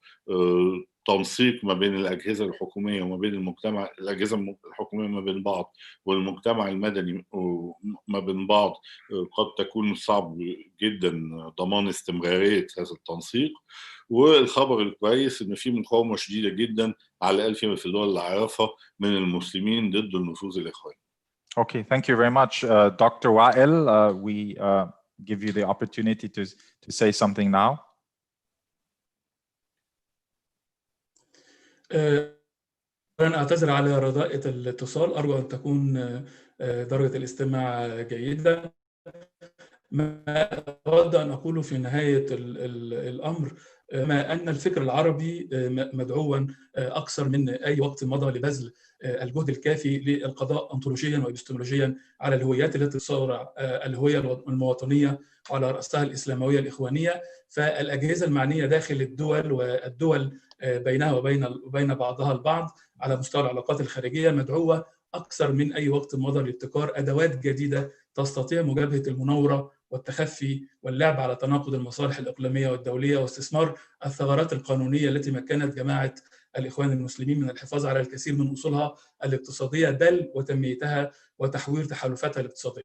S6: تنسيق ما بين الأجهزة الحكومية وما بين المجتمع، الأجهزة الحكومية ما بين بعض والمجتمع المدني وما بين بعض. قد تكون صعب جدا ضمان استمرارية هذا التنسيق. والخبر الكويس إن في مقاومة شديدة جدا على الأقل في الدول اللي أعرفها من المسلمين ضد النفوذ الإخواني.
S2: Okay, thank you very much. Dr. Wael, we give you the opportunity to say something now.
S5: أنا أعتذر على رداءة الاتصال، أرجو أن تكون درجة الاستماع جيدة. ما أود أن أقوله في نهاية الأمر ما أن الفكر العربي مدعوا أكثر من أي وقت مضى لبذل الجهد الكافي للقضاء أنطولوجيا وإبستمولوجيا على الهويات التي تصور الهوية المواطنية وعلى رأسها الإسلاموية الإخوانية. فالأجهزة المعنية داخل الدول والدول بينها وبين بعضها البعض على مستوى العلاقات الخارجية مدعوة أكثر من أي وقت مضى لابتكار أدوات جديدة تستطيع مجابهة المناورة والتخفي واللعب على تناقض المصالح الإقليمية والدولية واستثمار الثغرات القانونية التي مكنت جماعة الإخوان المسلمين من الحفاظ على الكثير من أصولها الاقتصادية بل وتنميتها وتحوير تحالفاتها الاقتصادية.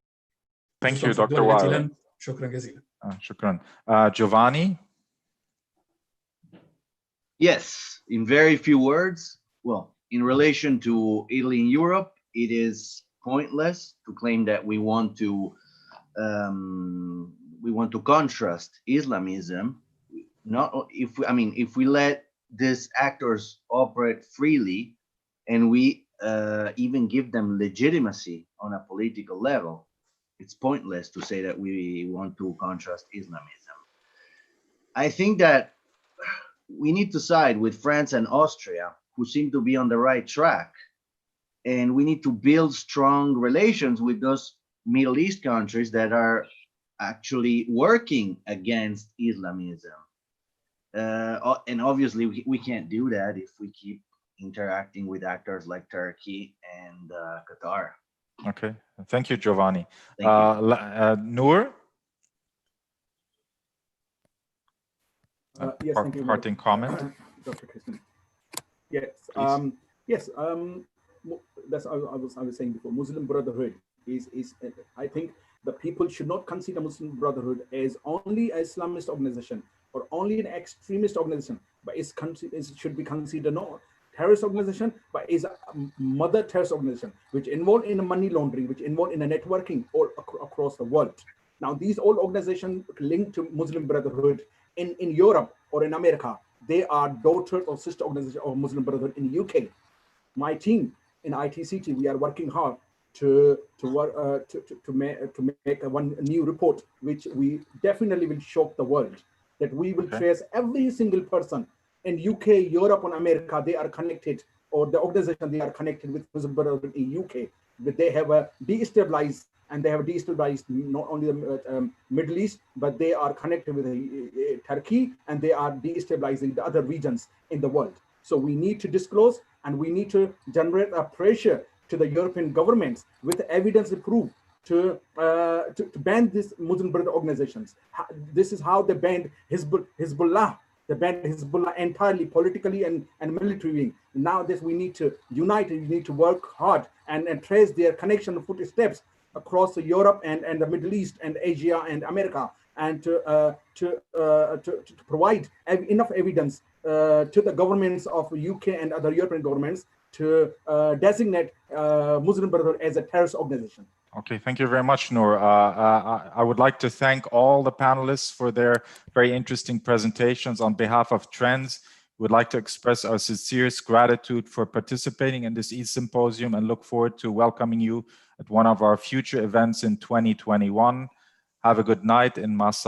S2: Thank you, Dr. Wael.
S5: شكرا جزيلا.
S2: شكرا. Giovanni?
S9: Yes, in very few words. Well, in relation to Italy and Europe, it is pointless to claim that we want to contrast Islamism. If we let these actors operate freely and we even give them legitimacy on a political level, it's pointless to say that we want to contrast Islamism. I think that we need to side with France and Austria, who seem to be on the right track, and we need to build strong relations with those Middle East countries that are actually working against Islamism. And obviously, we can't do that if we keep interacting with actors like Turkey and Qatar.
S2: Okay, thank you, Giovanni.
S9: Thank you.
S2: Noor?
S10: Yes, thank you.
S2: Parting comment?
S10: Dr. Kristen. Yes, yes. That's I was saying before. Muslim Brotherhood is I think the people should not consider Muslim Brotherhood as only an Islamist organization or only an extremist organization, but it should be considered not terrorist organization, but is a mother terrorist organization, which involved in money laundering, which involved in a networking all across the world. Now, these all organizations linked to Muslim Brotherhood in Europe or in America, they are daughters or sister organizations of Muslim Brotherhood in the UK. My team in ITCT, we are working hard to make one new report, which we definitely will shock the world, that we will trace every single person in UK, Europe, and America. They are connected, or the organization, they are connected with Muslim Brotherhood in UK. But they have destabilized, and they have destabilized not only the Middle East, but they are connected with Turkey, and they are destabilizing the other regions in the world. So we need to disclose, and we need to generate a pressure to the European governments with evidence to prove to ban these Muslim Brotherhood organizations. This is how they banned Hezbollah. They banned Hezbollah entirely, politically and militarily. Now this, we need to unite, and we need to work hard and trace their connection footsteps across Europe and the Middle East and Asia and America, and to provide enough evidence to the governments of UK and other European governments to designate Muslim Brotherhood as a terrorist organization.
S2: Okay, thank you very much, Noor. I would like to thank all the panelists for their very interesting presentations. On behalf of Trends, we would like to express our sincerest gratitude for participating in this E-Symposium and look forward to welcoming you at one of our future events in 2021. Have a good night in Masa.